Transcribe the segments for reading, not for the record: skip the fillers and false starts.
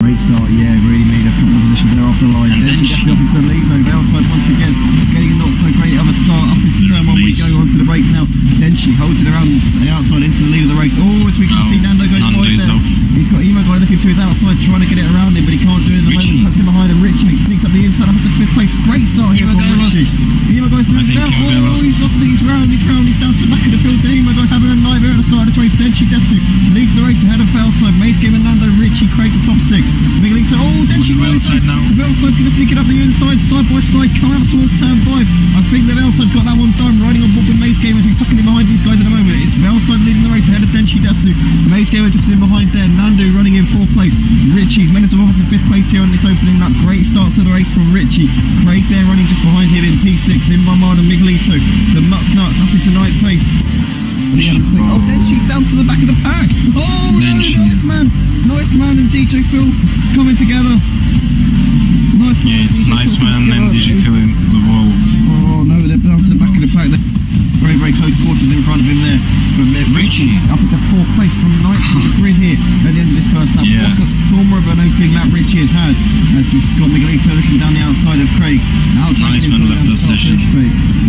Great start, yeah, really made a couple of positions there off the line. Then she gets up into the lead though, outside once again, getting a not so great other start up into turn one. We go onto the brakes now. Then she holds it around the outside into the lead of the race. Oh, as we can see Nando going wide there. He's got Emo Guy looking to his outside, trying to get it around him, but he can't do it at the moment. Cuts him behind, and Richie sneaks up the inside up into 5th place. Great start here from Richie. Emo Guy's losing out. Oh, he's lost it. He's round. He's down to the back of the field. Emo Guy having a nightmare at the start of this race. Then she gets to leads the race ahead of Felside. Mace Game and Nando, Richie, Craig the top 6. Miguelito, oh, then she goes. Velside's going to sneak it up the inside, side by side, come out towards turn 5. I think that Velside's got that one done, riding on board with Mace Gamer, who's tucking in behind these guys at the moment. It's Velside leading the race ahead of Denshi Desu. Mace Gamer just in behind there. Nando running in 4th place. Richie's managed to move up to 5th place here on this opening lap. Great start to the race from Richie. Craig there running just behind him in P6. In Barmada, Miguelito. The Mutts Nuts up into 9th place. Oh, then she's down to the back of the pack. Oh, no, nice man and DJ Phil coming together. Nice man. Yeah, it's Nice Man and DJ Phil into the wall. Oh no, they're down to the back of the pack. Very, very close quarters in front of him there. From Richie up into 4th place from 9th on the grid here at the end of this first lap. Yeah. What's a stormer of an opening lap Richie has had, as we've got Miguelito looking down the outside of Craig. Nice Man left the session.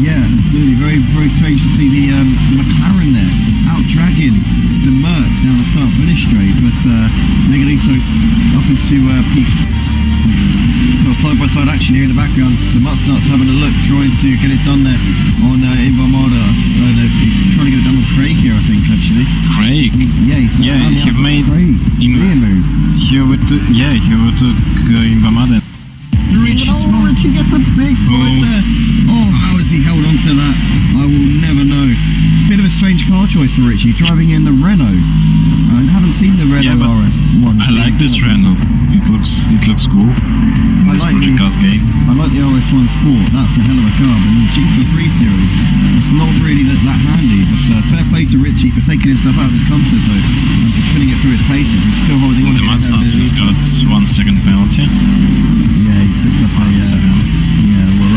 Yeah, absolutely. Very, very strange to see the McLaren there out dragging the Merc down the start finish straight. But Miguelito's up into P4. Got side-by-side action here in the background. The Mutts Nuts having a look, trying to get it done there on Invermada. So he's trying to get it done with Craig here, I think, actually. Craig? He made move. He overtook Invermada. Richie gets a big slide there. Oh, how has he held on to that? I will never know. Bit of a strange car choice for Richie, driving in the Renault. I haven't seen the Renault RS1. I like this Renault. It looks cool. I like the RS1 Sport. That's a hell of a car. But in the GT3 series, it's not really that handy. But fair play to Richie for taking himself out of his comfort zone and for twinning it through his paces. He's still holding on. The Mutts Nuts has got 1 second penalty. Yeah, he's picked up a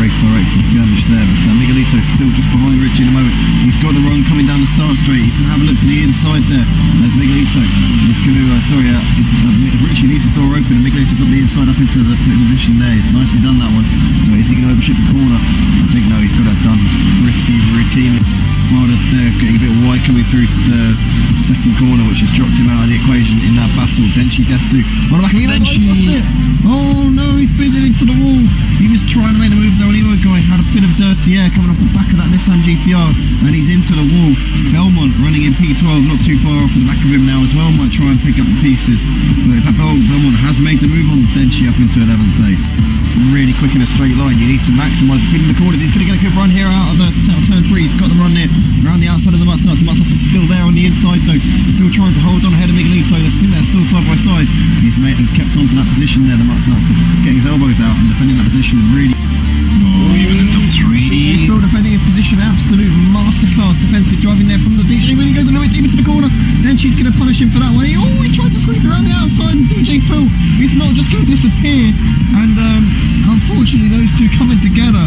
race director skirmish there. But Miguelito's still just behind Richie at the moment. He's got the run coming down the start straight. He's going to have a look to the inside there. There's Miguelito. He's going to, Richie leaves the door open and Miguelito's up the inside up into the position there. He's nicely done that one. So is he going to overshoot the corner? I think no, he's got that done pretty routinely. Marder there getting a bit wide coming through the second corner, which has dropped him out of the equation in that battle. Denshi Desu on the back of Denshi. Lost it. Oh no, he's bitten into the wall. He was trying to make the move though, and Emo Guy had a bit of dirty air coming off the back of that Nissan GTR, and he's into the wall. Belmont running in P12, not too far off the back of him now as well, might try and pick up the pieces. But in fact, Belmont has made the move on Denshi up into 11th place. Really quick in a straight line. You need to maximise the speed in the corners. He's going to get a good run here out of the turn 3. He's got the run there around the outside of the Mutts Nuts. The Mutts Nuts is still there on the inside though, still trying to hold on ahead of Miguelito. They're still side by side. He's kept on to that position there, the Mutts Nuts, getting his elbows out and defending that position really. Even in top 3. Still defending his position, absolute masterclass defensive driving there from the DJ. Really goes a little bit deep into the corner. Then she's going to punish him for that one. He always tries to squeeze around the outside, and DJ Phil is not just going to disappear. And unfortunately, those two coming together,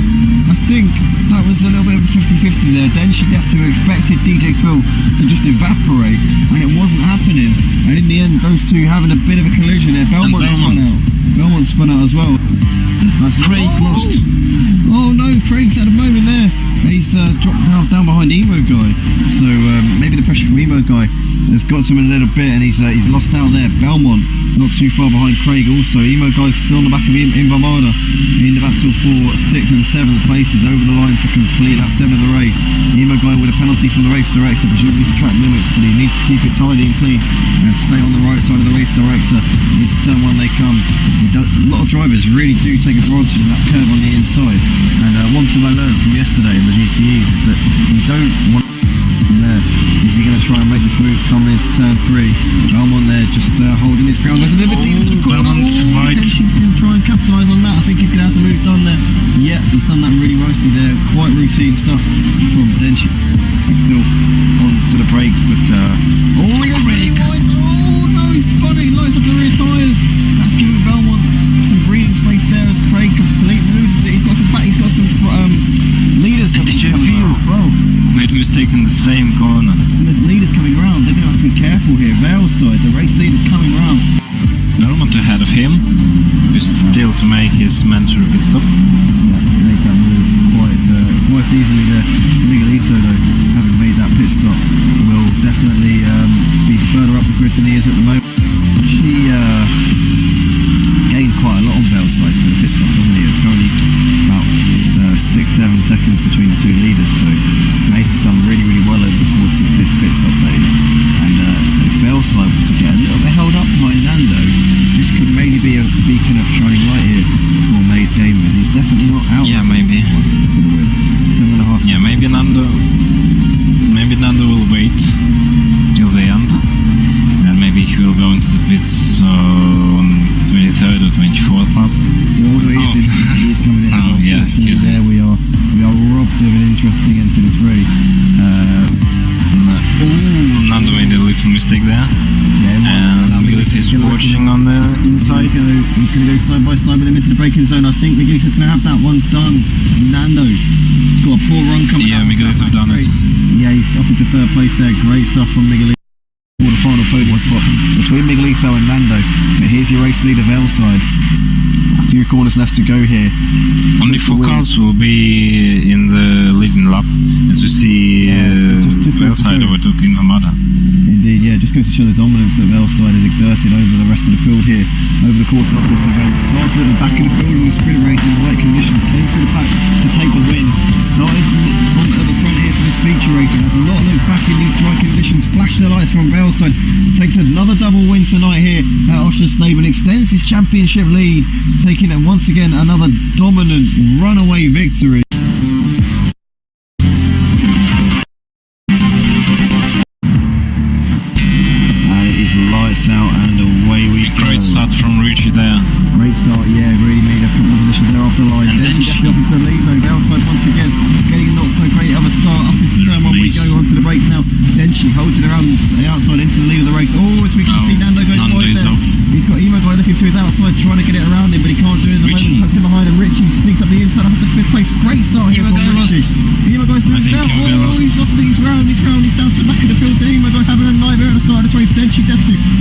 I think that was a little bit of a 50-50 there. Then she gets to expected DJ Phil to just evaporate, and it wasn't happening. And in the end, those two having a bit of a collision there. Belmont spun out. Belmont spun out as well. That's Craig lost. Oh no, Craig's at a moment there. He's dropped down behind Emo Guy. So maybe the pressure from Emo Guy has got to him a little bit, and he's lost out there. Belmont not too far behind Craig also. Emo Guy's still on the back of Invermada in the battle for 6th and 7th places over the line to complete lap 7 of the race. Emo Guy with a penalty from the race director, presumably for track limits, but he needs to keep it tidy and clean and stay on the right side of the race director. Into turn 1 they come. A lot of drivers really do take advantage of that curve on the inside, and one thing I learned from yesterday in the GTEs is that you don't want there. Is he going to try and make this move coming into turn 3? Belmont there just holding his ground, goes a little bit deep into the corner. She's going to try and capitalise on that. I think he's going to have the move done there. Yeah, he's done that really nicely there. Quite routine stuff from Denshi. He's still on to the brakes, but he goes really wide. Oh no, he's spun it. He lights up the rear tyres. That's giving Belmont some breathing space there as Craig completely loses it. He's got some leaders coming as well. Made a mistake in the same corner. And there's leaders coming around. They're going to have to be careful here. Vale's side, the race leader's coming around. Belmont ahead of of him, still to make his mandatory pit stop. Yeah, make that move quite easily there. Miguelito, though, having made that pit stop, will definitely be further up the grid than he is at the moment. She gained quite a lot on Velside to the pit stops, hasn't he? It's currently about 6-7 seconds between the two leaders, so Mace has done really, really well over the course of this pit stop phase. And if Velside were to get a little bit held up behind Nando, this could maybe be a beacon of shining light here for Mace Gaming. He's definitely not out. Yeah, maybe. 7.5 Yeah, maybe Nando will wait till the end, and maybe he will go into the pits on 23rd or 24th lap. He's coming in. Oh, yeah. There we are robbed of an interesting end to this race. Nando made a little mistake there. Yeah, and Miguelito is watching on the inside. He's going to go side by side with him into the braking zone. I think Miguelito's going to have that one done. Nando got a poor run coming out. Yeah, Miguelito done it. Yeah, he's up into third place there. Great stuff from Miguelito. For the final podium spot between Miguelito and Nando. But here's your race leader, Velside. A few corners left to go here. Only 4 cars will be in the leading lap, as we see Velside overtaking Armada. Indeed, yeah, just goes to show the dominance that Velside has exerted over the rest of the field here over the course of this event. Started at the back of the field in the sprint race in the wet conditions, came through the pack to take the win. Started at the front here for this feature race and has not looked back in these dry conditions. Flashed the lights from Velside. Takes another double win tonight here at Slaed and extends his championship lead, taking it once again another dominant runaway victory. Lights out and away we go. Great start from Richie there. Great start, yeah, really made a couple of positions there off the line. And then she up into the lead though. Velside once again getting a not so great other start up into turn 1. We go onto the brakes now. Then she holds it around the outside into the lead of the race. Oh, as we can see Nando going wide there. He's got MeltedDazzer looking to his outside trying to get it around him, but he can't do it at the moment. Cuts him behind and Richie sneaks up the inside up into 5th place. Great start here from Richie. MeltedDazer's losing out. Oh, he's lost it. He's round. He's down to the back of the field. MeltedDazzer having a nightmare at the start of this race. Then she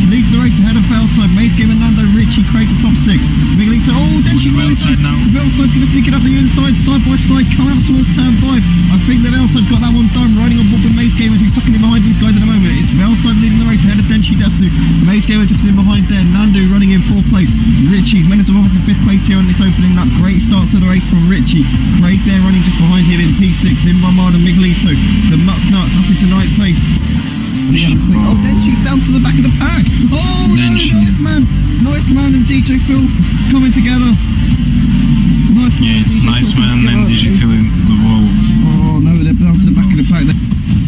leads the race ahead of Velside. Mace Gaming, Nando, Richie, Craig the top 6. Miguelito, oh, then she Velside now. Velside's going to sneak it up the inside, side by side, coming up towards turn 5. I think that Velside's got that one done, riding on board with Mace Gaming, who's tucking in behind these guys at the moment. It's Velside leading the race ahead of Denshi-Desu. Mace Gaming just in behind there. Nando running in 4th place. Richie's made himself up into 5th place here on this opening lap. Great start to the race from Richie. Craig there running just behind him in P6. In Armada, Miguelito. The Nuts up into 9th place. Oh, then she's down to the back of the pack. Oh, no, nice man and DJ Phil coming together. Nice man. Yeah, it's Nice Man and DJ Phil into the wall. Oh no, they're down to the back of the pack.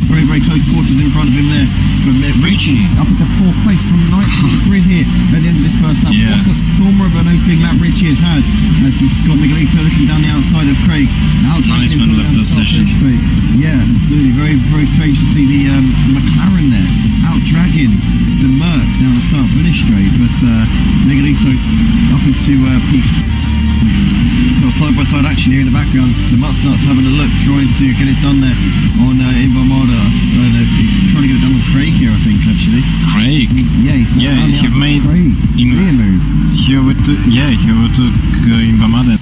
Very, very close quarters in front of him there. But Richie up into 4th place from 9th on the grid here at the end of this first lap. Yeah. What a stormer of an opening lap Richie has had, as we've got Miguelito looking down the outside of Craig. Nice Man left the session. Yeah, absolutely. Very, very strange to see the McLaren there out dragging the Merc down the start finish straight. But Miguelito's up into P4. Got side-by-side action here in the background. The Nuts having a look, trying to get it done there on Armada. So he's trying to get it done on Craig here, I think, actually. Craig? He made rear move. He overtook Armada.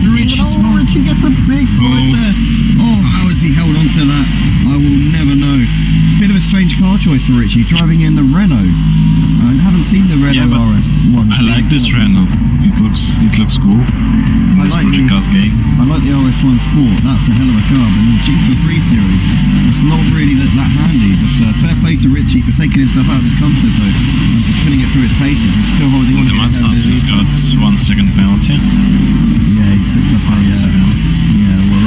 Richie gets a big slide there. Oh, how has he held on to that? I will never know. Bit of a strange car choice for Richie, driving in the Renault. I haven't seen the Renault RS1. I like this Renault. It looks cool. I like the RS1 Sport. That's a hell of a car. But the GT3 series, it's not really that handy. But fair play to Richie for taking himself out of his comfort zone and for spinning it through his paces. He's still holding on. The Nuts has got 1 second penalty. Yeah, he's picked up a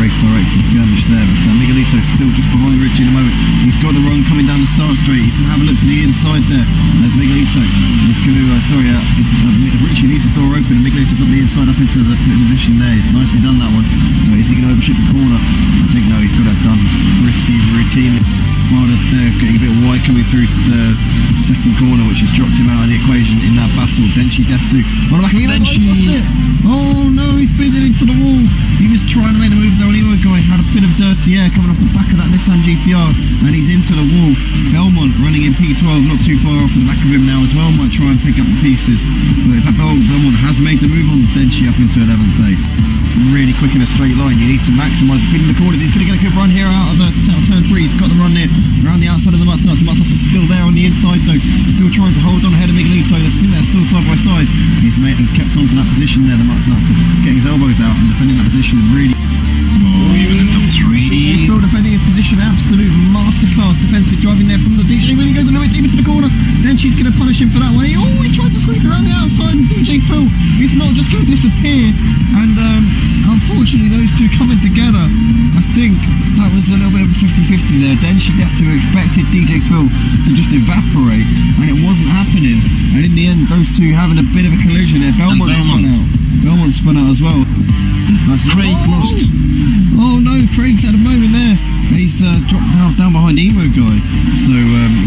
race director skirmish there. But Miguelito's still just behind Richie at the moment. He's got the run coming down the start straight. He's going to have a look to the inside there as Miguelito is going to. Richie leaves the door open and Miguelito's crashes up the inside up into the position there. He's nicely done that one. So is he going to overshoot the corner? I think no, he's got it done pretty routinely. Marder there getting a bit wide coming through the second corner, which has dropped him out of the equation in that battle. DJPhilgreen on the back of him. He's lost it. Oh no, he's bidding into the wall. He was trying to make the move there on Emo guy, had a bit of dirty air coming off the back of that Nissan GTR, and he's into the wall. Belmont running in P12, not too far off the back of him now as well, might try and pick up the pieces. But in fact, Belmont has made the move on Denchi up into 11th place. Really quick in a straight line, you need to maximise the speed in the corners. He's going to get a good run here out of the turn 3. He's got the run there around the outside of the Muttnuts. The Muttnuts are still there on the inside though, still trying to hold on ahead of Miguelito. They're still side by side. He's kept on to that position there, the Muttnuts, getting his elbows out and defending that position really. Oh, even in top 3. Phil defending his position, absolute masterclass defensive driving there from the DJ. Really goes a little bit deep into the corner. Then she's going to punish him for that one. He always tries to squeeze around the outside, and DJ Phil is not just going to disappear. And unfortunately, those two coming together, I think that was a little bit of a 50-50 there. Then she gets to expected DJ Phil to just evaporate, and it wasn't happening. And in the end, those two having a bit of a collision there. Belmont spun out. Belmont spun out as well. That's Craig lost. Oh no, Craig's had a moment there. And he's dropped down behind Emo guy. So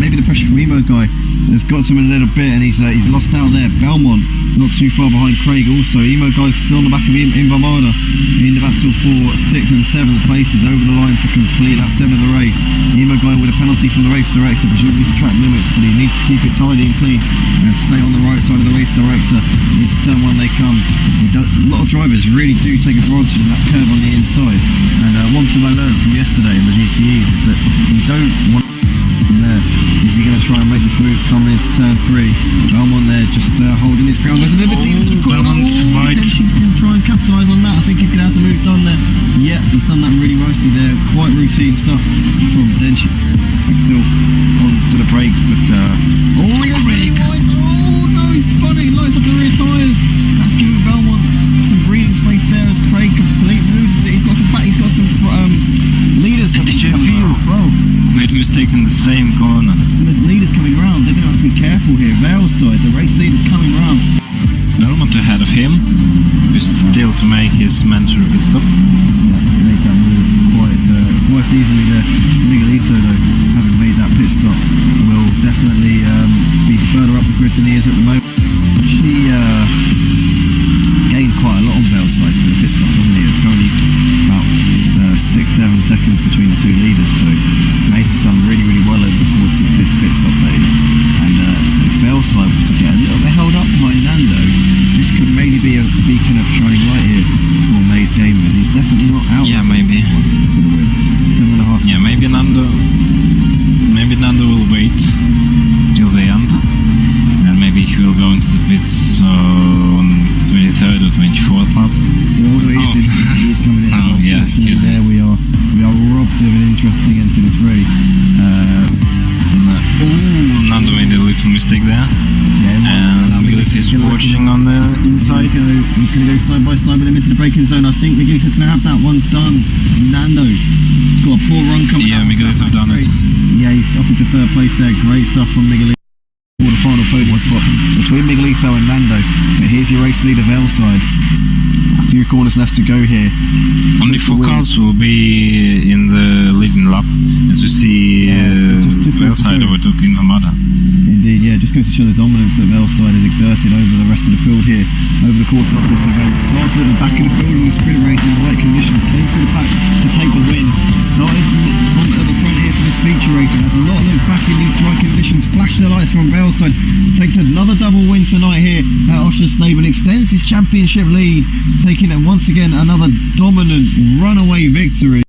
maybe the pressure from Emo guy has got to him a little bit, and he's lost out there. Belmont not too far behind Craig also. Emo guy's still on the back of him in Vamada in the battle for 6th and 7th places, over the line to complete lap 7 of the race. Emo guy with a penalty from the race director, presumably for track limits, but he needs to keep it tidy and clean and stay on the right side of the race director. Into turn 1 they come. A lot of drivers really do take advantage of that curve on the inside, and one thing I learned from yesterday in the GTEs is that you don't want from there. Is he going to try and make this move coming into turn 3? Belmont there just holding his ground. Goes a little bit deep into the corner. Then she's going to try and capitalise on that. I think he's going to have the move done there. Yeah, he's done that really nicely there. Quite routine stuff from Denchi. He's still on to the brakes, but oh, he goes really wide. Oh no, he's spun it. He lights up the rear tyres. That's giving Belmont some breathing space there as Craig completely loses it. He's got some leaders coming around as well. Made a mistake in the same corner. And there's leaders coming around. They're going to have to be careful here. Vale's side, the race leader's coming around. Belmont ahead of him, just still to make his mandatory pit stop. Yeah, he made that move quite easily there. Miguelito though, having made that pit stop, will definitely be further up the grid than he is at the moment. She gained quite a lot on Vale's side to the pit stops, hasn't he? It's only about 6-7 seconds between the two leaders, so Mace has done really well over the course of this pit stop phase. And if Vale's side were to get a little bit held up behind Nando, this could maybe be a beacon of shining light here for Mace Gamer. He's definitely not out. Yeah, maybe. 7.5. Yeah, maybe Nando will wait till the end, and maybe he will go into the pits on 23rd or 24th lap. He's coming in. Oh, yeah, there we are robbed of an interesting end to this race. Nando made a little mistake there. Yeah, and Miguelito is watching on the inside. He's going to go side by side with him into the braking zone. I think Miguelito's going to have that one done. Nando got a poor run coming out. Yeah, Miguelito done it. Yeah, he's up into 3rd place there. Great stuff from Miguelito. For the final podium spot between Miguelito and Nando. But here's your race leader, Vale side. A few corners left to go here. Only 4 cars will be in the leading lap, as we see Vale side overtaking Vamada. Indeed, yeah, just goes to show the dominance that Vale side has exerted over the rest of the field here over the course of this event. Started at the back of the field in the sprint race in the wet conditions, came through the pack to take the win. Started at the front here for this feature race, and has not looked back in these dry conditions. Flashed the lights from Vale side. Takes another double win tonight here at Slaed and extends his championship lead, taking it once again another dominant runaway victory.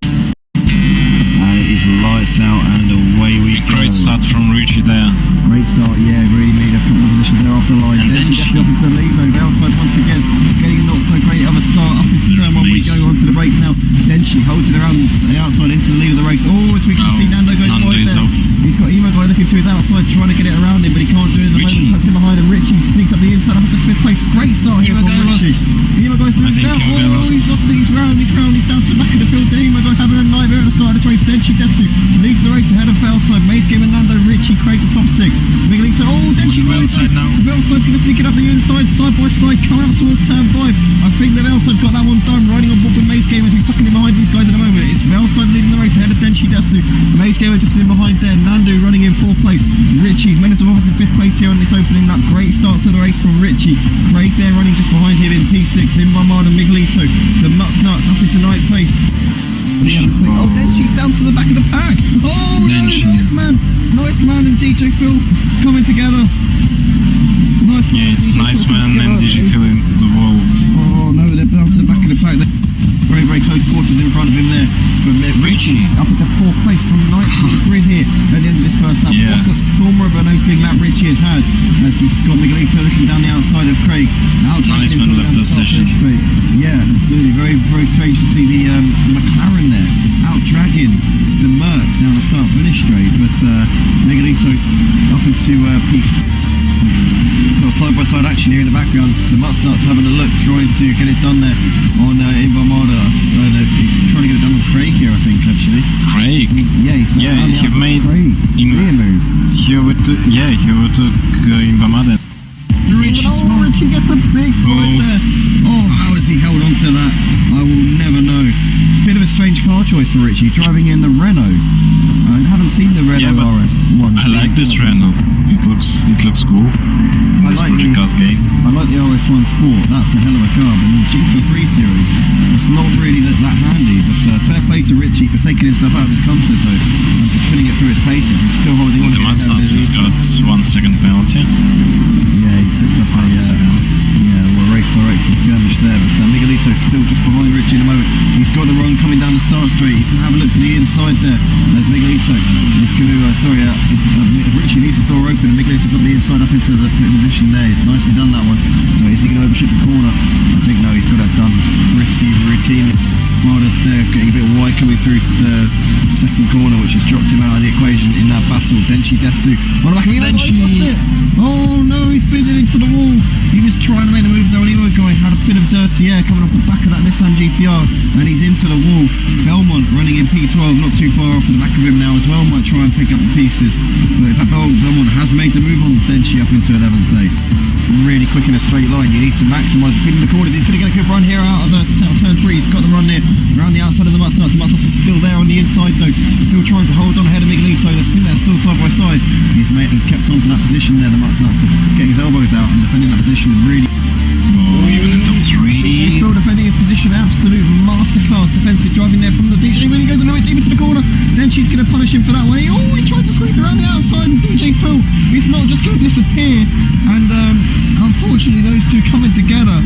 And it is lights out and away we go. Great start from Richie there. Great start, yeah, really made a couple of positions there off the line. And then she gets up into the lead though. Vale side once again getting a not so great of a start. Up into turn 1 we go onto the brakes now. Then she holds it around the outside into the lead of the race. Oh, as we can see Nando goes wide there. He's got Emo guy looking to his outside, trying to get it around him, but he can't do it at the moment. Cuts him behind, and Richie sneaks up the inside up into 5th place. Great start here from Richie. Guy's losing out. Oh, he's lost it. He's round. He's down to the back of the field. Guy having a nightmare at the start of this race. DJPhilgreen leads the race ahead of Velside. MazeGamer, Nando, Richie, Craig, the top 6. Miguelito. Oh, Velside now. Velside's going to sneak it up the inside, side by side, coming up towards turn 5. I think that Velside's got that one done, riding on board with MazeGamer, who's stuck in behind these guys at the moment. It's Velside leading the race ahead of DJPhilgreen. MazeGamer just in behind there. Nando running in 4th place. Richie's managed to move up to 5th place here on this opening lap. Great start to the race from Richie. Craig there running just behind him in P6. Invarmada, Miguelito. The Nuts up into 9th place. Oh, then she's down to the back of the pack. Oh, no, nice man and DJ Phil coming together. Nice man. Yeah, it's Nice Man and DJ Phil into the wall. Oh no, they're down to the back of the pack. Very, very close quarters in front of him there. From Richie up into 4th place from 9th on the grid here at the end of this first lap. Yeah. What a stormer of an opening lap Richie has had. As we've got Miguelito looking down the outside of Craig. Nice Man left the session. Yeah, absolutely. Very, very strange to see the McLaren there out dragging the Merc down the start finish straight. But Miguelito's up into P4. Got side-by-side action here in the background. The Mutsnuts having a look, trying to get it done there on Invarmada. So he's trying to get it done on Craig here, I think, actually. Craig? He made Craig. Rear move. He overtook Invarmada. Richie gets a big spot there. Oh, how has he held on to that? I will never know. Bit of a strange car choice for Richie, driving in the Renault. I haven't seen the Renault RS1. I like this Renault. It looks cool. I like the RS1 Sport. That's a hell of a car. But the GT3 series, it's not really that handy. But fair play to Richie for taking himself out of his comfort zone and for spinning it through his paces. He's still holding on. The Mutsnuts has got 1 second penalty. Yeah, he's picked up a race director skirmish there. But Miguelito's still just behind Richie at the moment. He's got the run coming down the start straight. He's going to have a look to the inside there. There's Miguelito. He's going to, Richie leaves the door open and Miguelito's up the inside up into the position there. He's nicely done that one. Is he going to overshoot the corner? I think no, he's got it done pretty routinely. Marder there getting a bit wide coming through the second corner, which has dropped him out of the equation in that battle. DJPhilgreen on the back of him. He's lost it. Oh no, he's bidding into the wall. He was trying to make the move there. Emo guy had a bit of dirty air coming off the back of that Nissan GTR, and he's into the wall. Belmont running in P12, not too far off the back of him now as well. Might try and pick up the pieces, but in fact Belmont has made the move on Denchi up into 11th place. Really quick in a straight line. You need to maximise the speed in the corners. He's going to get a good run here out of the turn 3. He's got the run there around the outside of the Mutsnuts. The Mutsnuts are still there on the inside though, still trying to hold on ahead of Miguelito. They're still side by side. He's kept on to that position there, the Mutsnuts, getting his elbows out and defending that position really. Even in top 3. Phil defending his position, absolute masterclass defensive driving there from the DJ. When he goes a little bit deep into the corner, then she's going to punish him for that one. He always tries to squeeze around the outside, and DJ Phil is not just going to disappear. And unfortunately, those two coming together,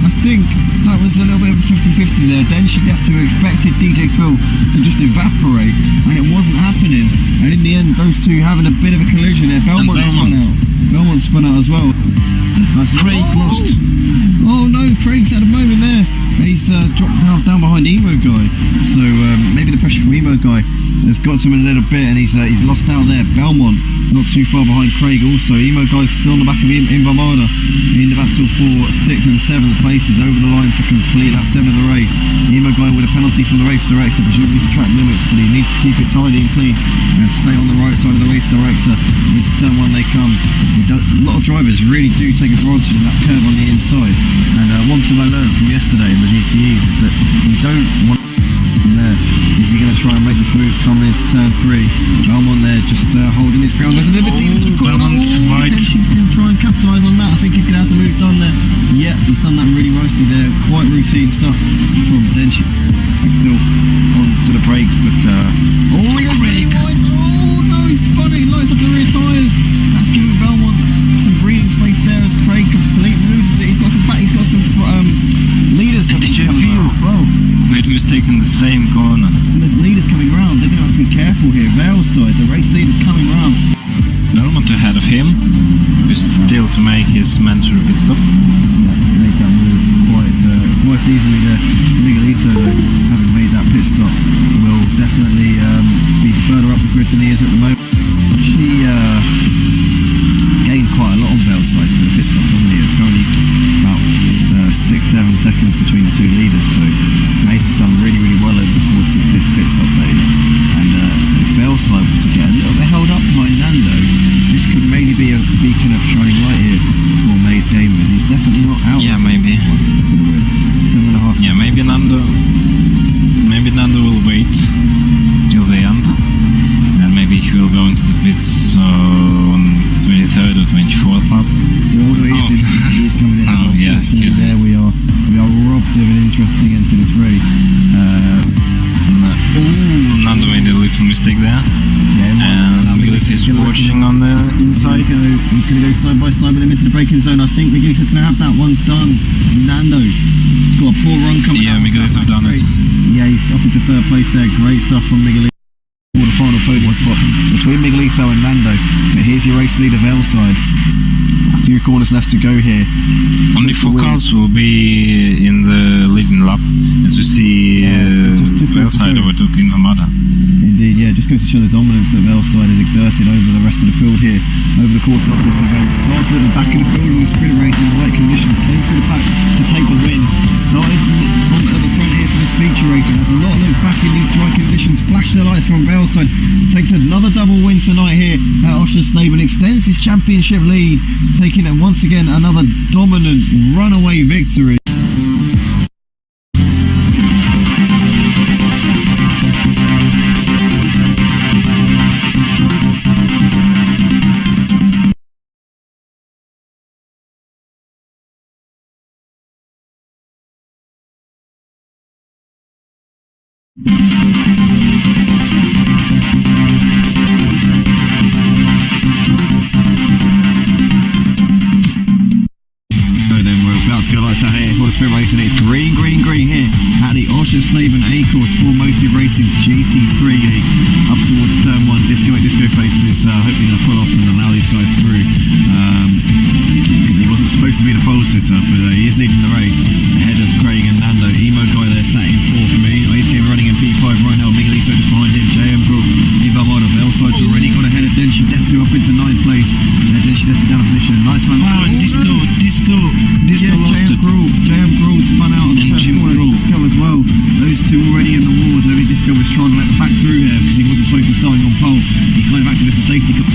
I think that was a little bit of a 50-50 there. Then she gets to expected DJ Phil to just evaporate, and it wasn't happening. And in the end, those two having a bit of a collision there. Belmont spun out. Belmont spun out as well. That's Craig crossed. Oh no, Craig's at a moment there. And he's dropped down behind Emo guy. So maybe the pressure from Emo guy has got to him a little bit, and he's lost out there. Belmont not too far behind Craig also. Emo guy's still on the back of Invarmada in the battle for 6th and 7th places, over the line to complete lap 7 of the race. Emo guy with a penalty from the race director, presumably for track limits, but he needs to keep it tidy and clean and stay on the right side of the race director. Into turn 1 they come. A lot of drivers really do take advantage of that curve on the inside, and one thing I learned from yesterday in the GTEs is that you don't want there. Is he going to try and make this move coming into turn 3? Belmont there just holding his ground. Goes a little bit deep into the corner. She's going to try and capitalise on that. I think he's going to have the move done there. Yeah, he's done that really nicely there. Quite routine stuff from Denchi. He's still on to the brakes, but he goes really wide. Oh no, he's spun it. He lights up the rear tyres. That's giving Belmont some breathing space there as Craig completely loses it. He's got some leaders coming around as well. Made a mistake in the same corner. And there's leaders coming around. They're going to have to be careful here. Vale's side, the race leader's coming around. Belmont ahead of him, who's still to make his mandatory pit stop. Yeah, made that move quite easily there. Miguelito though, having made that pit stop, will definitely be further up the grid than he is at the moment. actually gained quite a lot on Velside to the pit stops, hasn't he? It's currently about 6-7 seconds between the two leaders, so Mace has done really, really well over the course of this pit stop phase. And if Velside were to get a little bit held up behind Nando, this could maybe be a beacon of shining light here for Maze Gamer. He's definitely not out. Yeah, maybe. 7.5 Yeah, maybe Nando will wait till the end, and maybe he will go into the pits on 23rd or 24th lap. He's coming in. Oh, yeah. There we are. We are robbed of an interesting end to this race. Nando made a little mistake there. And Miguelito's watching on the inside. He's going to go side by side with him into the braking zone. I think Miguelito's going to have that one done. Nando got a poor run coming out. Yeah, Miguelito done it. Yeah, he's up into third place there. Great stuff from Miguelito. For the final podium spot between Miguelito and Nando. But here's your race leader, Velside. A few corners left to go here. Only 4 cars will be in the leading lap, as we see Velside overtaking Armada. Indeed, yeah, just goes to show the dominance that Velside has exerted over the rest of the field here over the course of this event. Started at the back of the field in the sprint race in the wet conditions, came through the pack to take the win. Started at the front here for this feature race, and has a lot of look back in these dry conditions. Flash their lights from Velside. Takes another double win tonight here at Slaed and extends his championship lead, taking it once again another dominant runaway victory. Sprint racing, it's green here at the Slaed A course for Motive Racing's GT3 League up towards turn 1. Disco faces hopefully going to pull off and allow these guys through because he wasn't supposed to be the pole sitter, but he is leading the race ahead of Craig and Nando. Emo guy there sat in 4th for me. Mace Game running in P5 right now. Miguelito just behind him. JM Group, Ivamada, Velside's already got ahead of Denshi Desu up into 9th place. Denshi Desu down a position. Nice man. Wow, Disco yeah, lost it. JM Gruel spun out on the first corner. Disco as well. Those two already in the wars. Maybe Disco was trying to let the pack through there because he wasn't supposed to be starting on pole. He kind of acted as a safety car.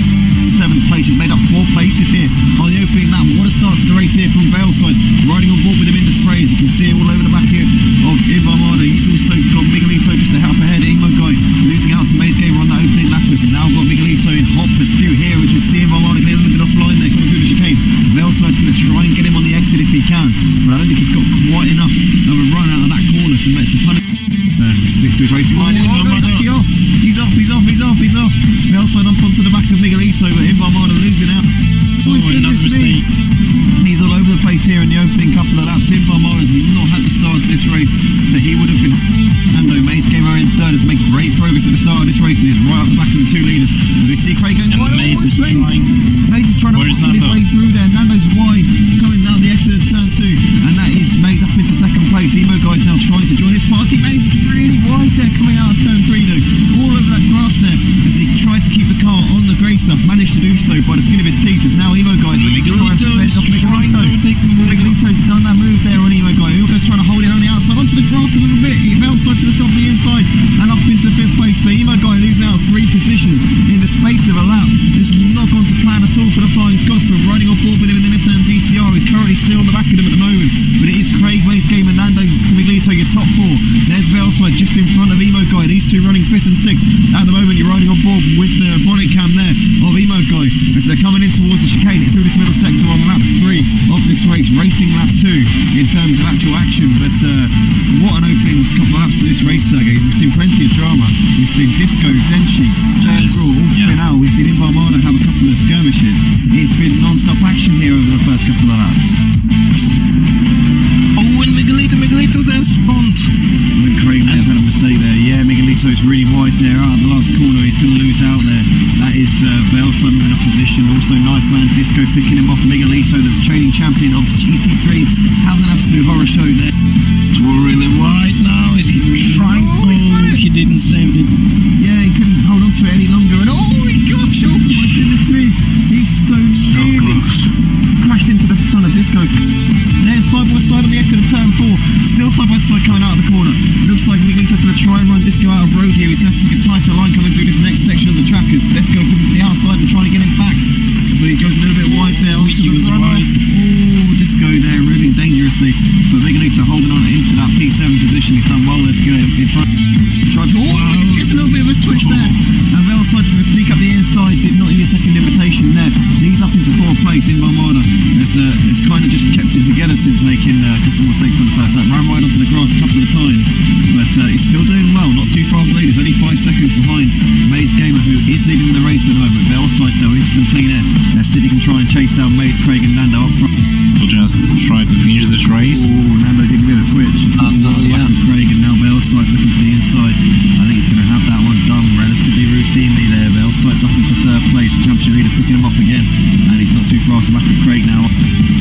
7th place. He's made up 4 places here on the opening lap. What a start to the race here from Velside. Riding on board with him in the spray, as you can see all over the back here of Ivamada. He's also got Miguelito just a half ahead. Emo guy losing out to Maze Gamer on that opening lap. Has now got Miguelito in hot pursuit here as we see Ivamada getting a little bit offline there coming through the chicane. Velside's going to try and get him on the exit if he can, but I don't think he's got quite enough of a run out of that corner to punish. He sticks to his racing line. He's off. Velside up onto the back of Miguelito, but Ivamada losing out. Another mistake. He's all over the place here in the opening couple of laps. Ivamada's not had the start to this race that he would have been. Nando Maze came out in 3rd, has made great progress at the start of this race and is right up the back of the 2 leaders. As we see Craig going wide. Maze is trying to muscle his way through there. Nando's wide, coming down the exit of turn 2, and that is Maze up into 2nd place. Emo guy's now trying to join his party. Maze is really wide there, coming out of turn 3 though, all over that grass there, as he tried to keep the car on the grey stuff, managed to do so by the skin of his teeth. As now Emo guy's looking to try and prevent off Miguelito. Miguelito's done that move there on Emo guy. Emo guy's trying to hold it on the outside onto the grass a little bit. Velside's going to stop on the inside and up into 5th place. So Emo guy losing out 3 positions in the space of a lap. This has not gone to plan at all for the Flying Scotsman. Riding on board with him in the Nissan GTR. He's currently still on the back of him at the moment, but it is Craig, Maze Game and Nando Miguelito, your top 4. There's Velside just in front of Emo guy. These two running 5th and 6th at the moment. You're riding on board with the bonnet cam there of Emo guy as they're coming in towards the chicane through this middle sector on lap 3 of this race, racing lap 2 in terms of actual action. But what an opening couple of laps to this race, Sergey. We've seen plenty of drama. We've seen Disco, Denshi, JM Gruel all spin out. We've seen Ivamada have a couple of skirmishes. It's been non-stop action here over the first couple of laps. Oh, and Miguelito there spun. And Craig may have had a mistake there. Yeah, Miguelito's really wide there out of the last corner. He's going to lose out there. That is Velside in a position. Also nice man Disco picking him off. Miguelito, the training champion of GT3s, having an absolute horror show there. It's really wide now. Is he trying? Oh, he didn't save it. Yeah, he couldn't hold on to it any longer. And oh my gosh, oh my just going to try and run Disco out of road here. He's going to take a tighter line coming through this next section of the track as Disco's looking to the outside and trying to get him back. But he goes a little bit wide there onto the runoff. Oh, Disco there really dangerously. But Vigalita holding on into that P7 position. He's done well there to get in front. He gets a little bit of a twitch there. And Velside's going to sneak up the inside. Did not need a second invitation there. He's up into 4th place in Valmada. It's kind of just kept it together since making a couple more mistakes on the first lap. Ran right onto the grass a couple of times. But he's still doing well. Not too far off the lead. He's only 5 seconds behind Maze Gamer, who is leading the race at the moment. Velside though is some clean air. City can try and chase down Maze, Craig and Nando up front. We'll just try to finish this race. Oh, Nando giving a bit of a twitch. He's got back with Craig and now Velside looking to the inside. I think he's going to have that one done relatively routinely there. Velside's up into 3rd place. The championship leader picking him off again. And he's not too far off the back of Craig now.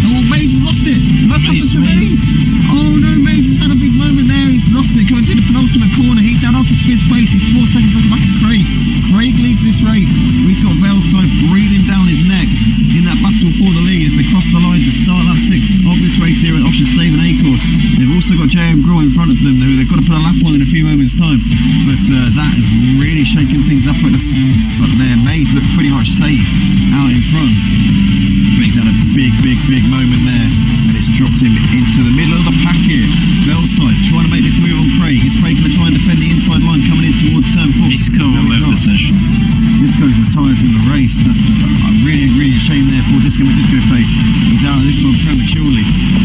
Oh, Maze has lost it! That's happened to Maze! Oh no, Maze has had a big moment there. He's lost it coming through the penultimate corner. He's down to 5th place. He's 4 seconds off the back of Craig. Craig leads this race. He's got Velside breathing down his neck in that battle for the lead as they cross the line to start lap 6 of this race here at Osherstaven A course. They've also got JM Grohl in front of them, who they've got to put a lap on in a few moments' time. But that has really shaken things up at the front there. Maze looked pretty much safe out in front. But he's had a big moment there, and it's dropped him into the middle of the pack here. Velside trying to make this move on Craig. Is Craig going to try and defend the inside line coming in towards turn 4? Disco left the session. Disco's retired from the race. That's a really shame there for Disco Face. He's out of this one prematurely.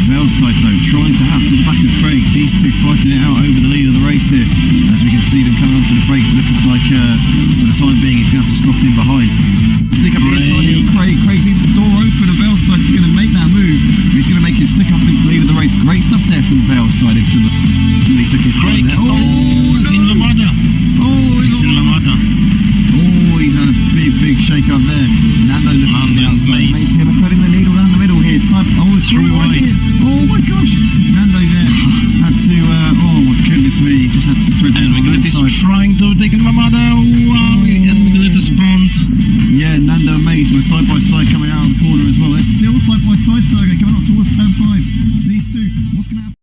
Velside though trying to hassle the back of Craig. These two fighting it out over the lead of the race here. As we can see them coming onto the brakes, it looks like for the time being he's going to have to slot in behind. Sneak up the inside here, Craig. Craig sees the door open and Velside's going to make that move. He's going to make him sneak up into the lead of the race. Great stuff there from Velside until he took his Craig. time there. Oh, in Lamada. It's in Lamada. Oh, he's had a big shake up there. Nando looking to the outside. Maze Gamer threading the needle down the middle here. It's 3 wide. Oh my gosh. Nando there had to, oh my goodness me, he just had to thread the needle And inside. is trying to take Lamada. Wow, and Miguelit is front. Yeah, Nando and Maze were side by side coming out of the corner as well. They're still side by side, Sergey, coming up towards turn 5. These two, what's going to happen?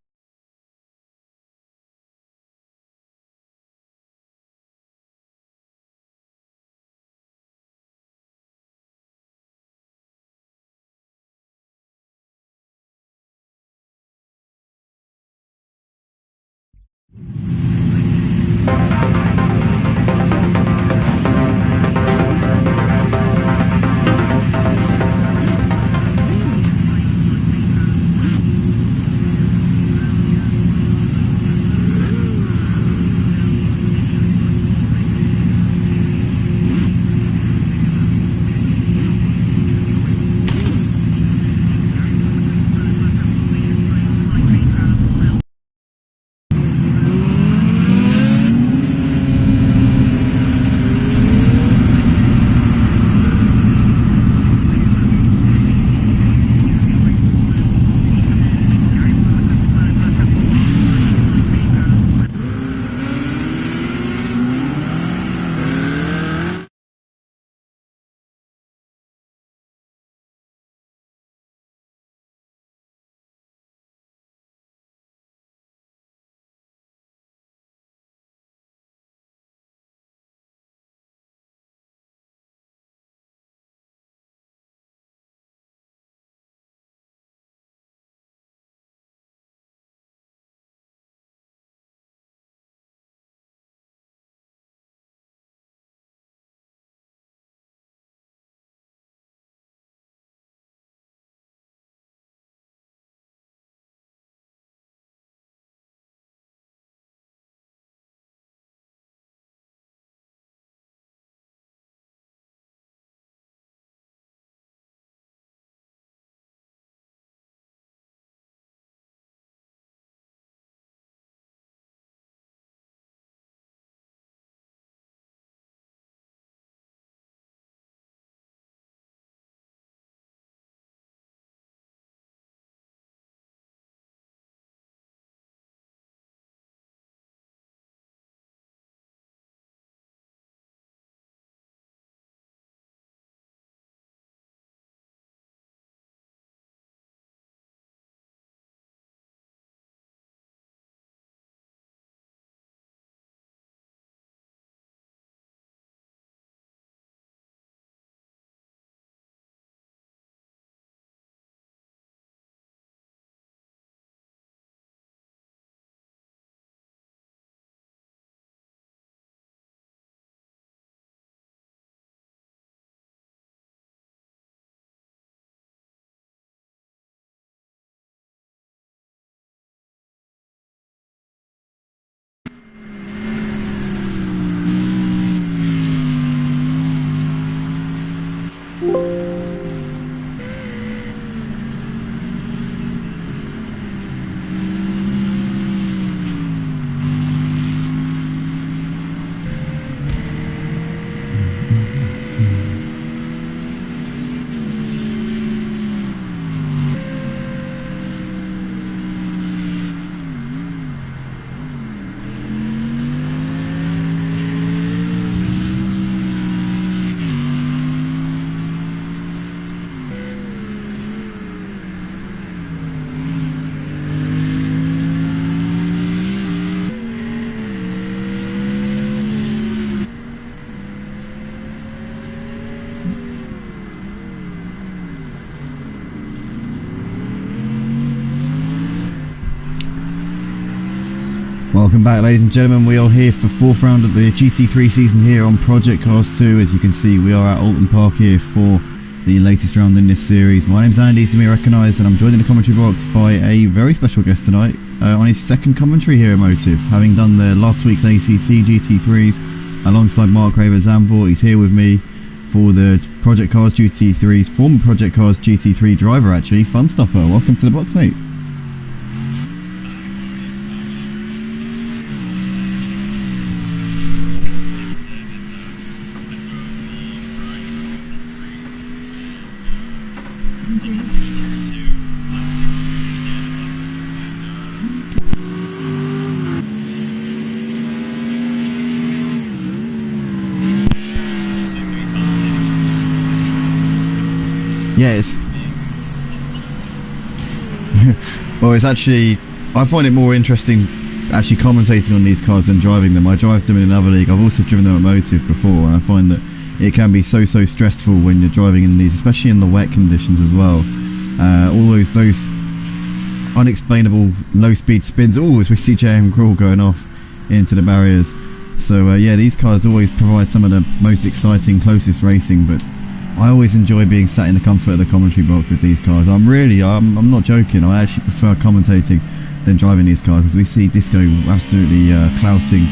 Welcome back, ladies and gentlemen. We are here for 4th round of the GT3 season here on Project Cars 2. As you can see, we are at Oulton Park here for the latest round in this series. My name's Andy, to be recognised, and I'm joined in the commentary box by a very special guest tonight on his second commentary here at Motive, having done the last week's ACC GT3s alongside Mark Raver Zambor. He's here with me for the Project Cars GT3's former Project Cars GT3 driver, actually, Funstopper. Welcome to the box, mate. Yes. Well, it's actually, I find it more interesting actually commentating on these cars than driving them. I drive them in another league. I've also driven them at Motive before, and I find that it can be so stressful when you're driving in these, especially in the wet conditions as well. All those unexplainable low speed spins. Oh, as we see JM Crawl going off into the barriers. So yeah, these cars always provide some of the most exciting, closest racing, but I always enjoy being sat in the comfort of the commentary box with these cars. I'm not joking. I actually prefer commentating than driving these cars, as we see Disco absolutely clouting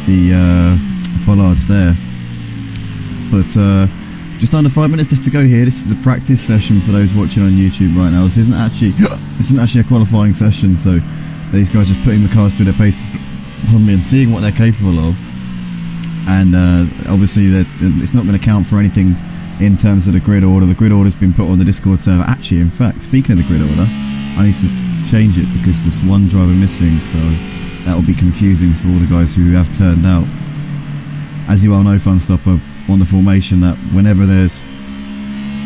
the bollards there. But just under 5 minutes left to go here. This is a practice session for those watching on YouTube right now. This isn't actually a qualifying session, so these guys are just putting the cars through their paces and seeing what they're capable of. And obviously it's not going to count for anything in terms of the grid order. The grid order's been put on the Discord server. Actually, in fact, speaking of the grid order, I need to change it because there's one driver missing, so that will be confusing for all the guys who have turned out. As you well know, Funstopper, on the formation, that whenever there's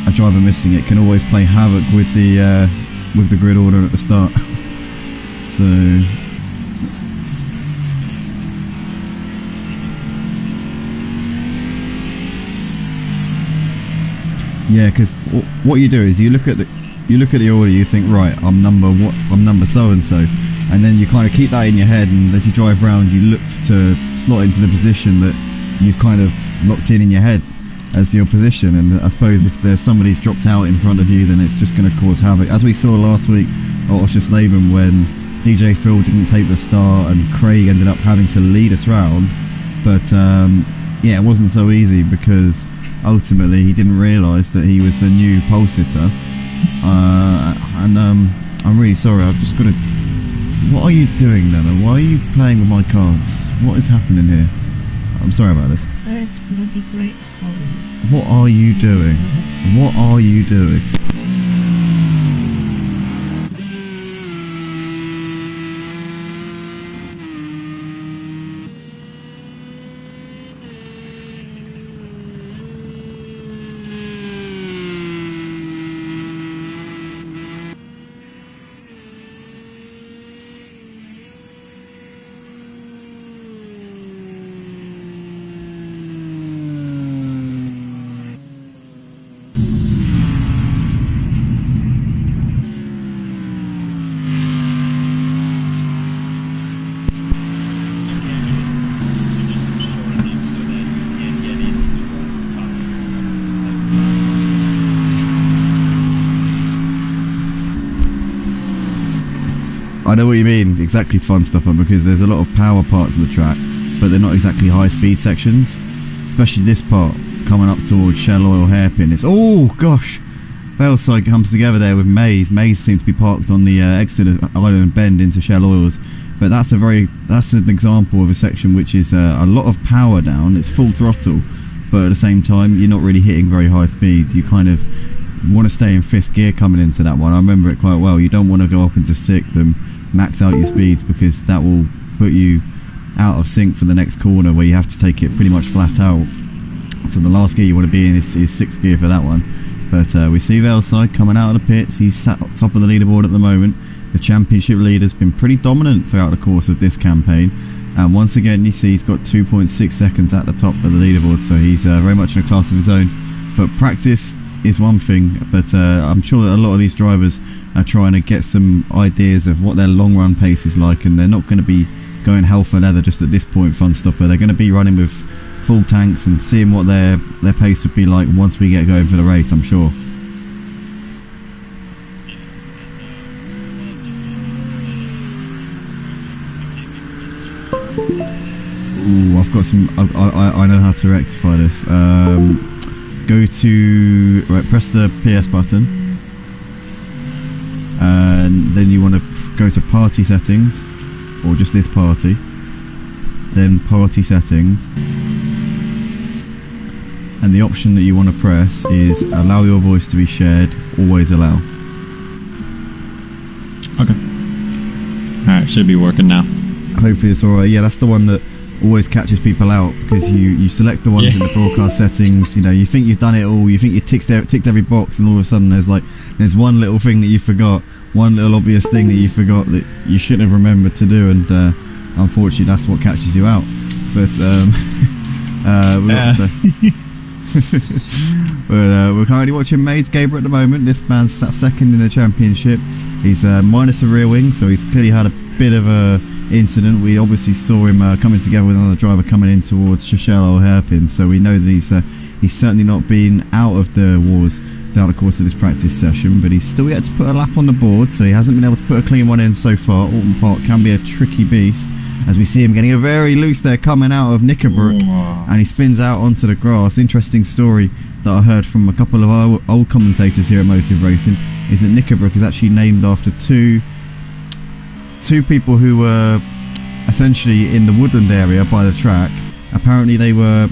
a driver missing, it can always play havoc with the grid order at the start. So yeah, because what you do is you look at the order, you think, right, I'm number so and so, and then you kind of keep that in your head, and as you drive around, you look to slot into the position that you've kind of locked in your head as your position. And I suppose if there's somebody's dropped out in front of you, then it's just going to cause havoc, as we saw last week at Slaed when DJ Phil didn't take the start and Clegg ended up having to lead us round. But yeah, it wasn't so easy because ultimately he didn't realise that he was the new pole sitter. And I'm really sorry, I've just got to... What are you doing, Nana? Why are you playing with my cards? What is happening here? I'm sorry about this. First bloody great holes. What are you doing? What are you doing? I know what you mean, exactly, Funstopper, because there's a lot of power parts of the track, but they're not exactly high speed sections, especially this part coming up towards Shell Oil Hairpin. It's, oh gosh, Failside comes together there with Maze. Maze seems to be parked on the exit of Island Bend into Shell Oils, but that's an example of a section which is a lot of power down. It's full throttle, but at the same time you're not really hitting very high speeds. You kind of want to stay in 5th gear coming into that one. I remember it quite well. You don't want to go up into 6th and max out your speeds, because that will put you out of sync for the next corner where you have to take it pretty much flat out. So the last gear you want to be in is 6th gear for that one. But we see Velside coming out of the pits. He's sat up top of the leaderboard at the moment. The championship leader's been pretty dominant throughout the course of this campaign, and once again you see he's got 2.6 seconds at the top of the leaderboard, so he's very much in a class of his own. But practice is one thing, but I'm sure that a lot of these drivers are trying to get some ideas of what their long run pace is like, and they're not going to be going hell for leather just at this point, Funstopper. They're going to be running with full tanks and seeing what their pace would be like once we get going for the race, I'm sure. Ooh, I've got some. I know how to rectify this. Go to press the PS button, and then you want to go to party settings, or just this party. Then party settings, and the option that you want to press is allow your voice to be shared. Always allow. Okay. Alright, should be working now. Hopefully it's alright. Yeah, that's the one that always catches people out, because you select the ones in the broadcast settings, you know, you think you've done it all, you think you ticked every box, and all of a sudden there's one little thing that you forgot, one little obvious thing that you forgot that you shouldn't have remembered to do, and unfortunately that's what catches you out. But we're currently watching Maze Gaber at the moment. This man's sat second in the championship. He's minus a rear wing, so he's clearly had a bit of a incident. We obviously saw him coming together with another driver coming in towards Shishel or Hairpin, so we know that he's certainly not been out of the wars throughout the course of this practice session, but he's still yet to put a lap on the board, so he hasn't been able to put a clean one in so far. Oulton Park can be a tricky beast, as we see him getting a very loose there coming out of Knickerbrook, and he spins out onto the grass. Interesting story that I heard from a couple of our old commentators here at Motive Racing is that Knickerbrook is actually named after two people who were essentially in the woodland area by the track. Apparently they were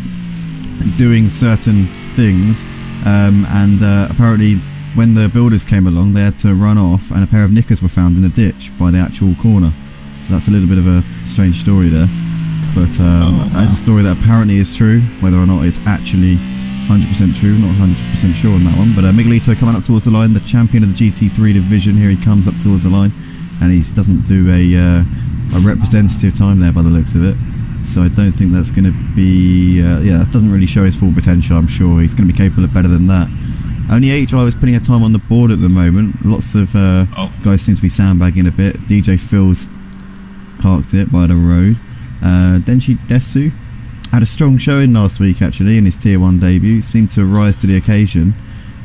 doing certain things, and apparently when the builders came along they had to run off, and a pair of knickers were found in a ditch by the actual corner. So that's a little bit of a strange story there, but that's a story that apparently is true. Whether or not it's actually 100% true, not 100% sure on that one. But Miguelito coming up towards the line, the champion of the GT3 division. Here he comes up towards the line, and he doesn't do a representative time there by the looks of it. So I don't think that's going to be that doesn't really show his full potential. I'm sure he's going to be capable of better than that. Only 8 drivers putting a time on the board at the moment. Lots of guys seem to be sandbagging a bit. DJ Phil's parked it by the road. DJPhilgreen had a strong showing last week actually in his Tier 1 debut. Seemed to rise to the occasion.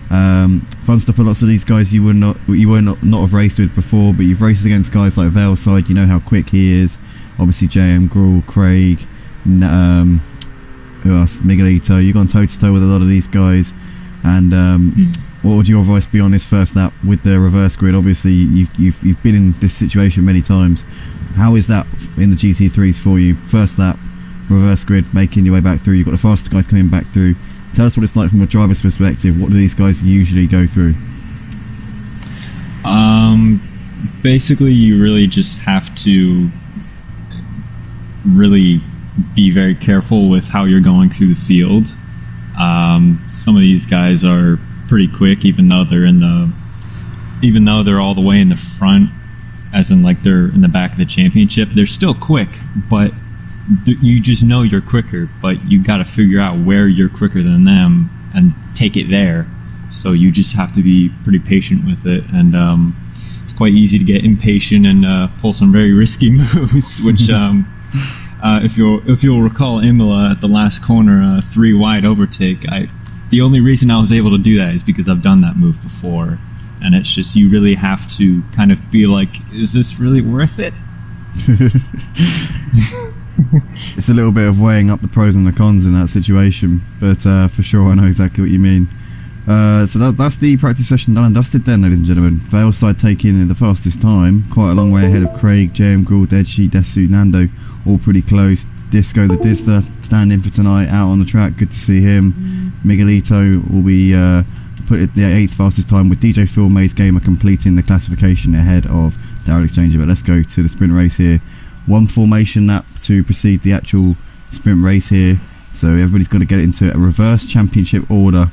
Funstopper, lots of these guys you would not have raced with before, but you've raced against guys like Valeside. You know how quick he is. Obviously JM, Gruel, Craig, who else? Miguelito. You've gone toe to toe with a lot of these guys. And what would your advice be on this first lap with the reverse grid? Obviously you've been in this situation many times. How is that in the GT3s for you? First lap, reverse grid, making your way back through. You've got the fastest guys coming back through. Tell us what it's like from a driver's perspective. What do these guys usually go through? Basically you really just have to really be very careful with how you're going through the field. Some of these guys are pretty quick, even though they're all the way in the front, as in like they're in the back of the championship. They're still quick, but you just know you're quicker, but you got to figure out where you're quicker than them and take it there. So you just have to be pretty patient with it, and it's quite easy to get impatient and pull some very risky moves, which if you'll recall Imola at the last corner, 3 wide overtake. The only reason I was able to do that is because I've done that move before, and it's just you really have to kind of be like, is this really worth it? It's a little bit of weighing up the pros and the cons in that situation, but for sure I know exactly what you mean. So that's the practice session done and dusted then, ladies and gentlemen. Valeside taking the fastest time, quite a long way ahead of Craig, JM, Gruel, Deadshi, Desu, Nando, all pretty close. Disco the Dizzler standing for tonight out on the track, good to see him. Miguelito will be put at the 8th fastest time, with DJ Phil, Maze Gamer completing the classification ahead of Daryl Exchanger. But let's go to the sprint race here. One formation lap to precede the actual sprint race here, so everybody's got to get it into a reverse championship order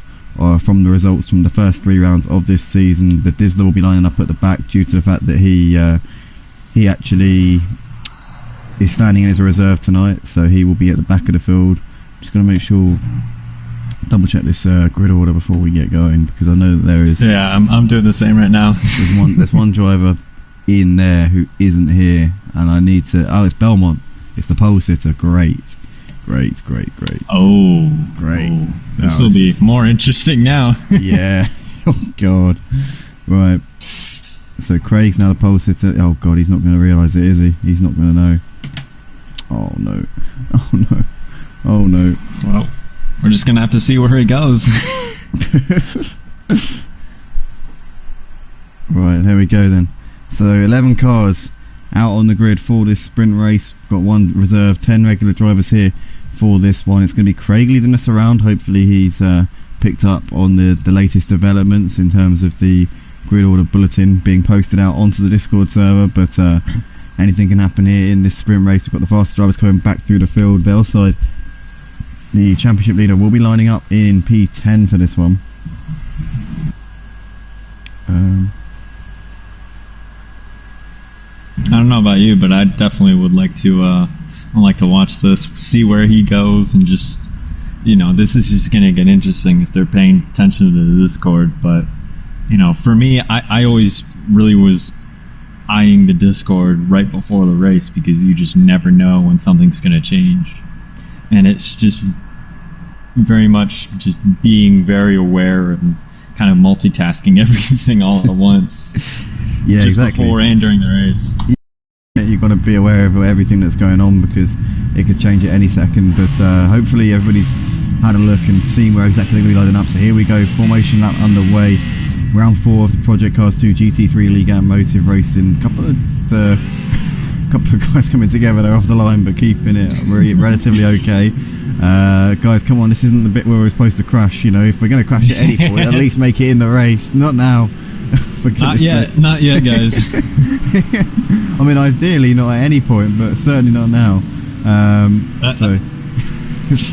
from the results from the first 3 rounds of this season. The Dizzler will be lining up at the back due to the fact that he actually is standing in as a reserve tonight, so he will be at the back of the field. Just going to make sure, double check this grid order before we get going, because I know that there is. Yeah, I'm doing the same right now. There's one driver in there who isn't here and I need to. Oh, it's Belmont. It's the pole sitter. Great. Oh, great. Oh. This will be more interesting now. Yeah. Oh God. Right. So Craig's now the pole sitter. Oh God, he's not going to realise it, is he? He's not going to know. Oh no. Oh no. Oh no. Well, we're just going to have to see where he goes. Right, there we go then. So 11 cars out on the grid for this sprint race. Got one reserve, 10 regular drivers here for this one. It's going to be Craig leading us around. Hopefully he's picked up on the latest developments in terms of the grid order bulletin being posted out onto the Discord server, but anything can happen here in this sprint race. We've got the fastest drivers coming back through the field. Velside, the championship leader, will be lining up in P10 for this one. I don't know about you, but I definitely would like to watch this, see where he goes, and just, this is just going to get interesting if they're paying attention to the Discord. But, for me, I always really was eyeing the Discord right before the race, because you just never know when something's going to change. And it's just very much just being very aware and kind of multitasking everything all at once. Yeah, just exactly. Before and during the race. Yeah, you've got to be aware of everything that's going on, because it could change at any second. But hopefully everybody's had a look and seen where exactly they're going to be lining up. So here we go, formation lap underway. Round 4 of the Project Cars 2 GT3 League and Motive Racing. Couple of guys coming together. They're off the line, but keeping it relatively okay. Guys, come on, this isn't the bit where we're supposed to crash. If we're going to crash at any point, at least make it in the race. Not now. Not yet, guys. I mean, ideally not at any point, but certainly not now.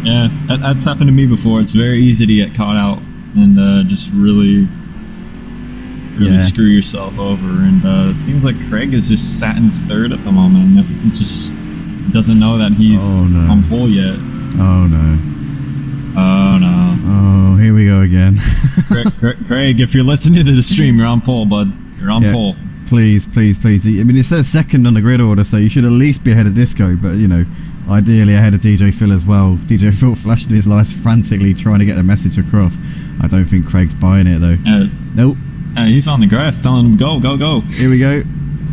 Yeah, that's happened to me before. It's very easy to get caught out and just really screw yourself over. And it seems like Craig is just sat in third at the moment. He just doesn't know that he's on pole yet. Oh no. Oh no. Oh, here we go again. Craig, if you're listening to the stream, you're on pole, bud. You're on pole. Please. I mean, it says second on the grid order, so you should at least be ahead of Disco, but ideally ahead of DJ Phil as well. DJ Phil flashing his lights frantically trying to get the message across. I don't think Craig's buying it though. Nope. He's on the grass telling him go. Here we go.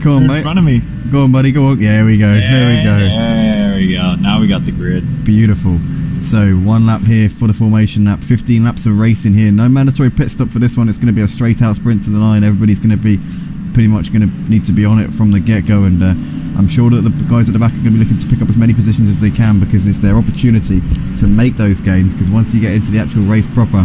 Come on, mate. In front of me. Go on, buddy. Go on. Yeah, here we go. There we go. There we go. Now we got the grid. Beautiful. So 1 lap here for the formation lap, 15 laps of racing here. No mandatory pit stop for this one. It's going to be a straight out sprint to the line. Everybody's going to be pretty much going to need to be on it from the get-go, and I'm sure that the guys at the back are going to be looking to pick up as many positions as they can, because it's their opportunity to make those gains, because once you get into the actual race proper,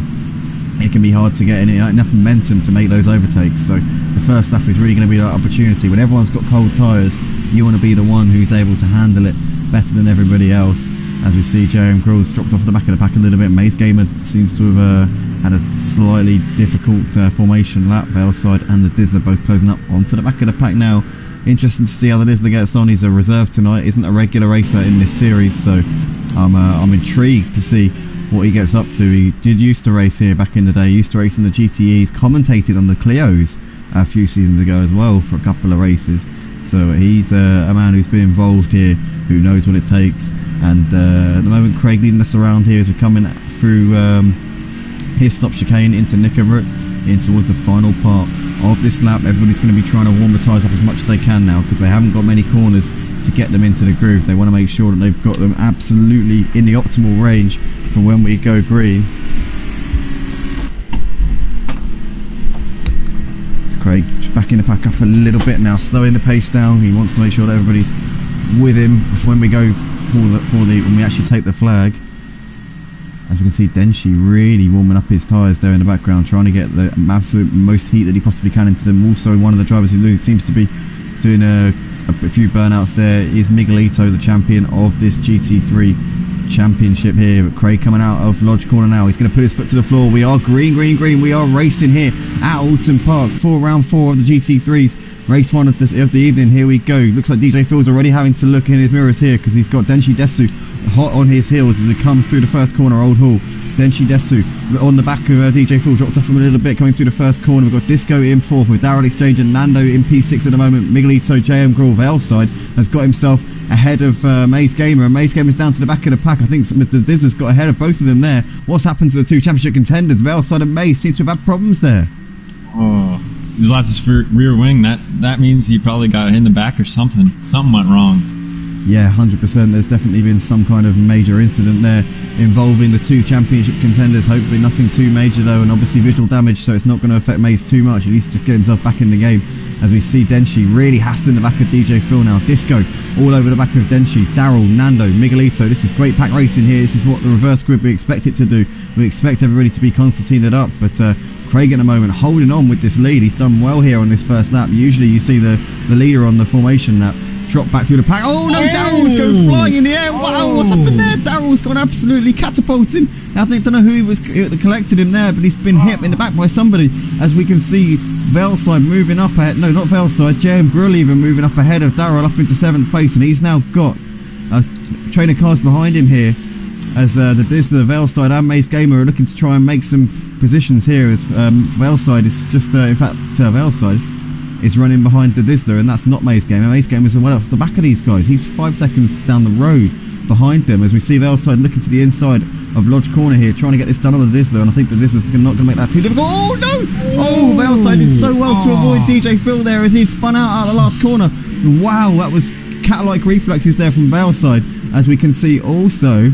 it can be hard to get enough momentum to make those overtakes. So the first lap is really going to be that opportunity. When everyone's got cold tyres, you want to be the one who's able to handle it better than everybody else. As we see, J.M. Grohl's dropped off the back of the pack a little bit. Maze Gamer seems to have had a slightly difficult formation lap. Velside and the Dizzler both closing up onto the back of the pack now. Interesting to see how the Dizzler gets on. He's a reserve tonight, isn't a regular racer in this series, so I'm intrigued to see what he gets up to. He did used to race here back in the day, used to race in the GTEs, commentated on the Clios a few seasons ago as well for a couple of races. So he's a man who's been involved here, who knows what it takes. And at the moment, Craig leading us around here as we're coming through his stop chicane into Nickthevilla, in towards the final part of this lap. Everybody's going to be trying to warm the tyres up as much as they can now, because they haven't got many corners to get them into the groove. They want to make sure that they've got them absolutely in the optimal range for when we go green. It's Craig backing the pack up a little bit now, slowing the pace down. He wants to make sure that everybody's with him when we go when we actually take the flag. As we can see, Denshi really warming up his tyres there in the background, trying to get the absolute most heat that he possibly can into them. Also, one of the drivers who seems to be doing a few burnouts there is Miguelito, the champion of this GT3 championship here. But Craig coming out of Lodge Corner now. He's going to put his foot to the floor. We are green. We are racing here at Oulton Park for round 4 of the GT3s. Race 1 of the evening. Here we go. Looks like DJ Phil's already having to look in his mirrors here, because he's got Denshi Desu hot on his heels as we come through the first corner. Old Hall DJPhilgreen on the back of DJ Phil, dropped off him a little bit, coming through the first corner. We've got Disco in 4th with Daryl Exchange and Nando in P6 at the moment. Miguelito, JM Gruel, Velside has got himself ahead of Maze Gamer, and Maze Gamer's down to the back of the pack. I think the Dizzler's got ahead of both of them there. What's happened to the two championship contenders? Velside and Maze seem to have had problems there. Oh, he's lost his rear wing. That means he probably got hit in the back or something. Something went wrong. Yeah, 100%. There's definitely been some kind of major incident there involving the two championship contenders. Hopefully nothing too major though, and obviously visual damage, so it's not going to affect Maze too much. At least just get himself back in the game. As we see Denshi really hassling the back of DJ Phil now. Disco all over the back of Denshi. Daryl, Nando, Miguelito. This is great pack racing here. This is what the reverse grid we expect it to do. We expect everybody to be Constantined up, but Craig at the moment holding on with this lead. He's done well here on this first lap. Usually you see the leader on the formation lap drop back through the pack. Oh no, Daryl's going flying in the air. Wow, what's happened there? Daryl's gone absolutely catapulting. I don't know who that collected him there, but he's been hit in the back by somebody. As we can see Velside moving up ahead. No, not Velside. JM Gruel even moving up ahead of Daryl up into 7th place, and he's now got a train of cars behind him here. As the Dizzler, Velside and Maze Gamer are looking to try and make some positions here. As Velside is just, in fact, Velside is running behind the Dizzler, and that's not Maze Gamer. Maze Gamer is well off the back of these guys. He's 5 seconds down the road behind them, as we see Velside looking to the inside of Lodge Corner here, trying to get this done on the Dizzler, and I think the Dizzler's not going to make that too difficult. Oh no! Oh, Velside did so well to avoid DJ Phil there as he spun out the last corner. Wow, that was cat-like reflexes there from Velside, as we can see also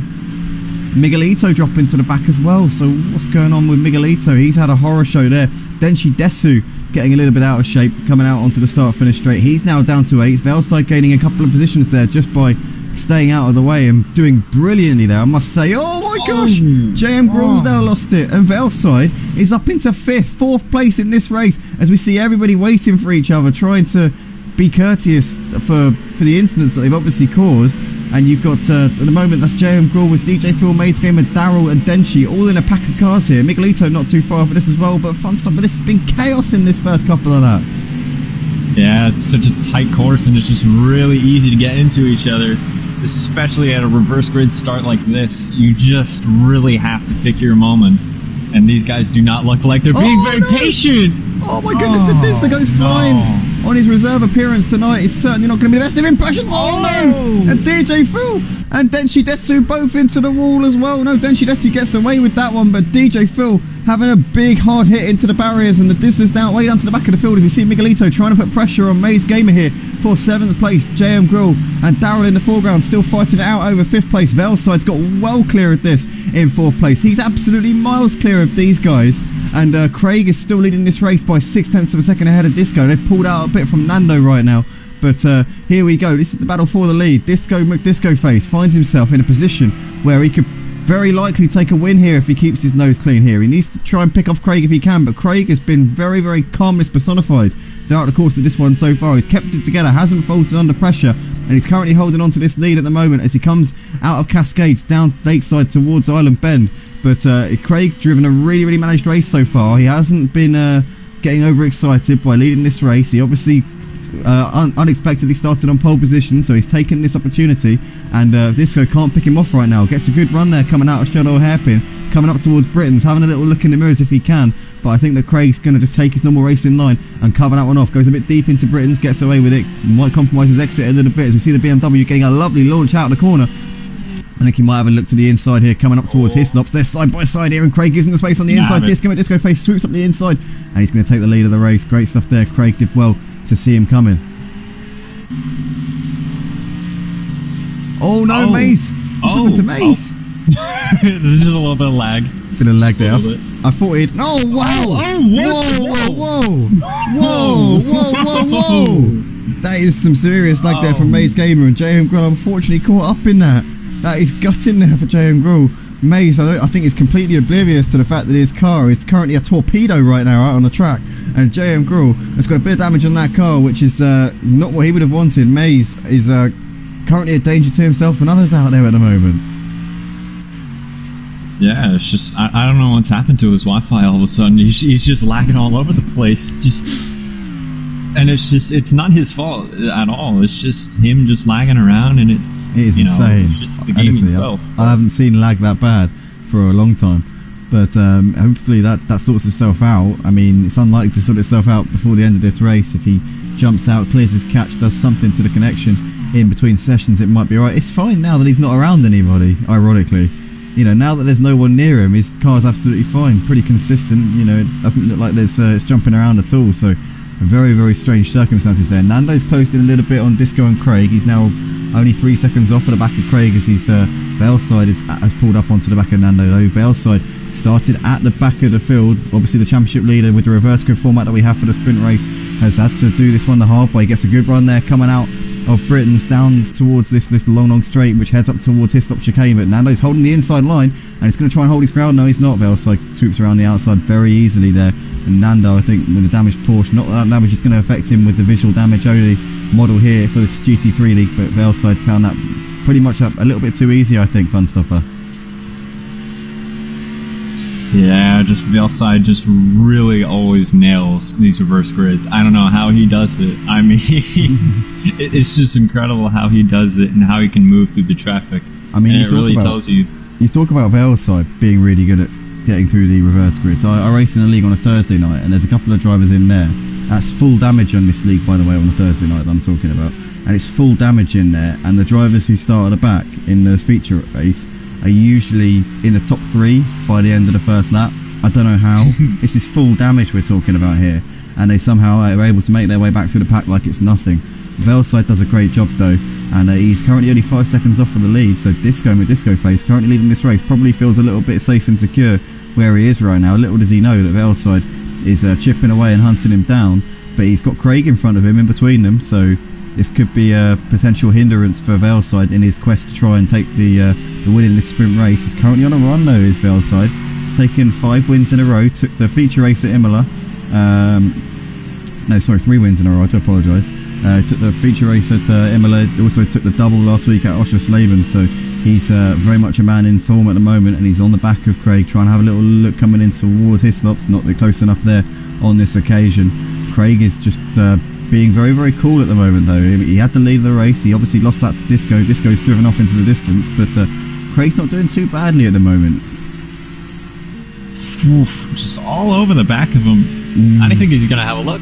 Miguelito drop into the back as well. So what's going on with Miguelito? He's had a horror show there. Denshi Desu getting a little bit out of shape, coming out onto the start-finish straight. He's now down to 8th. Velside gaining a couple of positions there just by staying out of the way and doing brilliantly there, I must say. Oh my gosh! JM Gruel's now lost it, and Velside is up into 5th, 4th place in this race, as we see everybody waiting for each other, trying to be courteous for the incidents that they've obviously caused. And you've got, at the moment, that's JM Gruel with DJ Phil, Maze Gamer, Daryl and Denshi all in a pack of cars here. Miguelito not too far for this as well, but fun stuff. But this has been chaos in this first couple of laps. Yeah, it's such a tight course, and it's just really easy to get into each other, especially at a reverse grid start like this. You just really have to pick your moments, and these guys do not look like they're being very patient. Oh my goodness, the Dizzler goes flying on his reserve appearance tonight. Is certainly not going to be the best of impressions. Oh no! And DJ Phil and Denshi Desu both into the wall as well. No, Denshi Desu gets away with that one, but DJ Phil having a big hard hit into the barriers, and the Dizzler's down way down to the back of the field. As we see Miguelito trying to put pressure on Maze Gamer here for 7th place. JM Gruel and Daryl in the foreground still fighting it out over 5th place. Velside's got well clear of this in 4th place. He's absolutely miles clear of these guys, and Craig is still leading this race by 0.6 of a second ahead of Disco. They've pulled out a bit from Nando right now, but here we go. This is the battle for the lead. Disco McDiscoface finds himself in a position where he could very likely take a win here if he keeps his nose clean here. He needs to try and pick off Craig if he can, but Craig has been very, very calmness personified throughout the course of this one so far. He's kept it together, hasn't faltered under pressure, and he's currently holding on to this lead at the moment as he comes out of Cascades down Lakeside towards Island Bend. But Craig's driven a really, really managed race so far. He hasn't been getting overexcited by leading this race. He obviously unexpectedly started on pole position, so he's taken this opportunity, and Disco can't pick him off right now. Gets a good run there coming out of Shadow Hairpin, coming up towards Britain's, having a little look in the mirrors if he can, but I think that Craig's going to just take his normal racing line and cover that one off. Goes a bit deep into Britain's, gets away with it, might compromise his exit a little bit as we see the BMW getting a lovely launch out of the corner. I think he might have a look to the inside here, coming up towards Hislops. They're side by side here, and Craig gives him the space on the inside. Disco Face swoops up the inside, and he's going to take the lead of the race. Great stuff there. Craig did well to see him coming. Oh no, Maze! What's happened to Maze? There's just a little bit of lag. Bit of lag there. I thought he'd. Oh wow! Whoa! That is some serious lag there from Maze Gamer, and JM Gruel unfortunately caught up in that. That is gutting there for JM Gruel. Maze, I think, is completely oblivious to the fact that his car is currently a torpedo right now out on the track, and JM Gruel has got a bit of damage on that car, which is not what he would have wanted. Maze is currently a danger to himself and others out there at the moment. Yeah, it's just I don't know what's happened to his Wi-Fi all of a sudden. He's just lagging all over the place. And it's not his fault at all. It's just him just lagging around, and it is insane. It's just the game itself. I haven't seen lag that bad for a long time. But hopefully that sorts itself out. I mean, it's unlikely to sort itself out before the end of this race. If he jumps out, clears his catch, does something to the connection in between sessions, it might be alright. It's fine now that he's not around anybody, ironically. You know, now that there's no one near him, his car's absolutely fine, pretty consistent. You know, it doesn't look like it's jumping around at all. So, very, very strange circumstances there. Nando's closed in a little bit on Disco and Craig. He's now only 3 seconds off of the back of Craig as his Veilside has pulled up onto the back of Nando. Though Veilside started at the back of the field. Obviously, the championship leader with the reverse grid format that we have for the sprint race has had to do this one the hard way. He gets a good run there coming out of Britain's down towards this long straight which heads up towards Hislop chicane, but Nando's holding the inside line and he's going to try and hold his ground. No, he's not. Veilside swoops around the outside very easily there, and Nando, I think, with the damaged Porsche, not that damage is going to affect him with the visual damage only model here for the GT3 League, but Veilside found that pretty much up a little bit too easy, I think, Funstopper. Yeah, just Veilside just really always nails these reverse grids. I don't know how he does it. I mean, it's just incredible how he does it and how he can move through the traffic. I mean, and it really tells you. You talk about Veilside being really good at getting through the reverse grids. I race in a league on a Thursday night, and there's a couple of drivers in there. That's full damage on this league, by the way, on a Thursday night that I'm talking about. And it's full damage in there, and the drivers who start at the back in the feature race are usually in the top 3 by the end of the first lap. I don't know how. This is full damage we're talking about here, and they somehow are able to make their way back through the pack like it's nothing. Veilside does a great job though, and he's currently only 5 seconds off of the lead. So Disco with Disco Face currently leading this race, probably feels a little bit safe and secure where he is right now. Little does he know that Veilside is chipping away and hunting him down, but he's got Craig in front of him in between them, so this could be a potential hindrance for Veilside in his quest to try and take the win in this sprint race. He's currently on a run though, is Veilside. He's taken 5 wins in a row, took the feature race at Imola. No, sorry, 3 wins in a row, I do apologise. Took the feature race at Imola, also took the double last week at Oschersleben, so he's very much a man in form at the moment, and he's on the back of Craig, trying to have a little look coming in towards Hislops, not close enough there on this occasion. Craig is just being very, very cool at the moment though. He had the lead of the race, he obviously lost that to Disco. Disco's driven off into the distance, but Craig's not doing too badly at the moment. Oof, just all over the back of him. I think he's going to have a look.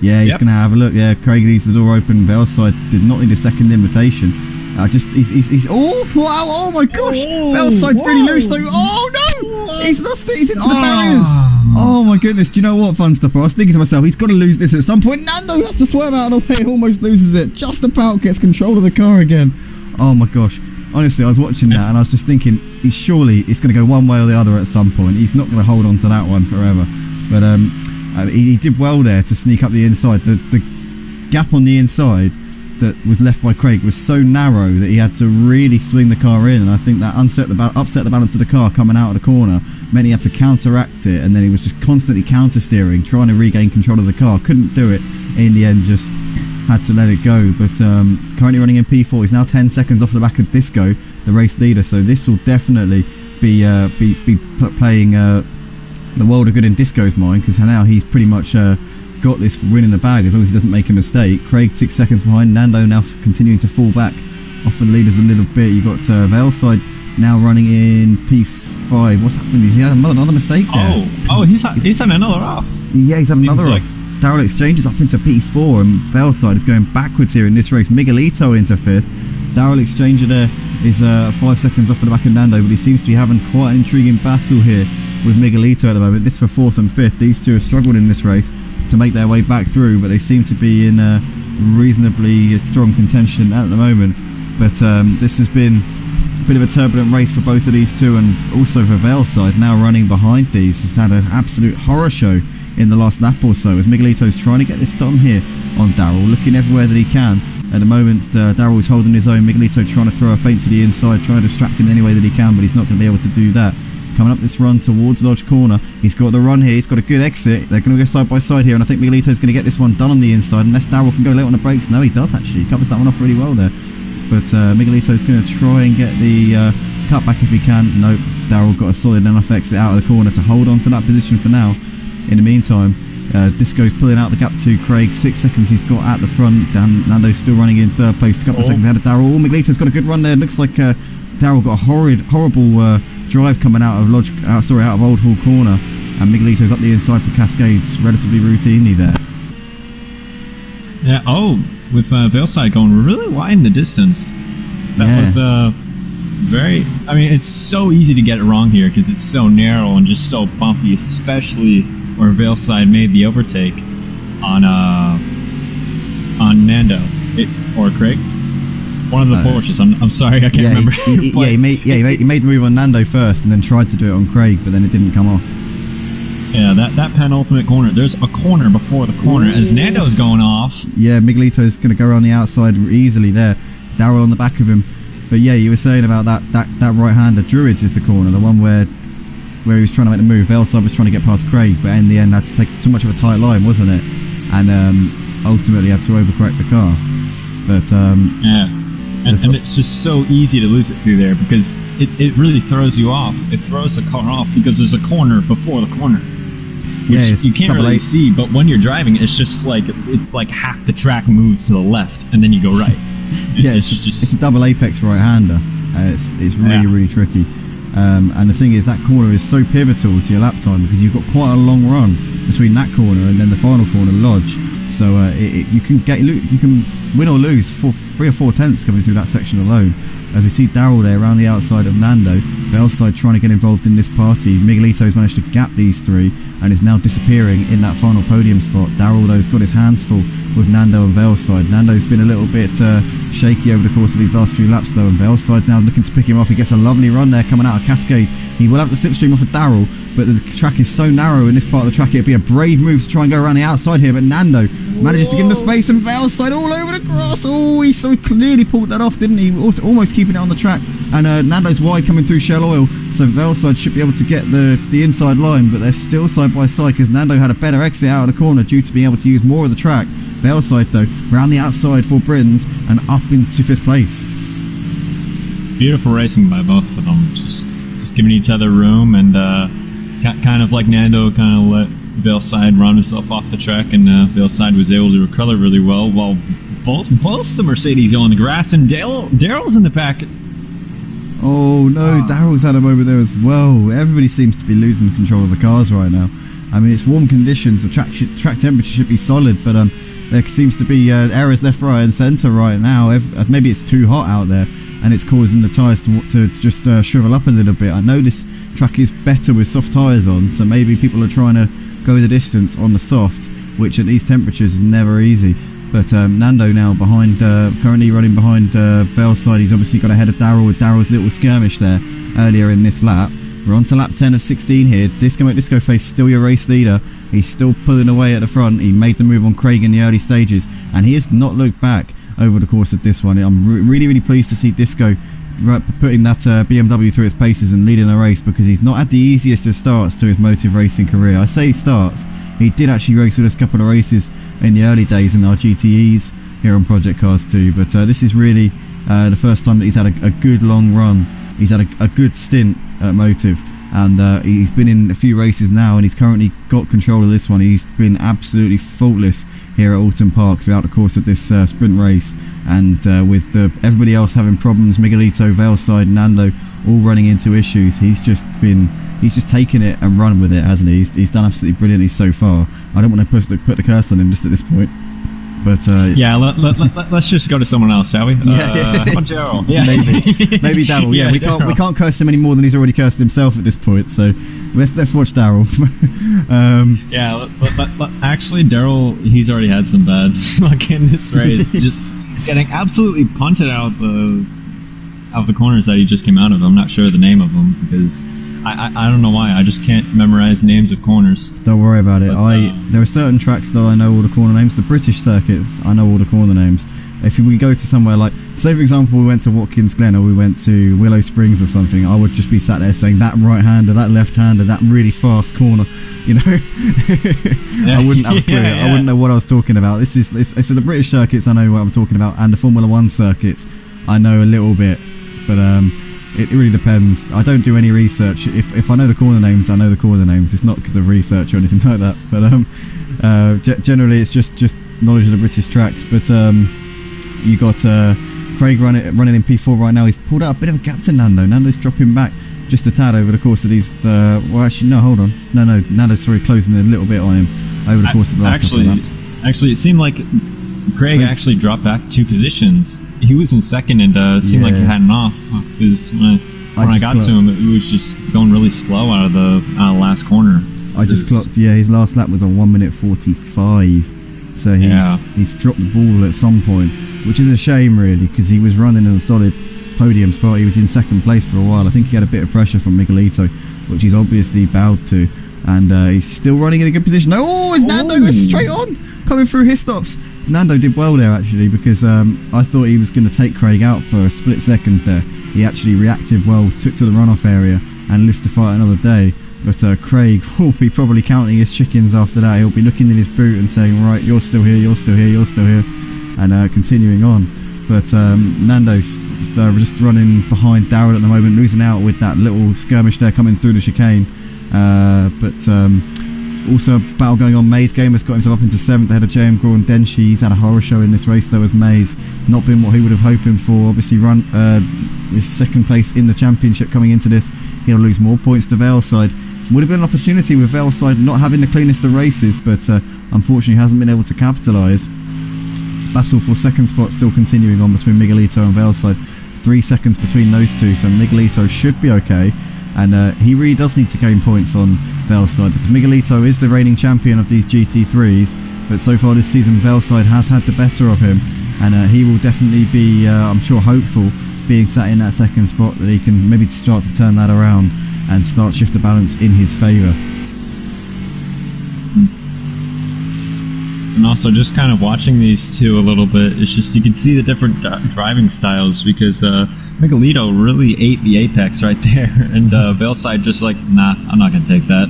Yeah, he's going to have a look. Yeah, Craig leaves the door open. Veilside did not need a second invitation. He's oh wow, oh my gosh, Veilside's really loose though. Oh no, he's lost it. He's into the barriers. Oh my goodness. Do you know what, Funstopper? I was thinking to myself, he's got to lose this at some point. Nando has to swerve out of the way and almost loses it. Just about gets control of the car again. Oh my gosh. Honestly, I was watching that and I was just thinking, surely it's going to go one way or the other at some point. He's not going to hold on to that one forever. But he did well there to sneak up the inside. The gap on the inside that was left by Craig was so narrow that he had to really swing the car in, and I think that upset the balance of the car coming out of the corner, meant he had to counteract it, and then he was just constantly counter steering, trying to regain control of the car. Couldn't do it in the end, just had to let it go. But currently running in P4, he's now 10 seconds off the back of Disco, the race leader, so this will definitely be playing the world of good in Disco's mind, because now he's pretty much got this win in the bag as long as he doesn't make a mistake. Craig 6 seconds behind. Nando now continuing to fall back off the leaders a little bit. You've got Veilside now running in P5. What's happened? He's had another mistake there. He's had another off. Yeah, he's had another off. Daryl Exchange is up into P4 and Veilside is going backwards here in this race. Miguelito into 5th. Daryl Exchanger there is 5 seconds off the back of Nando, but he seems to be having quite an intriguing battle here with Miguelito at the moment. This for 4th and 5th. These two have struggled in this race to make their way back through, but they seem to be in reasonably strong contention at the moment. But this has been a bit of a turbulent race for both of these two, and also for Veilside now running behind these. He's had an absolute horror show in the last lap or so as Miguelito's trying to get this done here on Daryl, looking everywhere that he can. At the moment, Daryl's holding his own. Miguelito trying to throw a feint to the inside, trying to distract him any way that he can, but he's not going to be able to do that. Coming up this run towards Lodge Corner, he's got the run here, he's got a good exit. They're going to go side by side here, and I think Miguelito's going to get this one done on the inside, unless Daryl can go late on the brakes. No, he does actually. He covers that one off really well there. But Miguelito's going to try and get the cut back if he can. Nope, Daryl got a solid enough exit out of the corner to hold on to that position for now. In the meantime, Disco's pulling out the gap to Craig. 6 seconds he's got at the front. Nando's still running in third place. A couple of seconds ahead of Daryl. Miguelito's got a good run there. Looks like Daryl got a horrible drive coming out of out of Old Hall Corner, and Miguelito's up the inside for Cascades relatively routinely there. Yeah. With Valeside going really wide in the distance. That was very. I mean, it's so easy to get it wrong here because it's so narrow and just so bumpy, especially where Valeside made the overtake on Nando or Craig. One of the Porsches. I'm sorry, I can't remember. He made the move on Nando first, and then tried to do it on Craig, but then it didn't come off. Yeah, that penultimate corner. There's a corner before the corner as Nando's going off. Yeah, Miguelito's going to go around the outside easily there. Daryl on the back of him. But yeah, you were saying about that right-hander. Druids is the corner, the one where he was trying to make the move. Valeside was trying to get past Craig, but in the end had to take too much of a tight line, wasn't it? And ultimately had to overcorrect the car. But yeah. And it's just so easy to lose it through there because it really throws you off. It throws the car off because there's a corner before the corner. Which you can't really see, but when you're driving, it's like half the track moves to the left and then you go right. It's a double apex right-hander. It's really tricky. And the thing is, that corner is so pivotal to your lap time because you've got quite a long run between that corner and then the final corner, Lodge. So you can win or lose 3 or 4 tenths coming through that section alone. As we see Daryl there around the outside of Nando, Valeside trying to get involved in this party. Miguelito's managed to gap these three and is now disappearing in that final podium spot. Daryl though's got his hands full with Nando and Valeside. Nando's been a little bit shaky over the course of these last few laps though, and Valeside's now looking to pick him off. He gets a lovely run there coming out of Cascade. He will have the slipstream off of Daryl, but the track is so narrow in this part of the track, it'd be a brave move to try and go around the outside here, but Nando manages to give him the space, and Valeside all over the grass. He so clearly pulled that off, didn't he? Almost keeping it on the track, and Nando's wide coming through Shell Oil, so Valeside should be able to get the inside line, but they're still side by side because Nando had a better exit out of the corner due to being able to use more of the track. Valeside though, around the outside for Britons and up into 5th place. Beautiful racing by both of them, just giving each other room, and kind of like Nando kind of let Valeside run himself off the track, and Valeside was able to recover really well, while both the Mercedes go on the grass, and Daryl's in the back. Oh no, Daryl's had a moment there as well. Everybody seems to be losing control of the cars right now. I mean, it's warm conditions, the track temperature should be solid, but there seems to be errors left, right and centre right now. Maybe it's too hot out there and it's causing the tyres to just shrivel up a little bit. I know this track is better with soft tyres on, so maybe people are trying to go the distance on the soft, which at these temperatures is never easy. But Nando now currently running behind Valeside. He's obviously got ahead of Daryl with Daryl's little skirmish there earlier in this lap. We're on to lap 10 of 16 here. Disco Face still your race leader. He's still pulling away at the front. He made the move on Craig in the early stages, and he has not looked back over the course of this one. I'm really pleased to see Disco putting that BMW through its paces and leading the race, because he's not had the easiest of starts to his motive racing career. I say starts. He did actually race with us a couple of races in the early days in our GTEs here on Project Cars 2, but this is really the first time that he's had a good long run. He's had a good stint at Motive, and he's been in a few races now, and he's currently got control of this one. He's been absolutely faultless here at Oulton Park throughout the course of this sprint race, and with everybody else having problems, Miguelito, Valeside, Nando all running into issues, he's just taken it and run with it, hasn't he? He's done absolutely brilliantly so far. I don't want to put the curse on him just at this point. But yeah, let's just go to someone else, shall we? How about Daryl? Yeah. Maybe Daryl. Yeah, we can't curse him any more than he's already cursed himself at this point. So let's watch Daryl. Actually, Daryl, he's already had some bad luck in this race. Just getting absolutely punted out of the corners that he just came out of. I'm not sure the name of them because I don't know why. I just can't memorize names of corners. Don't worry about it. There are certain tracks that I know all the corner names. The British circuits, I know all the corner names. If we go to somewhere like, say for example, we went to Watkins Glen or we went to Willow Springs or something, I would just be sat there saying that right-hander, that left-hander, that really fast corner, you know. I wouldn't have a clue. I wouldn't know what I was talking about. So the British circuits, I know what I'm talking about, and the Formula 1 circuits, I know a little bit, but It really depends. I don't do any research. If I know the corner names, I know the corner names. It's not because of research or anything like that. But generally, it's just knowledge of the British tracks. But you got Craig running in P4 right now. He's pulled out a bit of a gap to Nando. Nando's dropping back just a tad over the course of these. Well, actually, no, hold on. No, Nando's closing a little bit on him over the course of the last couple of laps. Actually, it seemed like Craig actually dropped back 2 positions. He was in second and seemed like he had an off, because when I got to him, it was just going really slow out of the last corner. I just clocked, his last lap was on 1 minute 45, so he's dropped the ball at some point, which is a shame really, because he was running in a solid podium spot. He was in second place for a while. I think he had a bit of pressure from Miguelito, which he's obviously bowed to, and he's still running in a good position. Oh, is Nando goes straight on, coming through his stops. Nando did well there actually, because I thought he was going to take Craig out for a split second there. He actually reacted well, took to the runoff area and lives to fight another day. But Craig will be probably counting his chickens after that. He'll be looking in his boot and saying, right, you're still here, you're still here, you're still here, and continuing on. But Nando's just running behind Darrell at the moment, losing out with that little skirmish there coming through the chicane. Also a battle going on. Maze Game has got himself up into 7th ahead of JM Graw and Denshi. He's had a horror show in this race though, as Maze not been what he would have hoping for. Obviously run his second place in the championship coming into this. He'll lose more points to Valeside. Would have been an opportunity with Valeside not having the cleanest of races, but unfortunately hasn't been able to capitalise. Battle for second spot still continuing on between Miguelito and Valeside. 3 seconds between those two, so Miguelito should be okay. And he really does need to gain points on Valeside, because Miguelito is the reigning champion of these GT3s, but so far this season Valeside has had the better of him, and he will definitely be, I'm sure, hopeful, being sat in that second spot, that he can maybe start to turn that around and start shift the balance in his favour. And also just kind of watching these two a little bit, it's just you can see the different driving styles, because Miguelito really ate the apex right there, and Valeside just like, nah, I'm not going to take that.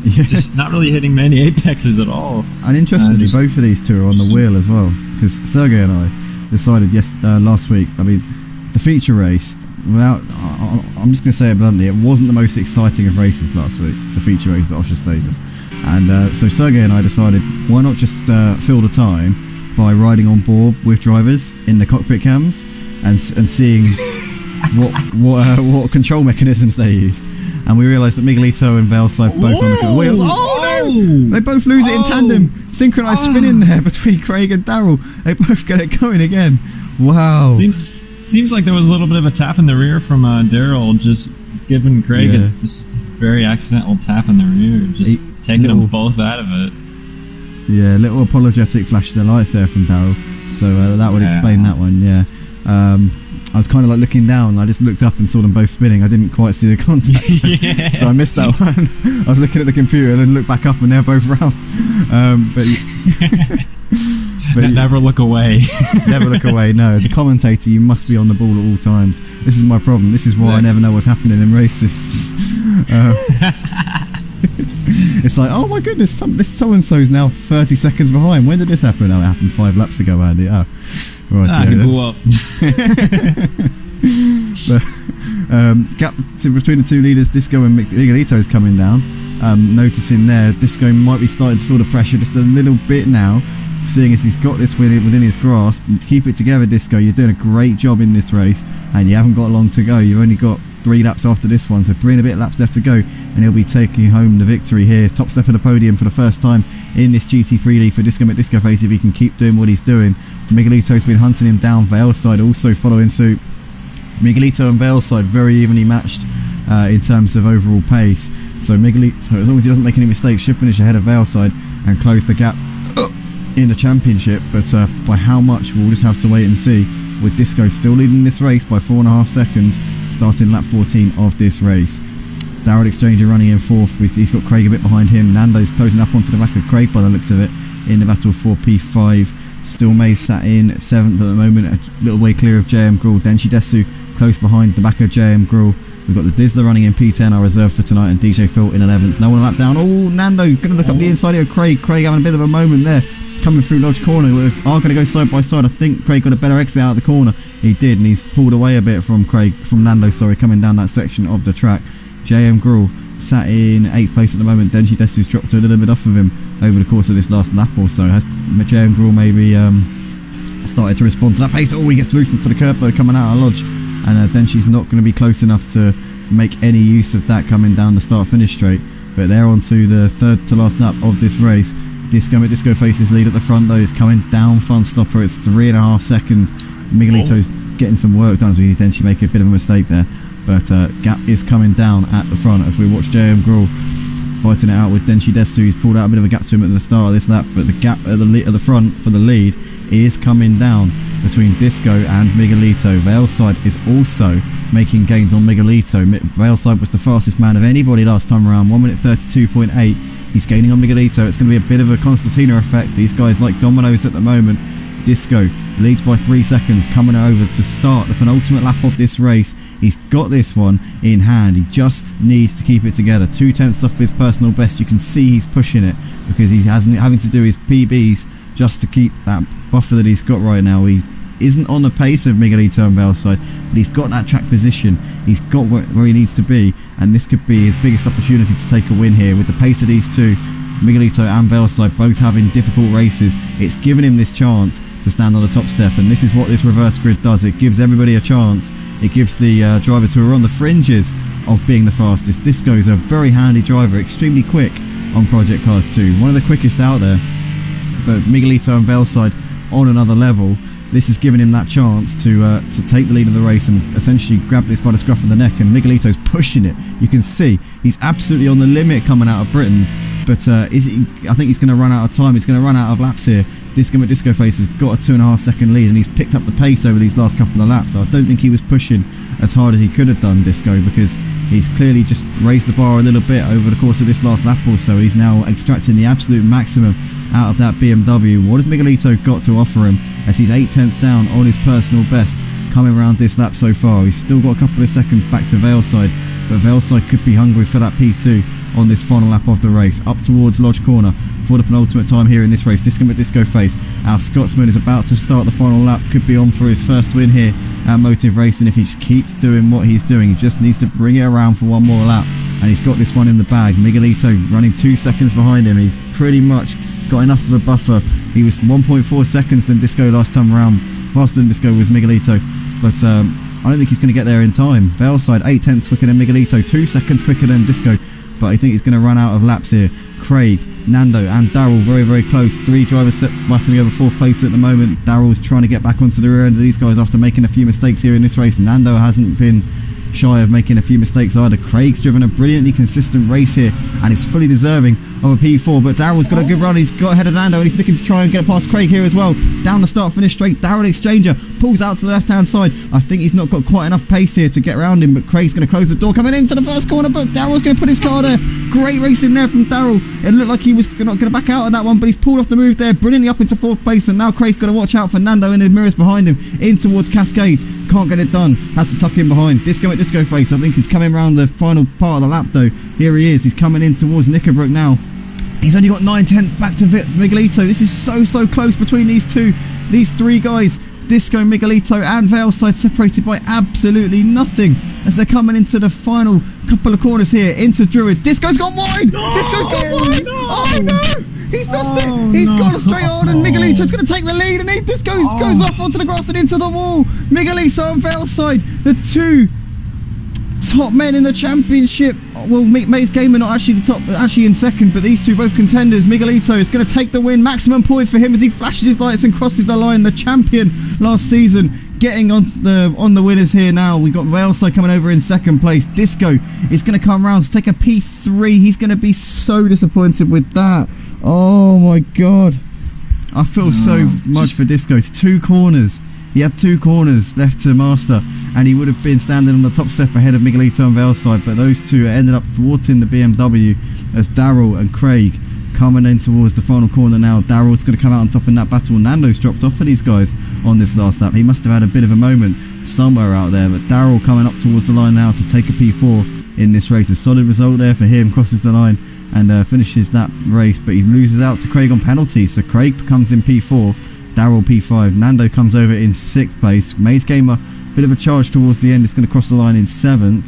Just not really hitting many apexes at all. And interestingly, both of these two are on the wheel as well, because Sergey and I decided last week, I mean, the feature race, I'm just going to say it bluntly, it wasn't the most exciting of races last week, the feature race at Osher Stadium. And so Sergey and I decided, why not just fill the time by riding on board with drivers in the cockpit cams and seeing what control mechanisms they used. And we realised that Miguelito and Valeside both on the wheels. Oh no! They both lose it in tandem. Synchronised spinning there between Craig and Darrell. They both get it going again. Wow. Seems like there was a little bit of a tap in the rear from Darrell, just giving Craig a just very accidental tap in the rear, just taking them both out of it. Yeah, little apologetic flash of the lights there from Darrell. So that would explain that one. Yeah. I was kind of like looking down. I just looked up and saw them both spinning. I didn't quite see the contact, so I missed that one. I was looking at the computer and then looked back up and they're both round. But never look away. Never look away. No, as a commentator, you must be on the ball at all times. This is my problem. This is why I never know what's happening in races. It's like, oh my goodness, this so-and-so's now 30 seconds behind. When did this happen? Oh, it happened 5 laps ago, Andy. Oh, right. He blew up. Gap between the two leaders, Disco and Miguelito's coming down. Noticing there, Disco might be starting to feel the pressure just a little bit now, seeing as he's got this within his grasp. Keep it together, Disco. You're doing a great job in this race, and you haven't got long to go. You've only got 3 laps after this one, so 3 and a bit laps left to go, and he'll be taking home the victory here. Top step of the podium for the first time in this GT3 League for Disco McDiscoface, if he can keep doing what he's doing. Miguelito's been hunting him down. Valeside also following suit. Miguelito and Valeside very evenly matched in terms of overall pace. So Miguelito, as long as he doesn't make any mistakes, should finish ahead of Valeside and close the gap in the championship. But by how much, we'll just have to wait and see, with Disco still leading this race by 4.5 seconds, starting lap 14 of this race. Darrell Exchanger running in 4th. He's got Craig a bit behind him. Nando's closing up onto the back of Craig by the looks of it in the battle for P5. Still Maze sat in 7th at the moment, a little way clear of JM Graw. Denshi Desu close behind the back of JM Graw. We've got the Dizzler running in P10, our reserve for tonight, and DJ Phil in 11th. No one lap down. Oh, Nando going to look up the inside here of Craig. Craig having a bit of a moment there. coming through Lodge Corner. We are going to go side by side. I think Craig got a better exit out of the corner. He did, and he's pulled away a bit from Nando, sorry, coming down that section of the track. JM Gruhl sat in 8th place at the moment. DJPhilgreen's dropped a little bit off of him over the course of this last lap or so. Has JM Gruhl maybe started to respond to that pace? Oh, he gets loose into the curb though, coming out of Lodge, and then she's not going to be close enough to make any use of that coming down the start-finish straight. But they're on to the third to last lap of this race. Disco faces lead at the front though. It's coming down front stopper. It's 3.5 seconds. Miguelito's getting some work done, so he eventually make a bit of a mistake there. But gap is coming down at the front as we watch JM Gruhl fighting it out with DJPhilgreen. He's pulled out a bit of a gap to him at the start of this lap, but the gap at the front for the lead is coming down between Disco and Miguelito. Veilside is also making gains on Miguelito. Veilside was the fastest man of anybody last time around, 1 minute 32.8. He's gaining on Miguelito. It's going to be a bit of a Constantina effect. These guys like dominoes at the moment. Disco leads by 3 seconds, coming over to start the penultimate lap of this race. He's got this one in hand. He just needs to keep it together. 2/10 off his personal best. You can see he's pushing it because he's having to do his PBs just to keep that buffer that he's got right now. He isn't on the pace of Miguelito and Veilside, but he's got that track position. He's got where he needs to be, and this could be his biggest opportunity to take a win here. With the pace of these two, Miguelito and Veilside both having difficult races, it's given him this chance to stand on the top step, and this is what this reverse grid does. It gives everybody a chance. It gives the drivers who are on the fringes of being the fastest. Disco is a very handy driver, extremely quick on Project Cars 2, one of the quickest out there. But Miguelito and Veilside on another level. This has given him that chance to take the lead of the race and essentially grab this by the scruff of the neck, and Miguelito's pushing it. You can see he's absolutely on the limit coming out of Britain's, but I think he's going to run out of time. He's going to run out of laps here. Disco Face has got a 2.5 second lead, and he's picked up the pace over these last couple of laps. I don't think he was pushing as hard as he could have done, Disco, because he's clearly just raised the bar a little bit over the course of this last lap or so. He's now extracting the absolute maximum out of that BMW. What has Miguelito got to offer him, as he's 8/10 down on his personal best coming around this lap so far? He's still got a couple of seconds back to Veilside, but Veilside could be hungry for that P2 on this final lap of the race. Up towards Lodge Corner for the penultimate time here in this race. Disco Face, our Scotsman, is about to start the final lap. Could be on for his first win here at Motive Racing if he just keeps doing what he's doing. He just needs to bring it around for one more lap, and he's got this one in the bag. Miguelito running 2 seconds behind him. He's pretty much got enough of a buffer. He was 1.4 seconds than Disco last time around. Faster than Disco was Miguelito, but I don't think he's going to get there in time. Veilside 8/10 quicker than Miguelito, 2 seconds quicker than Disco, but I think he's going to run out of laps here. Craig, Nando and Daryl very, very close. 3 drivers battling over 4th place at the moment. Daryl's trying to get back onto the rear end of these guys after making a few mistakes here in this race. Nando hasn't been shy of making a few mistakes either. Craig's driven a brilliantly consistent race here and is fully deserving of a P4, but Daryl's got a good run. He's got ahead of Nando and he's looking to try and get past Craig here as well. Down the start finish straight, Daryl Exchanger pulls out to the left hand side. I think he's not got quite enough pace here to get around him, but Craig's going to close the door coming into the first corner, but Daryl's going to put his car there. Great racing there from Daryl. It looked like he was not going to back out of that one, but he's pulled off the move there brilliantly up into 4th place, and now Craig's got to watch out for Nando in his mirrors behind him in towards Cascades. Can't get it done, has to tuck in behind. Disco Face, I think he's coming around the final part of the lap though. Here he is, he's coming in towards Knickerbrook now. He's only got 9/10 back to Miguelito. This is so close between these 3 guys. Disco, Miguelito and Veilside separated by absolutely nothing as they're coming into the final couple of corners here into Druids. Disco's gone wide! No! Disco's gone wide! No! Oh no! He's lost it! He's gone straight on, and Miguelito's going to take the lead, and he just goes off onto the grass and into the wall. Miguelito and Veilside, the 2 top men in the championship. Well, Mace Gamer not actually the top, actually in second, but these 2 both contenders. Miguelito is going to take the win. Maximum points for him as he flashes his lights and crosses the line. The champion last season getting on the winners here now. We've got Veilside coming over in second place. Disco is going to come round to take a P3. He's going to be so disappointed with that. Oh my god, I feel so much for Disco. 2 corners. He had 2 corners left to master, and he would have been standing on the top step ahead of Miguelito and Veilside, but those 2 ended up thwarting the BMW as Daryl and Craig coming in towards the final corner now. Daryl's going to come out on top in that battle. Nando's dropped off for these guys on this last lap. He must have had a bit of a moment somewhere out there, but Daryl coming up towards the line now to take a P4 in this race. A solid result there for him, crosses the line and finishes that race, but he loses out to Craig on penalty. So Craig comes in P4, Daryl P5, Nando comes over in 6th place. MazeGamer, bit of a charge towards the end, is going to cross the line in 7th.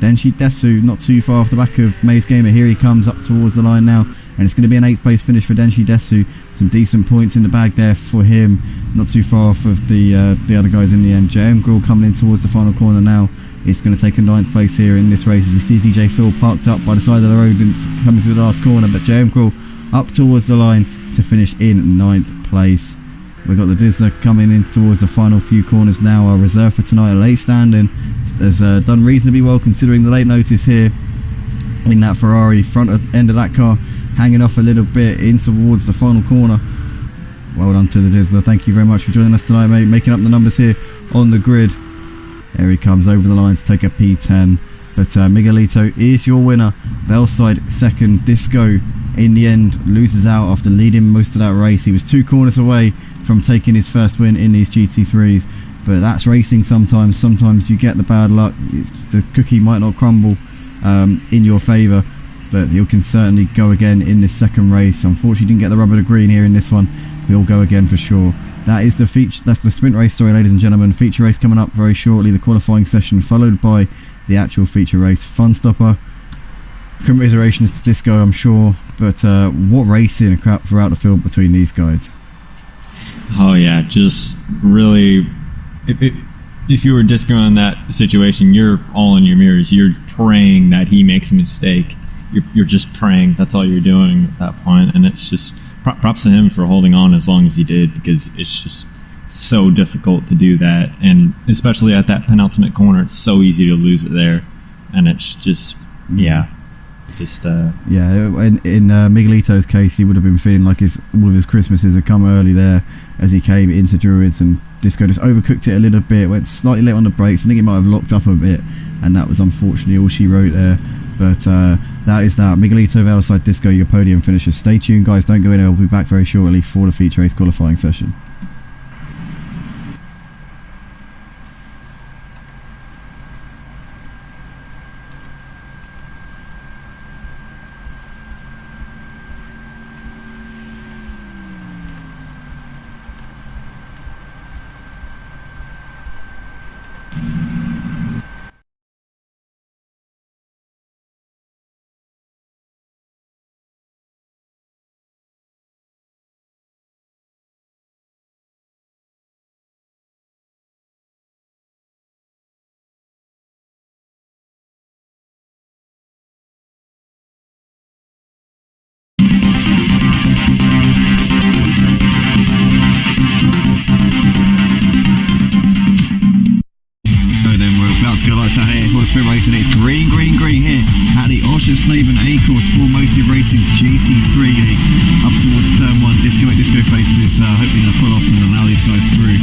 DJPhilgreen not too far off the back of MazeGamer. Here he comes up towards the line now, and it's going to be an 8th place finish for DJPhilgreen. Some decent points in the bag there for him, not too far off of the other guys in the end. JM Gruel coming in towards the final corner now. It's going to take a 9th place here in this race as we see DJ Phil parked up by the side of the road and coming through the last corner, but JM Gruel up towards the line to finish in 9th place. We've got the Dizzler coming in towards the final few corners now. Our reserve for tonight, a late standing, has done reasonably well considering the late notice here in that Ferrari. Front end of that car hanging off a little bit in towards the final corner. Well done to the Dizzler. Thank you very much for joining us tonight, mate. Making up the numbers here on the grid. There he comes over the line to take a P10. But Miguelito is your winner. Velside second. Disco in the end loses out after leading most of that race. He was 2 corners away from taking his first win in these GT3s. But that's racing sometimes. Sometimes you get the bad luck. The cookie might not crumble in your favour. But you can certainly go again in this second race. Unfortunately, didn't get the rubber to green here in this one. We'll go again for sure. That is the feature. That's the sprint race story, ladies and gentlemen. Feature race coming up very shortly. The qualifying session followed by the actual feature race. Fun stopper. Commiserations to Disco, I'm sure. But what racing and crap throughout the field between these guys. Oh yeah, just really. If you were Disco in that situation, you're all in your mirrors. You're praying that he makes a mistake. You're just praying. That's all you're doing at that point, and it's just props to him for holding on as long as he did, because it's just so difficult to do that, and especially at that penultimate corner, it's so easy to lose it there, and it's just in Miguelito's case, he would have been feeling like all of his Christmases had come early there as he came into Druids, and Disco just overcooked it a little bit, went slightly late on the brakes. I think he might have locked up a bit, and that was unfortunately all she wrote there. But that is that. Miguelito, Velside, Disco, your podium finishers. Stay tuned, guys. Don't go in. We'll be back very shortly for the feature race qualifying session. Racing, it's green here at the Slaed A-Course for Motive Racing's GT3 League up towards turn 1. Disco faces hoping to pull off and allow these guys through,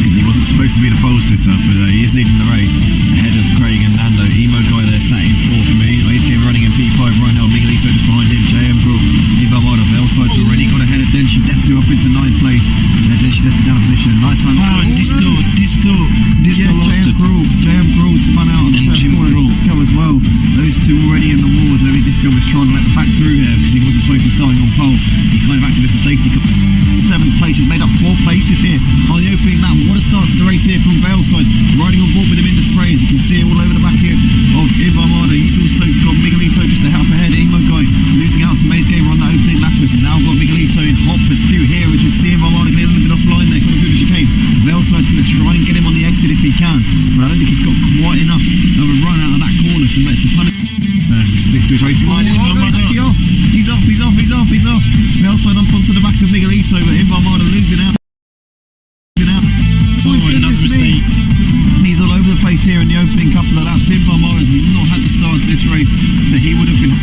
because he wasn't supposed to be the pole sitter, but he is leading the race ahead of Craig and Nando. Emo guy there sat in 4th for me. MazeGamer running in P5 right now. Miguelito just behind him. JM Gruel, Nickthevilla, Velside's already got ahead of DJPhilgreen up into 9th place. DJPhilgreen down a position. Nice man. Disco yeah, lost it. JM Gruel spun out on the first corner. Disco as well. Those two already in the wars. Maybe Disco was trying to let the back through there because he wasn't supposed to be starting on pole. He kind of acted as a safety car. 7th place. He's made up 4 places here on the opening lap. What a start to the race here from Velside. Riding on board with him in the spray, as you can see all over the back here of Armada. He's also got Miguelito just a half ahead. Emo guy losing out to MazeGamer on that opening lap. Has now got Miguelito in hot pursuit here as we see Armada getting a little bit offline there, coming through the chicane. Velside's going to try and get him on the exit if he can, but I don't think he's got quite enough of a run out of that corner to punish. Sticks to his racing line. He's off. Velside up onto the back of Miguelito, but Armada losing out. Another mistake. He's all over the place here in the opening couple of laps. Armada has not had the start of this race that he would have been.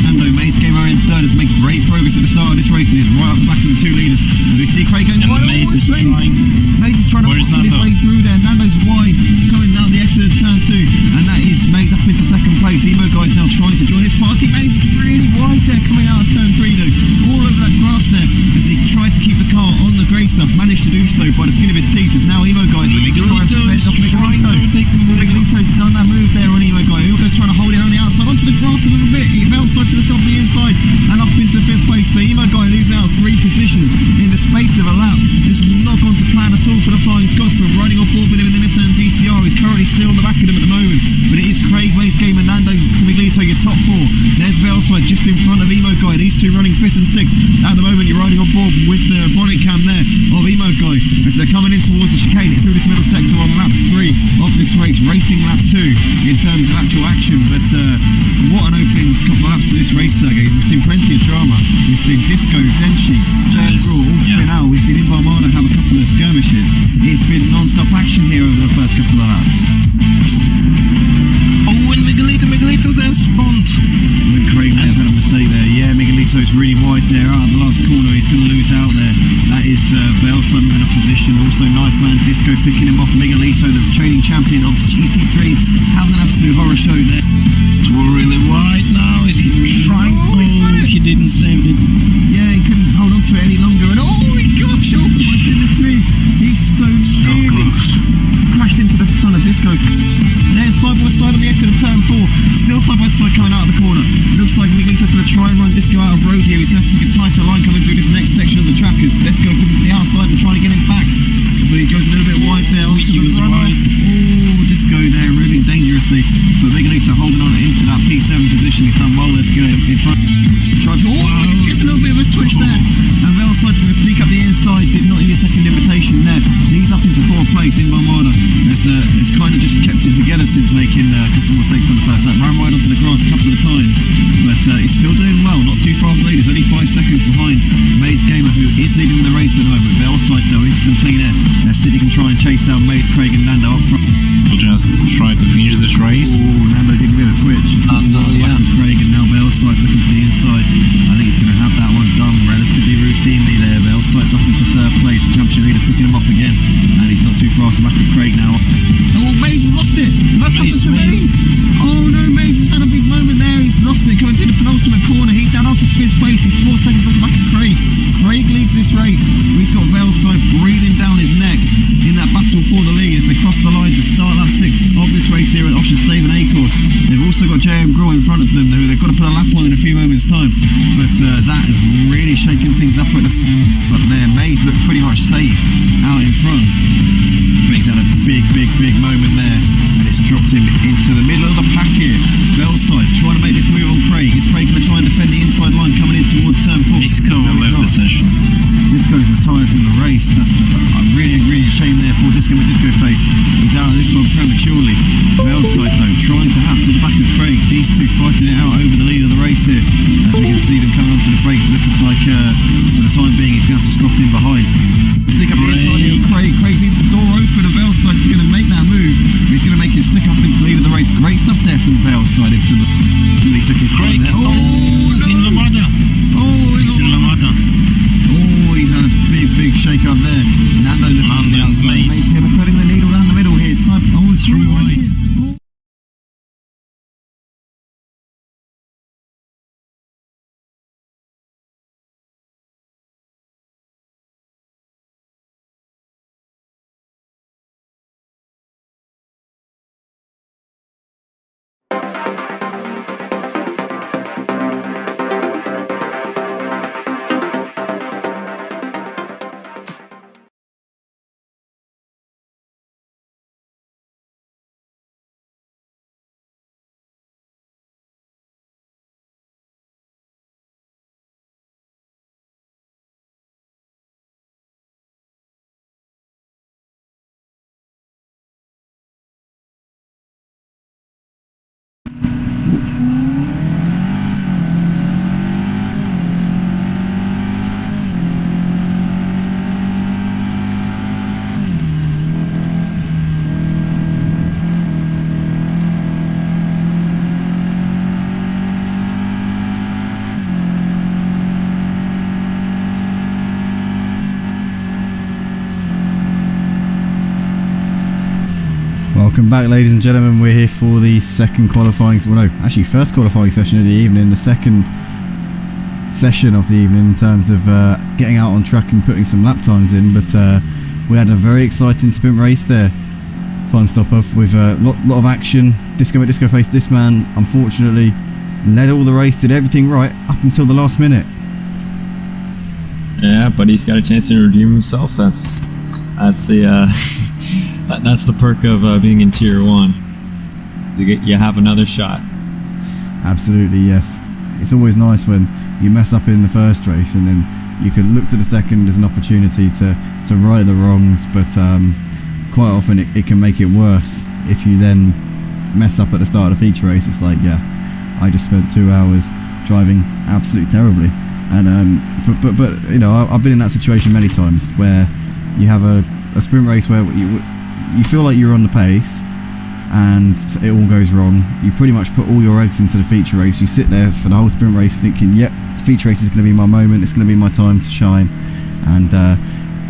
Nando MazeGamer in 3rd has made great progress at the start of this race and is right up the back of the 2 leaders as we see Craig going wide. Maze is trying to muscle his way through there. Nando's wide coming down the exit of turn 2, and that is Maze up into 2nd place. Emo guy's now trying to join his party. Maze is really wide there coming out of turn 3 though, all over that grass there as he tried to keep the car on the grey stuff, managed to do so by the skin of his teeth. As now Emo guy's looking to try and fend off Miguelito. Miguelito's done that move there on Emo guy. Emo guy's trying to hold it on the outside onto the grass a little bit. He fell already still on the back of them at the moment, but it is Craig, Maze Gamer, Nando, Miglito, your top 4. There's Velside just in front of Emo Guy. These two running 5th and 6th. At the moment, you're riding on board with the bonnet cam there of Emo Guy as they're coming in towards the chicane through this middle sector on lap 3 of this race, racing lap 2 in terms of actual action. But what an opening couple of laps to this race, Sergey. We've seen plenty of drama. We've seen Disco, Denchi, Jack Rule all spin out. We've seen Invarmada have a couple of skirmishes. It's been non-stop action here over the first couple of laps. Oh, and Miguelito there spun. When Craig may have had a mistake there. Yeah, Miguelito's really wide there out of the last corner. He's going to lose out there. That is Velside moving up position. Also, nice man Disco picking him off. Miguelito, the training champion of GT3s, having an absolute horror show there. We're really wide now. Is he trying? Oh, he didn't save it. Yeah, he couldn't hold on to it any longer. And oh my gosh, oh my goodness me. He's so nearly crashed into the front of Disco's. There's side by side on the exit of turn 4. Still side by side coming out of the corner. Looks like Miguelito's going to try and run Disco out of road here. He's going to take a tighter line coming through this next section of the track as Disco's looking to the outside and trying to get him back. But he goes a little bit wide there onto the runoff. Oh, Disco there moving dangerously. But Miguelito holding on into that P7 position. He's done well there to get in front. He gets a little bit of a twitch there. And Velside's going to sneak up the inside. Did not need a second invitation there. He's up into 4th place in Invarmada. It's kind of just kept it together since making a couple more mistakes on the first lap. Ran right onto the grass a couple of times. But he's still doing well. Not too far off the lead. He's only 5 seconds behind Maze Gamer, who is leading the race at the moment. Velside though into some clean air. See if he can try and chase down Maze, Craig and Nando up front. We'll just try to finish this race. Oh, Nando getting a bit of a twitch. He's got to back with Craig and now Velside looking to the inside. I think he's going to have that one done relatively routinely there. Velside's up into 3rd place. The championship leader picking him off again. And he's not too far off the back of Craig now. Oh, Maze has lost it. That's happened to Maze. Oh no, Maze has had a big moment there. He's lost it coming through the penultimate corner. He's down onto 5th place. He's 4 seconds off the back of Craig. Craig leads this race. He's got Velside breathing down his neck in that battle for the lead as they cross the line to start lap 6 of this race here at Oschersleben A course. They've also got JM Grohl in front of them who they've got to put a lap on in a few moments time, but that has really shaken things up at the but there. Maze looked pretty much safe out in front, but he's had a big moment there and it's dropped him into the middle of the pack here. Velside trying to make this move on Craig. Is Craig going to try and defend the inside line coming in towards turn 4? Disco left the session. Disco's retired from the race. That's a really shame there for Disco with Disco face. He's out of this one prematurely. Velside though trying to hassle the back of Craig. These two fighting it out over the lead of the race here as we can see them coming onto the brakes. It looks like for the time being he's going to have to slot in behind. Sneak up the inside here of Craig. Craig sees the door open and Velside's going to make that move. He's going to make his sneak up into the lead of the race. Great stuff there from Velside into the until he took his time there. Oh no! In Lamada. It's in Lamada. Oh, he's had a big shake up there. Nando looking to the outside. Maze him threading the needle down the middle here. Through wide. Welcome back, ladies and gentlemen. We're here for the second qualifying, first qualifying session of the evening, the second session of the evening in terms of getting out on track and putting some lap times in. But we had a very exciting sprint race there. Fun stop off with a lot of action. Disco face. This man unfortunately led all the race, did everything right up until the last minute. Yeah, but he's got a chance to redeem himself. That's the That's the perk of being in Tier 1. You have another shot. Absolutely, yes. It's always nice when you mess up in the first race and then you can look to the second as an opportunity to right the wrongs, but quite often it can make it worse if you then mess up at the start of the feature race. It's like, yeah, I just spent 2 hours driving absolutely terribly. And but you know, I've been in that situation many times where you have a sprint race where you feel like you're on the pace and it all goes wrong. You pretty much put all your eggs into the feature race. You sit there for the whole sprint race thinking, yep, the feature race is going to be my moment, it's going to be my time to shine, and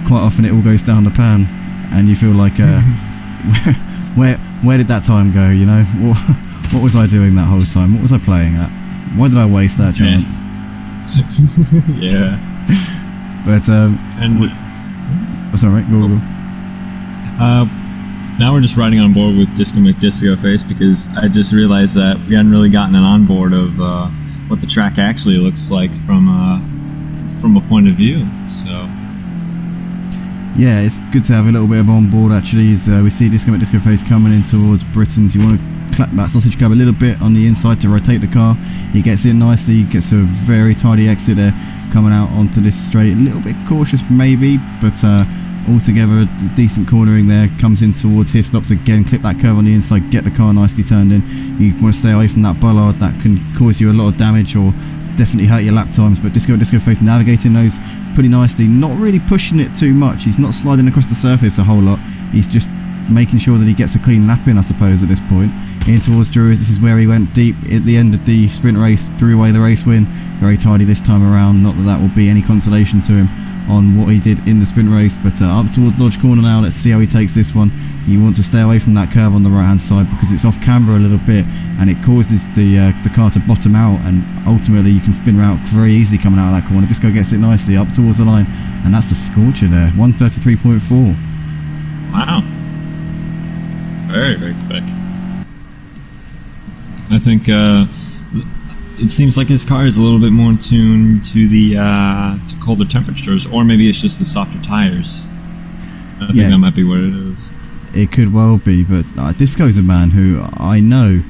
quite often it all goes down the pan and you feel like where did that time go, you know? What was I doing that whole time? What was I playing at? Why did I waste that chance? Yeah. But sorry, go. Now we're just riding on board with Disco McDiscoface because I just realized that we hadn't really gotten an onboard of what the track actually looks like from a point of view. So yeah, it's good to have a little bit of onboard actually. As we see Disco McDiscoface coming in towards Britain's. You want to clap that sausage cab a little bit on the inside to rotate the car. He gets in nicely, gets a very tidy exit there, coming out onto this straight. A little bit cautious maybe, but altogether a decent cornering there. Comes in towards here, stops again, clip that curve on the inside, get the car nicely turned in. You want to stay away from that bollard, that can cause you a lot of damage or definitely hurt your lap times. But DiscoFace navigating those pretty nicely, not really pushing it too much. He's not sliding across the surface a whole lot. He's just making sure that he gets a clean lap in, I suppose, at this point. In towards Drury's, this is where he went deep at the end of the sprint race, threw away the race win. Very tidy this time around, not that that will be any consolation to him on what he did in the sprint race, but up towards Lodge Corner now. Let's see how he takes this one. You want to stay away from that curve on the right hand side because it's off camber a little bit and it causes the car to bottom out, and ultimately you can spin around very easily coming out of that corner. Disco gets it nicely up towards the line, and that's the scorcher there, 133.4. Wow, very, very quick. I think it seems like his car is a little bit more in tune to the to colder temperatures, or maybe it's just the softer tires. I think that might be what it is. It could well be, but Disco's a man who I know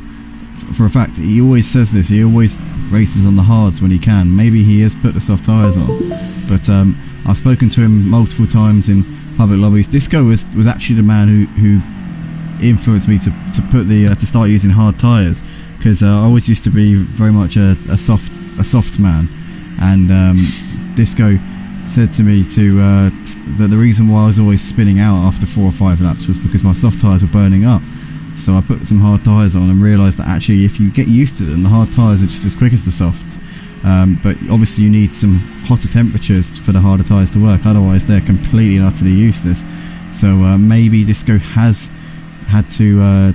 for a fact, he always says this, he always races on the hards when he can. Maybe he has put the soft tyres on, but I've spoken to him multiple times in public lobbies. Disco was actually the man who influenced me to put the to start using hard tyres, because I always used to be very much a soft man, and Disco said to me that the reason why I was always spinning out after 4 or 5 laps was because my soft tyres were burning up. So I put some hard tyres on and realised that actually if you get used to them, the hard tyres are just as quick as the softs. But obviously you need some hotter temperatures for the harder tyres to work, otherwise they're completely and utterly useless. So maybe Disco has had to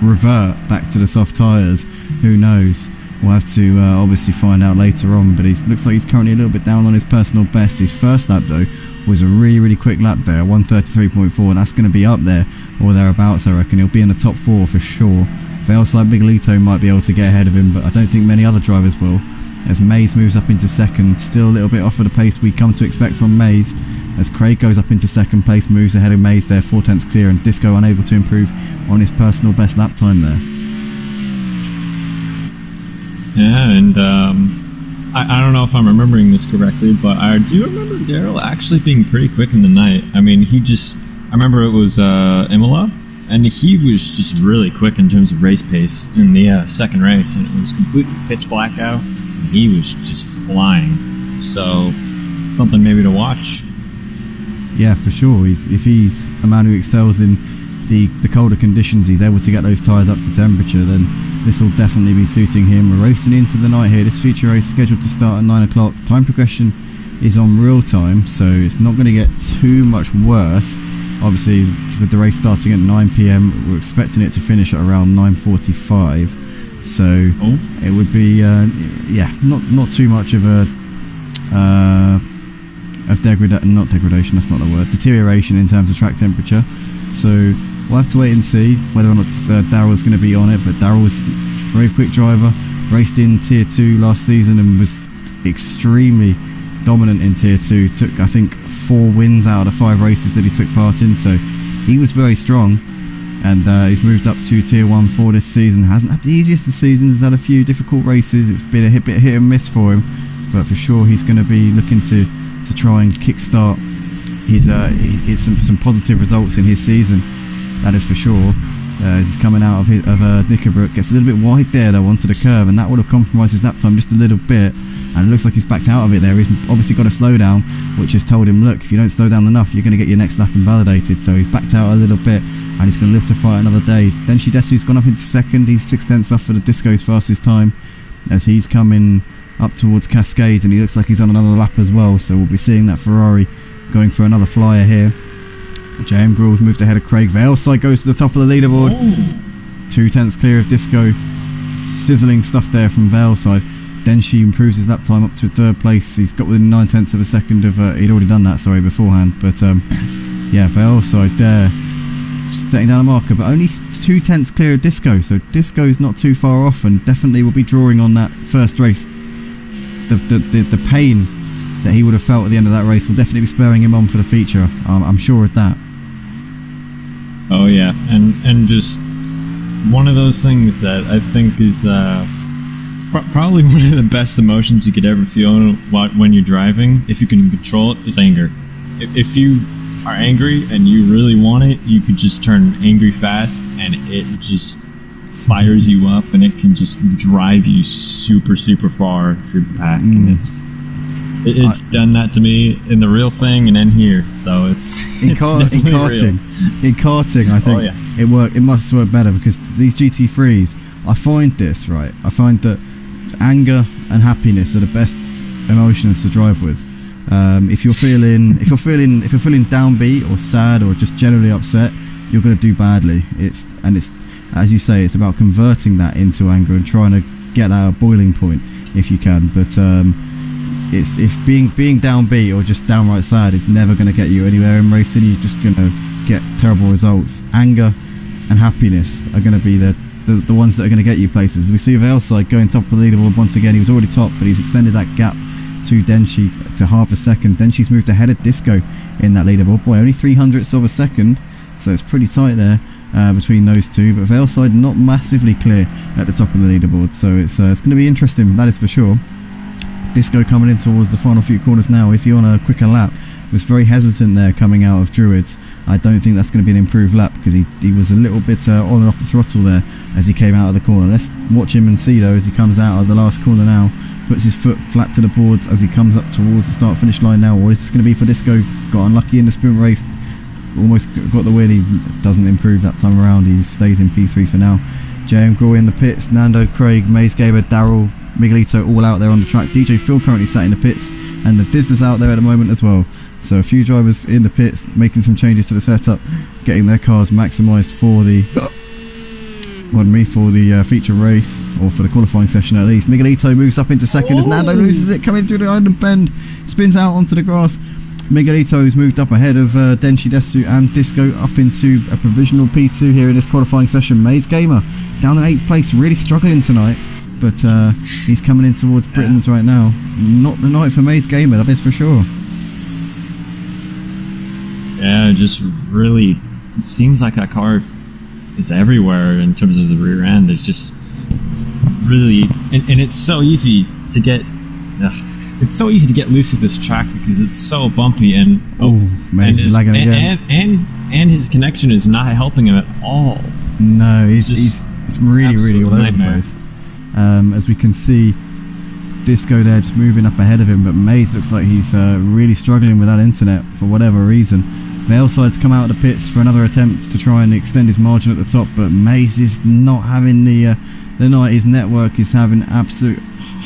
revert back to the soft tyres. Who knows? We'll have to obviously find out later on, but it looks like he's currently a little bit down on his personal best. His first lap though was a really quick lap there, 133.4, and that's going to be up there or thereabouts. I reckon he'll be in the top 4 for sure. Fails like Miguelito might be able to get ahead of him, but I don't think many other drivers will, as Maze moves up into second, still a little bit off of the pace we come to expect from Maze, as Craig goes up into second place, moves ahead of Maze there, 4 tenths clear, and Disco unable to improve on his personal best lap time there. Yeah, and I don't know if I'm remembering this correctly, but I do remember Daryl actually being pretty quick in the night. I mean, I remember it was Imola, and he was just really quick in terms of race pace in the second race, and it was completely pitch black out, and he was just flying. So, something maybe to watch. Yeah, for sure. If he's a man who excels in the colder conditions, he's able to get those tyres up to temperature, then this will definitely be suiting him. We're racing into the night here. This feature race scheduled to start at 9 o'clock. Time progression is on real time, so it's not going to get too much worse. Obviously, with the race starting at 9 PM, we're expecting it to finish at around 9:45. So it would be, not too much of a deterioration in terms of track temperature. So we'll have to wait and see whether or not Daryl's going to be on it, but Daryl's a very quick driver, raced in Tier 2 last season and was extremely dominant in Tier 2. Took, I think, 4 wins out of the 5 races that he took part in, so he was very strong. And he's moved up to Tier 1 for this season. Hasn't had the easiest of seasons, has had a few difficult races. It's been a bit hit and miss for him, but for sure he's going to be looking to try and kickstart his some positive results in his season. That is for sure. As he's coming out of Knickerbrook, gets a little bit wide there though onto the curve, and that would have compromised his lap time just a little bit. And it looks like he's backed out of it there. He's obviously got a slow down, which has told him, look, if you don't slow down enough, you're going to get your next lap invalidated. So he's backed out a little bit, and he's going to live to fight another day. DJPhilgreen's gone up into second. He's 6/10 off for the Disco's fastest time, as he's coming up towards Cascade, and he looks like he's on another lap as well. So we'll be seeing that Ferrari going for another flyer here. JM Gruel's moved ahead of Craig. Veilside goes to the top of the leaderboard. 2/10 clear of Disco. Sizzling stuff there from Veilside. Denshi improves his lap time up to 3rd place. He's got within 9/10 of a second of he'd already done that, sorry, beforehand. But yeah, Veilside there setting down a marker, but only 2/10 clear of Disco. So Disco's not too far off, and definitely will be drawing on that first race. The pain that he would have felt at the end of that race will definitely be spurring him on for the feature. I'm sure of that. Oh yeah, and just one of those things that I think is probably one of the best emotions you could ever feel when you're driving, if you can control it, is anger. If you are angry and you really want it, you could just turn angry fast, and it just fires you up, and it can just drive you super far through the pack. And it's done that to me in the real thing and in here, so it's in karting. In karting, I think it must work better, because these GT3s, I find that anger and happiness are the best emotions to drive with. If you're feeling downbeat or sad or just generally upset, you're going to do badly. It's as you say, it's about converting that into anger and trying to get at a boiling point if you can. But if being downbeat or just downright sad is never going to get you anywhere in racing. You're just going to get terrible results. Anger and happiness are going to be the ones that are going to get you places. We see Veilside going top of the leaderboard once again. He was already top, but he's extended that gap to Denshi to half a second. Denshi's moved ahead of Disco in that leaderboard. Boy, only 0.03 of a second, so it's pretty tight there between those two. But Veilside not massively clear at the top of the leaderboard, so it's going to be interesting, that is for sure. Disco coming in towards the final few corners now. Is he on a quicker lap? Was very hesitant there coming out of Druids. I don't think that's going to be an improved lap, because he was a little bit on and off the throttle there as he came out of the corner. Let's watch him and see though as he comes out of the last corner now. Puts his foot flat to the boards as he comes up towards the start finish line now. What is this going to be for Disco? Got unlucky in the sprint race. Almost got the win. He doesn't improve that time around. He stays in P3 for now. JM Gruel in the pits. Nando, Craig, MazeGamer, Daryl, Miguelito all out there on the track. DJ Phil currently sat in the pits, and the Dizzler's out there at the moment as well. So a few drivers in the pits making some changes to the setup, getting their cars maximised for the feature race, or for the qualifying session at least. Miguelito moves up into second as Nando loses it coming through the island bend, spins out onto the grass. Miguelito's moved up ahead of DJPhilgreen and Disco up into a provisional P2 here in this qualifying session. MazeGamer down in 8th place, really struggling tonight, but he's coming in towards Britain's right now. Not the night for MazeGamer, that is for sure. Yeah, just really, it seems like that car is everywhere in terms of the rear end. It's just really, and it's so easy to get. It's so easy to get loose at this track because it's so bumpy, and and his connection is not helping him at all. No, he's really all over the place. As we can see, Disco there just moving up ahead of him, but Maze looks like he's really struggling with that internet for whatever reason. Veilside's come out of the pits for another attempt to try and extend his margin at the top, but Maze is not having the night. His network is having absolute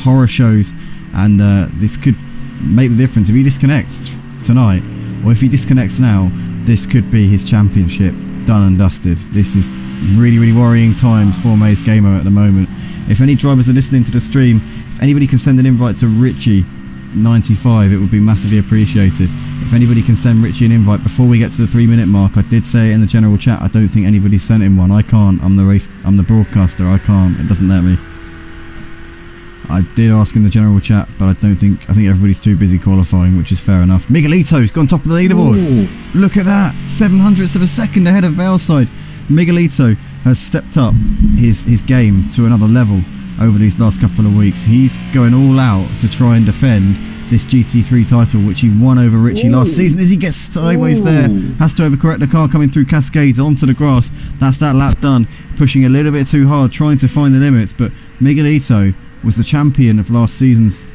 horror shows, and this could make the difference. If he disconnects tonight, or if he disconnects now, this could be his championship done and dusted. This is really worrying times for MazeGamer at the moment. If any drivers are listening to the stream, if anybody can send an invite to Richie95, it would be massively appreciated. If anybody can send Richie an invite before we get to the 3-minute mark. I did say in the general chat, I don't think anybody sent him one. I can't. I'm the broadcaster. I can't. It doesn't let me. I did ask in the general chat, but I think everybody's too busy qualifying, which is fair enough. Miguelito's gone top of the leaderboard. Ooh. Look at that, 700ths of a second ahead of Veilside. Miguelito has stepped up his game to another level over these last couple of weeks. He's going all out to try and defend this GT3 title, which he won over Richie last season. As he gets sideways there, has to overcorrect the car coming through Cascades onto the grass. That's that lap done, pushing a little bit too hard, trying to find the limits. But Miguelito was the champion of last season's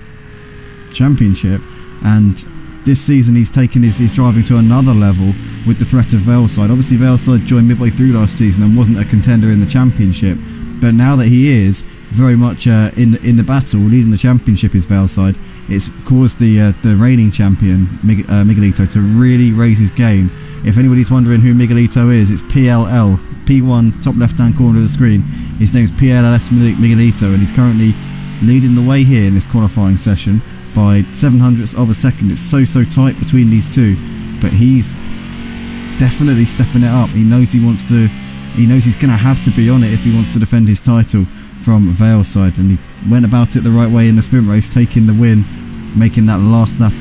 championship, and this season he's taken his driving to another level with the threat of Veilside. Obviously Veilside joined midway through last season and wasn't a contender in the championship, but now that he is very much in the battle, leading the championship is Veilside. It's caused the reigning champion Miguelito to really raise his game. If anybody's wondering who Miguelito is, it's PLL, P1 top left hand corner of the screen. His name's PLLS Miguelito, and he's currently leading the way here in this qualifying session by 700ths of a second. It's so tight between these two, but he's definitely stepping it up. He knows he's going to have to be on it if he wants to defend his title from Veilside, and he went about it the right way in the sprint race, taking the win, making that last lap,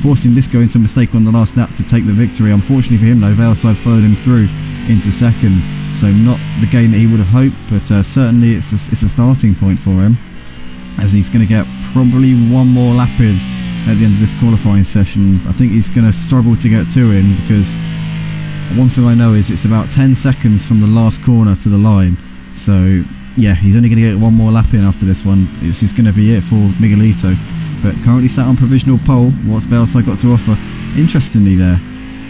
forcing Disco into a mistake on the last lap to take the victory. Unfortunately for him though, Veilside followed him through into second, so not the game that he would have hoped, but certainly it's a starting point for him, as he's going to get probably one more lap in at the end of this qualifying session. I think he's going to struggle to get two in, because one thing I know is it's about 10 seconds from the last corner to the line, so yeah, he's only going to get one more lap in after this one. This is going to be it for Miguelito, but currently sat on provisional pole. What's Veilside got to offer? Interestingly there,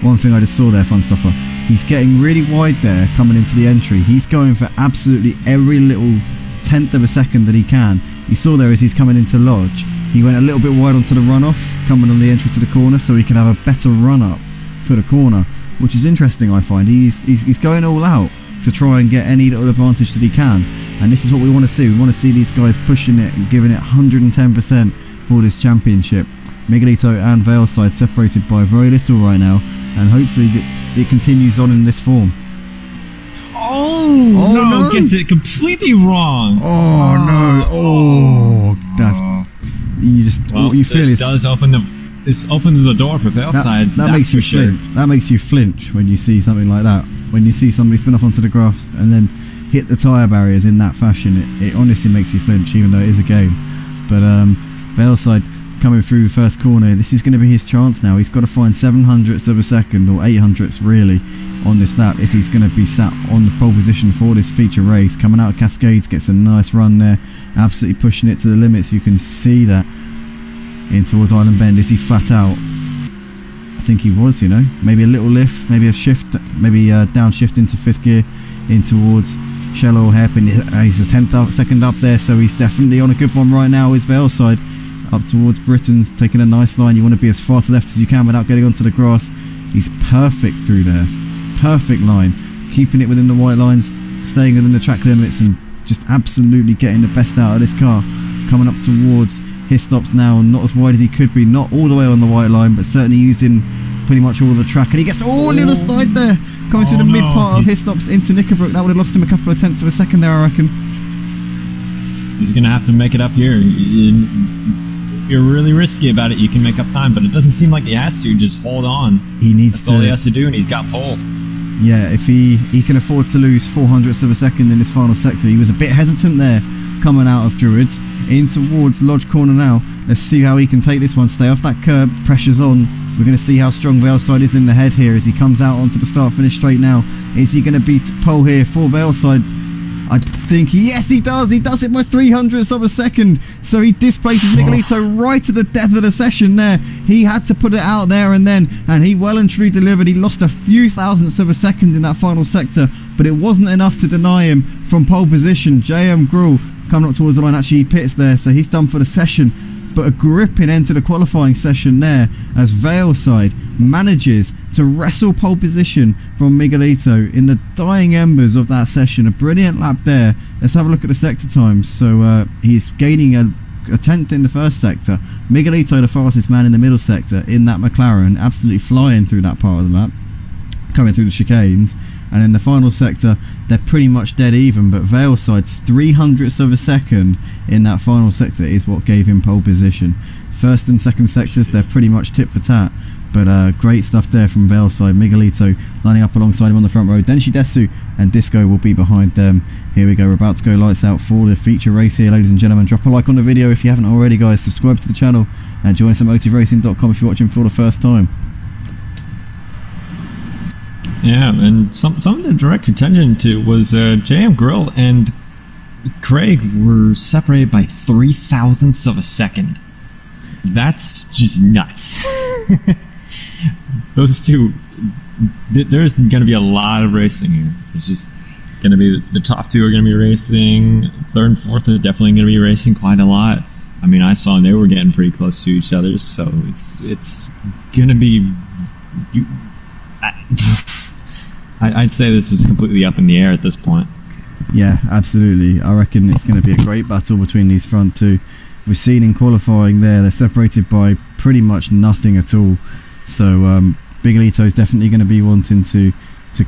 one thing I just saw there, Funstopper, he's getting really wide there coming into the entry. He's going for absolutely every little tenth of a second that he can. You saw there as he's coming into Lodge, he went a little bit wide onto the runoff coming on the entry to the corner, so he can have a better run up for the corner, which is interesting. I find he's going all out to try and get any little advantage that he can, and this is what we want to see. We want to see these guys pushing it and giving it 110% for this championship. Miguelito and Veilside separated by very little right now, and hopefully it continues on in this form. No, gets it completely wrong. That's you just what you feel is this opens the door for Veilside. That makes you flinch. That makes you flinch when you see something like that. When you see somebody spin off onto the grass and then hit the tyre barriers in that fashion, it honestly makes you flinch, even though it is a game. But Veilside coming through first corner, this is going to be his chance now. He's got to find 700ths of a second, or 800ths really, on this lap if he's going to be sat on the pole position for this feature race. Coming out of Cascades, gets a nice run there, absolutely pushing it to the limits. You can see that in towards Island Bend. Is he flat out? I think he was, maybe a little lift, maybe a shift, maybe downshift into fifth gear in towards Shallow Hairpin. He's a 10th second up there, so he's definitely on a good one right now. Is Veilside up towards Britain's, taking a nice line. You want to be as far to the left as you can without getting onto the grass. He's perfect through there, perfect line, keeping it within the white lines, staying within the track limits, and just absolutely getting the best out of this car. Coming up towards his stops now, not as wide as he could be, not all the way on the white line, but certainly using pretty much all of the track, and he gets a little slide there, coming through the mid part of his stops into Knickerbrook. That would have lost him a couple of tenths of a second there, I reckon. He's going to have to make it up here. If you're really risky about it, you can make up time, but it doesn't seem like he has to. Just hold on. That's all he has to do, and he's got pole. Yeah, if he can afford to lose 400ths of a second in this final sector. He was a bit hesitant there coming out of Druids in towards Lodge Corner now. Let's see how he can take this one. Stay off that curb, pressure's on. We're going to see how strong Veilside is in the head here as he comes out onto the start finish straight now. Is he going to beat pole here for Veilside? I think, yes, he does. He does it by 300ths of a second. So he displaces Miguelito right to the death of the session there. He had to put it out there and then, and he well and truly delivered. He lost a few thousandths of a second in that final sector, but it wasn't enough to deny him from pole position. JM Gruhl coming up towards the line, actually he pits there, so he's done for the session. But a gripping end to the qualifying session there as Veilside manages to wrestle pole position from Miguelito in the dying embers of that session. A brilliant lap there. Let's have a look at the sector times. So he's gaining a tenth in the first sector. Miguelito the fastest man in the middle sector in that McLaren, absolutely flying through that part of the lap. coming through the chicanes. And in the final sector, they're pretty much dead even, but Valeside's 0.03 of a second in that final sector is what gave him pole position. First and second sectors, they're pretty much tit for tat, but great stuff there from Valeside. Miguelito lining up alongside him on the front row. DJPhilgreen and Disco will be behind them. Here we go, we're about to go lights out for the feature race here, ladies and gentlemen. Drop a like on the video if you haven't already, guys. Subscribe to the channel and join us at MotiveRacing.com if you're watching for the first time. Yeah, and something to direct your attention to was JM Grill and Clegg were separated by 0.03 of a second. That's just nuts. Those two, there's going to be a lot of racing here. It's just going to be the top two are going to be racing. Third and fourth are definitely going to be racing quite a lot. I mean, I saw they were getting pretty close to each other, so it's going to be. I'd say this is completely up in the air at this point. Yeah, absolutely. I reckon it's going to be a great battle between these front two. We've seen in qualifying there, they're separated by pretty much nothing at all. So Miguelito is definitely going to be wanting to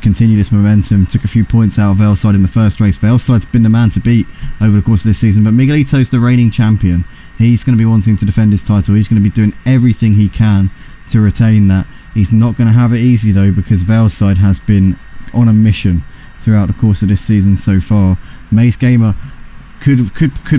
continue this momentum. Took a few points out of Valeside in the first race. Valeside's been the man to beat over the course of this season, but Miguelito's the reigning champion. He's going to be wanting to defend his title. He's going to be doing everything he can to retain that. He's not going to have it easy though, because Valeside has been on a mission throughout the course of this season so far. Maze Gamer could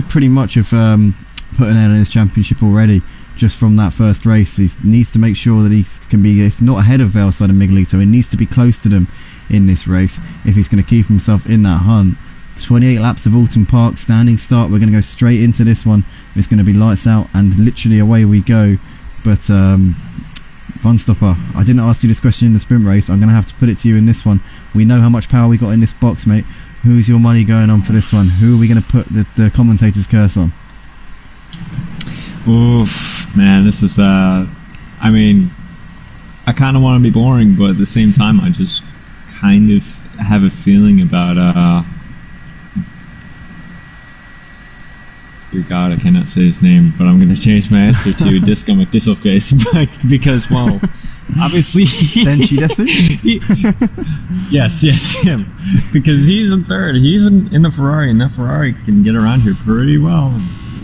pretty much have put an end on his championship already just from that first race. He needs to make sure that he can be, if not ahead of Valeside and Miguelito, he needs to be close to them in this race if he's going to keep himself in that hunt. 28 laps of Oulton Park, standing start. We're going to go straight into this one. It's going to be lights out and literally away we go. But Funstopper, I didn't ask you this question in the sprint race. I'm going to have to put it to you in this one. We know how much power we got in this box, mate. Who's your money going on for this one? Who are we going to put the commentator's curse on? Oof, man, this is, I mean, I kind of want to be boring, but at the same time, I just kind of have a feeling about, dear God, I cannot say his name, but I'm going to change my answer to Disco McDisselface, because, well, obviously... DJPhilgreen? Yes, him. Because he's in third. He's in the Ferrari, and that Ferrari can get around here pretty well.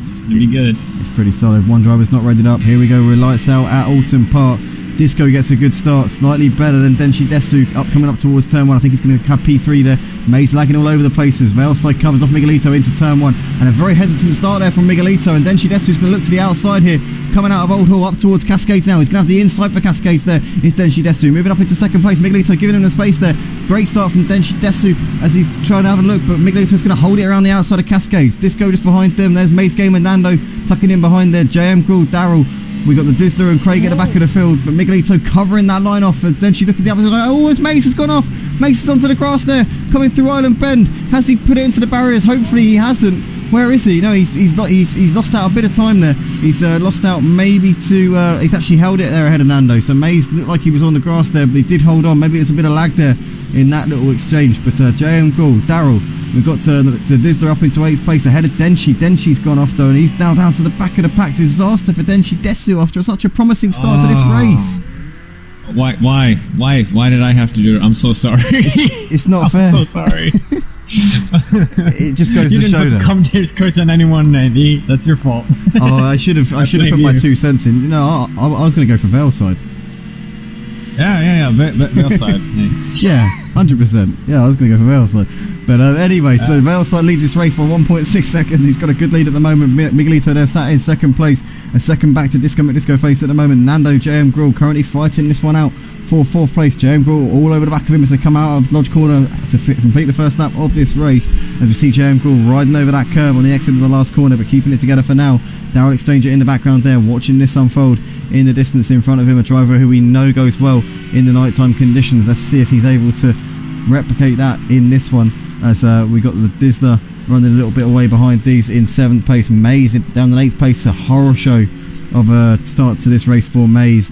It's going to be good. It's pretty solid. One driver's not rated up. Here we go. We're lights out at Oulton Park. Disco gets a good start, slightly better than DJPhilgreen coming up towards turn 1. I think he's going to have P3 there. Maze lagging all over the places. Valeside covers off Miguelito into turn 1, and a very hesitant start there from Miguelito, and DJPhilgreen's going to look to the outside here, coming out of Old Hall up towards Cascades now. He's going to have the inside for Cascades there. Is DJPhilgreen moving up into second place. Miguelito giving him the space there. Great start from DJPhilgreen as he's trying to have a look, but Miguelito's going to hold it around the outside of Cascades. Disco just behind them. There's Maze Game and Nando tucking in behind there. JM Gruel, Daryl. We got the Dizzler and Clegg at the back of the field, but Miguelito covering that line off. And then she looked at the other side. Oh, it's Mace has gone off. Mace is onto the grass there, coming through Island Bend. Has he put it into the barriers? Hopefully he hasn't. Where is he? No, he's lost out a bit of time there. He's lost out maybe to. He's actually held it there ahead of Nando. So Mace looked like he was on the grass there, but he did hold on. Maybe it was a bit of lag there in that little exchange. But JM Gruel, Daryl. We've got the Dizzler up into 8th place ahead of Denshi. Denshi's gone off though, and he's now down to the back of the pack. Disaster for DJPhilgreen after such a promising start to this race. Why did I have to do it? I'm so sorry. It's not fair. I'm so sorry. It just goes to show that. You didn't commentator's curse on anyone, Navy. That's your fault. Oh, I should have put my 2 cents in. You know, I was going to go for Valeside. Yeah. Valeside. Yeah, 100%. Yeah, I was going to go for Valeside. But anyway, so Valeside leads this race by 1.6 seconds. He's got a good lead at the moment. Miguelito there sat in second place. A second back to Disco McDiscoface at the moment. Nando, JM Gruel currently fighting this one out for 4th place. JM Gruel all over the back of him as they come out of Lodge Corner to complete the first lap of this race. As we see JM Gruel riding over that curve on the exit of the last corner, but keeping it together for now. Daryl Exchanger in the background there, watching this unfold in the distance in front of him. A driver who we know goes well in the nighttime conditions. Let's see if he's able to replicate that in this one, as we got the Dizzler running a little bit away behind these in 7th place. Maze down in 8th place. A horror show of a start to this race for Maze.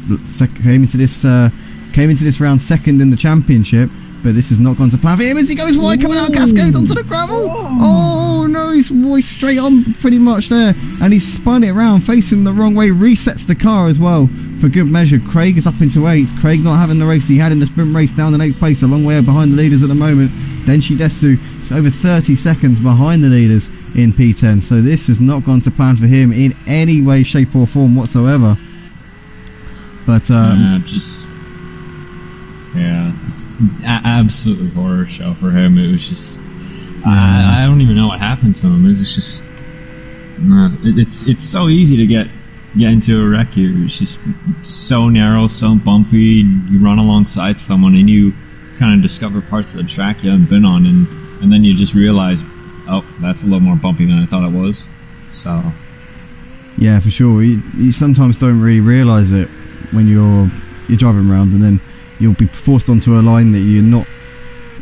Came into this round second in the championship, but this has not gone to plan for him as he goes wide, coming out of Cascades onto the gravel. Oh no, he's straight on pretty much there, and he's spun it around facing the wrong way, resets the car as well for good measure, Clegg is up into 8th. Clegg not having the race he had in the sprint race, down in 8th place, a long way behind the leaders at the moment. DJPhilgreen over 30 seconds behind the leaders in P10, so this has not gone to plan for him in any way, shape or form whatsoever. But just absolutely horror show for him. It was just I don't even know what happened to him. It was just it's so easy to get into a wreck here. It's just so narrow, so bumpy. You run alongside someone and you kind of discover parts of the track you haven't been on, and then you just realize, oh, that's a little more bumpy than I thought it was. So yeah, for sure. You sometimes don't really realise it when you're driving around, and then you'll be forced onto a line that you're not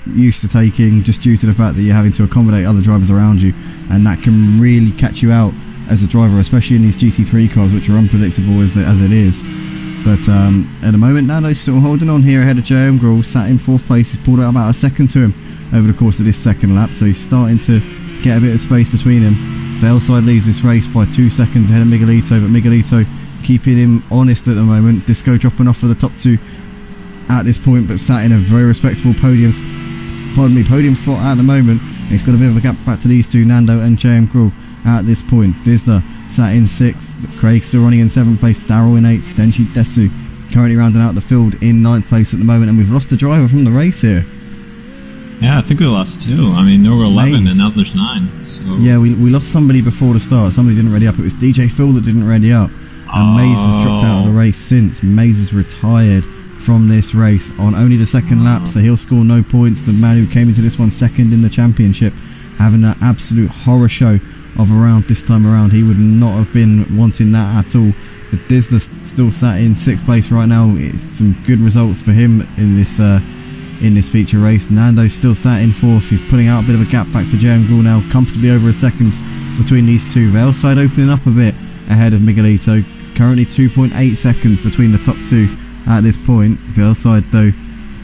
used to taking, just due to the fact that you're having to accommodate other drivers around you, and that can really catch you out as a driver, especially in these GT3 cars, which are unpredictable as it is. But at the moment, Nando's still holding on here ahead of JM sat in 4th place. He's pulled out about a second to him over the course of this second lap, so he's starting to get a bit of space between him. Veilside leads this race by 2 seconds ahead of Miguelito, but Miguelito keeping him honest at the moment. Disco dropping off for the top 2 at this point, but sat in a very respectable podium spot at the moment. He's got a bit of a gap back to these two, Nando and JM at this point. Disla sat in 6th, but Clegg still running in 7th place, Daryl in 8th, DJPhilgreen currently rounding out the field in 9th place at the moment, and we've lost a driver from the race here. Yeah, I think we lost 2. I mean, there were 11 and now there's 9. So. Yeah, we lost somebody before the start. Somebody didn't ready up. It was DJ Phil that didn't ready up. And Maze has dropped out of the race since. Maze has retired from this race on only the second lap, so he'll score no points. The man who came into this one second in the championship, having an absolute horror show of a round this time around. He would not have been wanting that at all. But Disla still sat in 6th place right now. It's some good results for him in this feature race. Nando's still sat in 4th. He's putting out a bit of a gap back to JM now, comfortably over a second between these two. Veilside opening up a bit ahead of Miguelito. It's currently 2.8 seconds between the top 2 at this point. Veilside though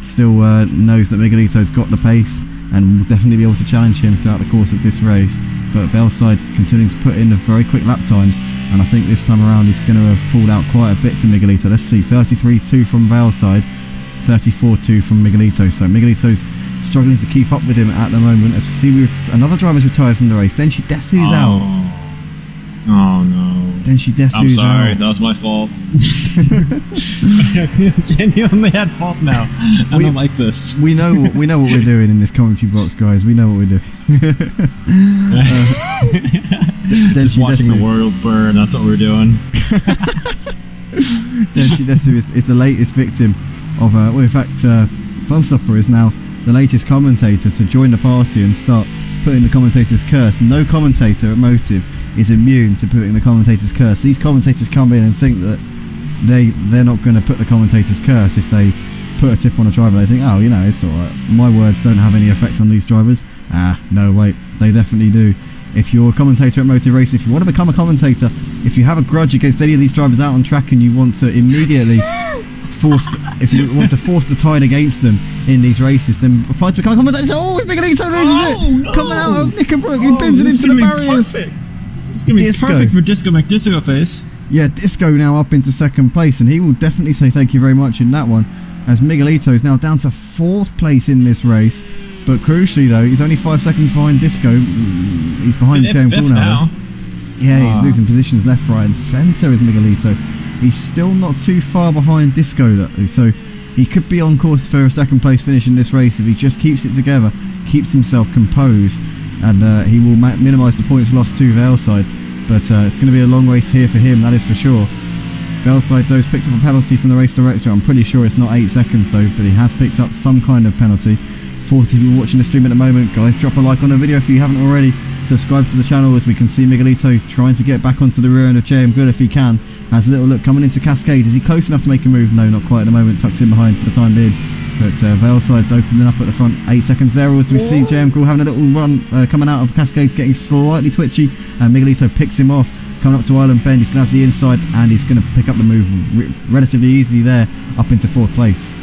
still knows that Miguelito's got the pace and will definitely be able to challenge him throughout the course of this race. But Veilside continuing to put in the very quick lap times, and I think this time around he's going to have pulled out quite a bit to Miguelito. Let's see, 33.2 from Veilside, 34.2 from Miguelito. So Miguelito's struggling to keep up with him at the moment. As we see, another driver's retired from the race. DJPhilgreen's out. Oh no. DJPhilgreen's out. I'm sorry, that was my fault. Genuinely at fault now. I don't like this. We know what we're doing in this commentary box, guys. We know what we're doing. Just watching the world burn, that's what we're doing. DJPhilgreen is the latest victim of, well, in fact, Funstopper is now the latest commentator to join the party and start putting the commentator's curse. No commentator at Motive is immune to putting the commentator's curse. These commentators come in and think that they're not going to put the commentator's curse if they put a tip on a driver. They think, oh, you know, it's alright, my words don't have any effect on these drivers. No, wait, they definitely do. If you're a commentator at Motive Racing, if you want to become a commentator, if you have a grudge against any of these drivers out on track and you want to immediately force the tide against them in these races, then apply to become a commentator. Oh, it's Miguelito loses it! No. Coming out of Knickerbrook, he bends it into the barriers. It's going to be perfect for Disco McDisco face. Yeah, Disco now up into 2nd place, and he will definitely say thank you very much in that one, as Miguelito is now down to 4th place in this race. But crucially though, he's only 5 seconds behind Disco. He's behind JM now. Yeah, he's losing positions left, right and centre is Miguelito. He's still not too far behind Disco though, so he could be on course for a 2nd place finish in this race if he just keeps it together, keeps himself composed, and he will minimise the points lost to Veilside. But it's going to be a long race here for him, that is for sure. Veilside though has picked up a penalty from the race director. I'm pretty sure it's not 8 seconds though, but he has picked up some kind of penalty. 40 people watching the stream at the moment, guys, drop a like on the video if you haven't already. Subscribe to the channel, as we can see Miguelito trying to get back onto the rear end of JM Good if he can. Has a little look coming into Cascade. Is he close enough to make a move? No, not quite at the moment. Tucks in behind for the time being. But Veilside's opening up at the front. 8 seconds there as we see JM Crew having a little run coming out of Cascade, getting slightly twitchy, and Miguelito picks him off. Coming up to Island Bend, he's going to have the inside, and he's going to pick up the move relatively easily there, up into 4th place.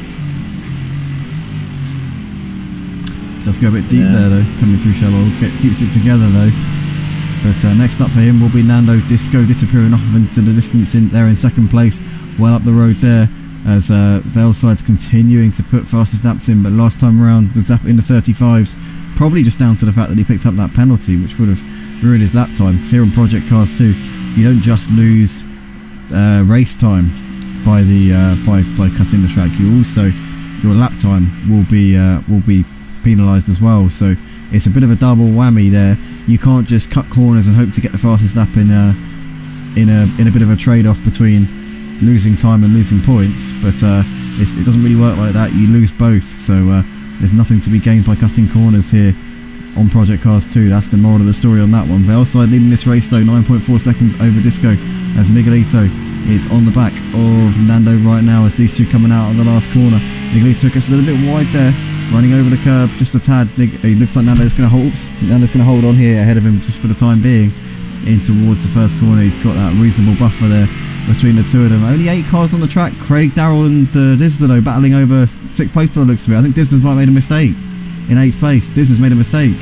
Does go a bit deep there though, coming through shallow. Keeps it together though. But next up for him will be Nando. Disco disappearing off into the distance there in 2nd place. well up the road there, as Veilside's continuing to put fastest laps in, but last time around was in the 35s, probably just down to the fact that he picked up that penalty, which would have ruined his lap time. Because here on Project Cars 2, you don't just lose race time by cutting the track, you also, your lap time will be penalised as well. So it's a bit of a double whammy there. You can't just cut corners and hope to get the fastest lap in a bit of a trade-off between losing time and losing points, but it doesn't really work like that. You lose both, so there's nothing to be gained by cutting corners here on Project Cars 2. That's the moral of the story on that one. Veilside leading this race though, 9.4 seconds over Disco, as Miguelito is on the back of Nando right now, as these two coming out of the last corner. Miguelito gets a little bit wide there, running over the curb just a tad. It looks like Nando's going to hold on here ahead of him just for the time being, in towards the first corner. He's got that reasonable buffer there between the two of them. Only 8 cars on the track. Craig, Darrell and Dizzler though battling over 6th place by the looks of it. I think Dizzler's might have made a mistake in 8th place. Dizzler's made a mistake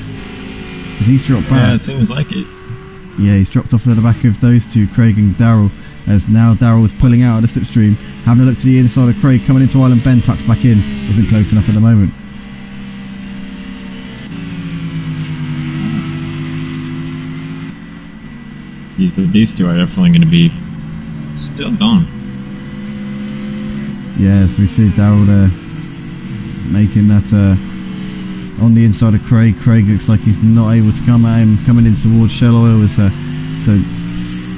because he's dropped back. Yeah, it seems like it. Yeah, he's dropped off at the back of those two, Craig and Darrell, as now Darrell is pulling out of the slipstream. Having a look to the inside of Craig, coming into Island Bend, tucks back in, isn't close enough at the moment. These two are definitely going to be still gone. Yeah, so we see Darrell there making that on the inside of Craig. Craig looks like he's not able to come at him, coming in towards Shell Oil. So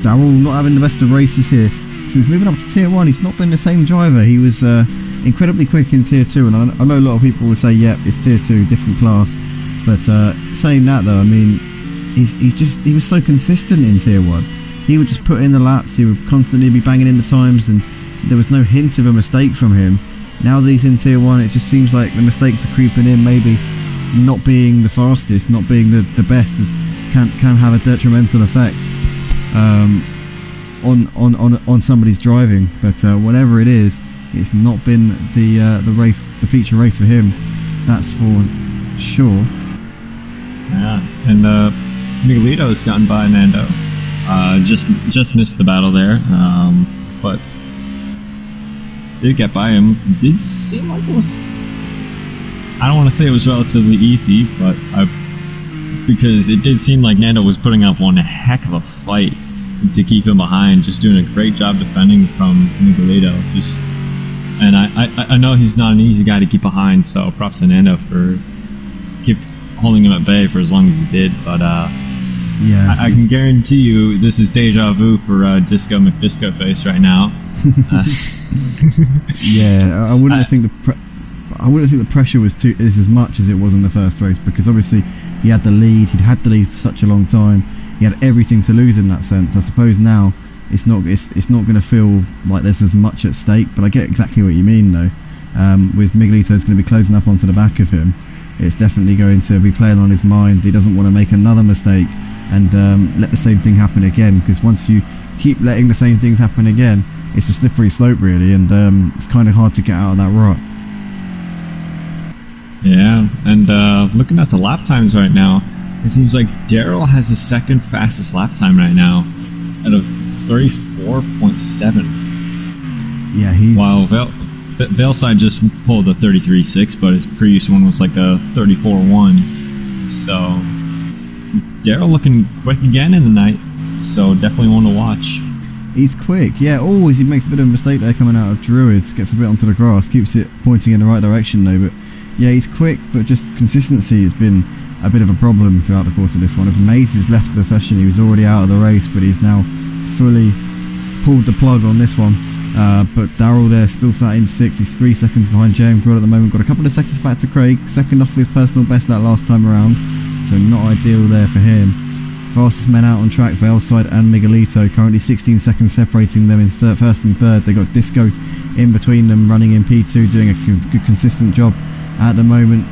Darrell not having the best of races here. Since moving up to Tier 1, he's not been the same driver. He was incredibly quick in Tier 2, and I know a lot of people will say, yep, it's Tier 2, different class. But saying that though, I mean, he was so consistent in Tier 1. He would just put in the laps, he would constantly be banging in the times, and there was no hint of a mistake from him. Now that he's in Tier 1, it just seems like the mistakes are creeping in. Maybe not being the fastest, not being the best can have a detrimental effect on somebody's driving. But whatever it is, it's not been the feature race for him, that's for sure. Yeah, and Miguelito's gotten by Nando. Just missed the battle there, but did get by him. Did seem like it was, I don't want to say it was relatively easy, but because it did seem like Nando was putting up one heck of a fight to keep him behind, just doing a great job defending from Miguelito. And I know he's not an easy guy to keep behind, so props to Nando for holding him at bay for as long as he did. But yeah, I can guarantee you this is deja vu for Disco McDisco face right now. Yeah, I wouldn't think the pressure is as much as it was in the first race, because obviously he had the lead. He'd had the lead for such a long time. He had everything to lose in that sense. I suppose now it's not going to feel like there's as much at stake. But I get exactly what you mean though. With Miguelito's going to be closing up onto the back of him, it's definitely going to be playing on his mind. He doesn't want to make another mistake and let the same thing happen again, because once you keep letting the same things happen again, it's a slippery slope really, and it's kind of hard to get out of that rut. Yeah, and looking at the lap times right now, it seems like Darrell has the second fastest lap time right now at a 34.7. Yeah, he's... While Veilside just pulled a 33.6, but his previous one was like a 34.1. So Darrell looking quick again in the night, so definitely one to watch. He's quick, yeah. Always he makes a bit of a mistake there coming out of Druids, gets a bit onto the grass, keeps it pointing in the right direction though. But yeah, he's quick, but just consistency has been a bit of a problem throughout the course of this one. As Mace has left the session, he was already out of the race, but he's now fully pulled the plug on this one. But Darrell there still sat in 6th. He's 3 seconds behind JM Grill at the moment. Got a couple of seconds back to Craig, second off his personal best that last time around, so not ideal there for him. Fastest men out on track, Veilside and Miguelito, currently 16 seconds separating them in first and third. They got Disco in between them, running in P2, doing a good consistent job at the moment.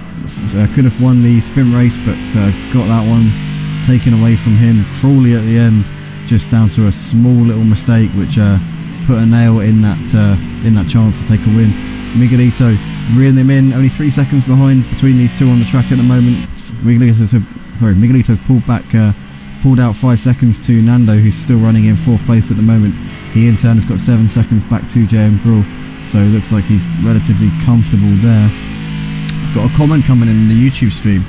Could have won the sprint race, but got that one taken away from him. Crawley at the end, just down to a small little mistake, which put a nail in that chance to take a win. Miguelito reeling them in, only 3 seconds behind between these two on the track at the moment. Miguelito's pulled back pulled out 5 seconds to Nando, who's still running in 4th place at the moment. He in turn has got 7 seconds back to JM Gruhl, so it looks like he's relatively comfortable there. Got a comment coming in the YouTube stream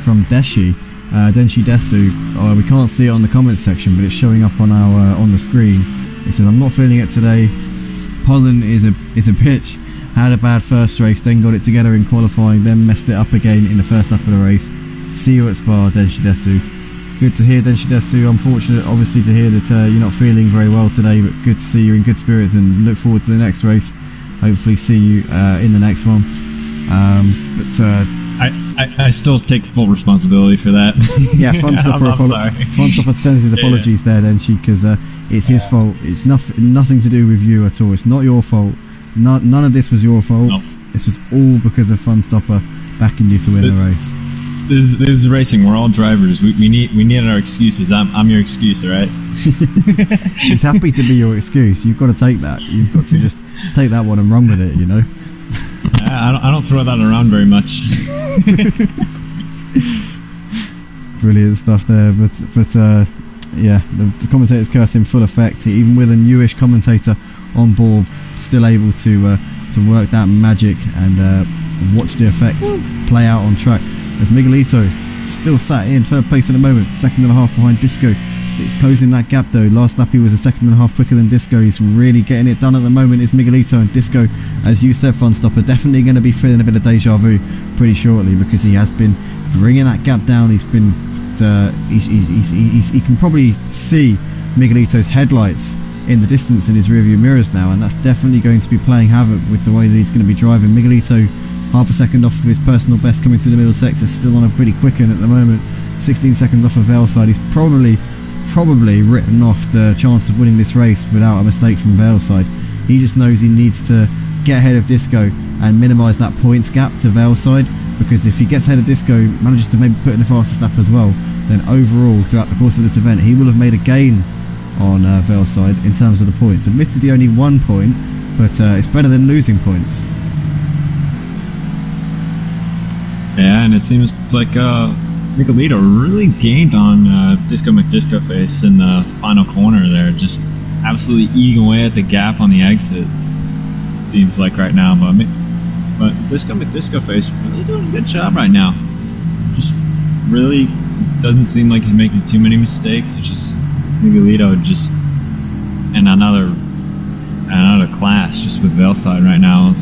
from Denshi Desu. We can't see it on the comments section, but it's showing up on our on the screen. It says, "I'm not feeling it today. Pollen is a bitch. Had a bad first race, then got it together in qualifying, then messed it up again in the first lap of the race. See you at Spa, Denshi Desu." Good to hear, Denshi Desu. Unfortunate, obviously, to hear that you're not feeling very well today, but good to see you're in good spirits and look forward to the next race. Hopefully, see you in the next one. I still take full responsibility for that. Yeah, Funstopper sends his apologies there, Denshi, because it's his fault. It's nothing to do with you at all. It's not your fault. None of this was your fault. Nope. This was all because of Funstopper backing you to win the race. This is racing. We're all drivers. We need our excuses. I'm your excuse, all right? He's happy to be your excuse. You've got to take that. You've got to just take that one and run with it, you know. I don't throw that around very much. Brilliant stuff there. But yeah, the commentator's curse in full effect. Even with a newish commentator on board, still able to work that magic and watch the effects play out on track. As Miguelito still sat in 3rd place at the moment, 2.5 behind Disco. It's closing that gap though. Last lap he was 1.5 quicker than Disco. He's really getting it done at the moment. Is Miguelito, and Disco, as you said, Funstopper, definitely going to be feeling a bit of deja vu pretty shortly, because he has been bringing that gap down. He's been he can probably see Miguelito's headlights in the distance in his rearview mirrors now, and that's definitely going to be playing havoc with the way that he's going to be driving. Miguelito, half a second off of his personal best coming through the middle sector, still on a pretty quick one at the moment. 16 seconds off of Valeside. He's probably written off the chance of winning this race without a mistake from Valeside. He just knows he needs to get ahead of Disco and minimise that points gap to Valeside, because if he gets ahead of Disco, manages to maybe put in the fastest lap as well, then overall throughout the course of this event he will have made a gain on Valeside in terms of the points. Admittedly only 1 point, but it's better than losing points. Yeah, and it seems like Miguelito really gained on Disco McDiscoface in the final corner there, just absolutely eating away at the gap on the exits, seems like right now. But Disco McDiscoface really doing a good job right now. Just really doesn't seem like he's making too many mistakes. It's just Miguelito just in another class just with Valeside right now.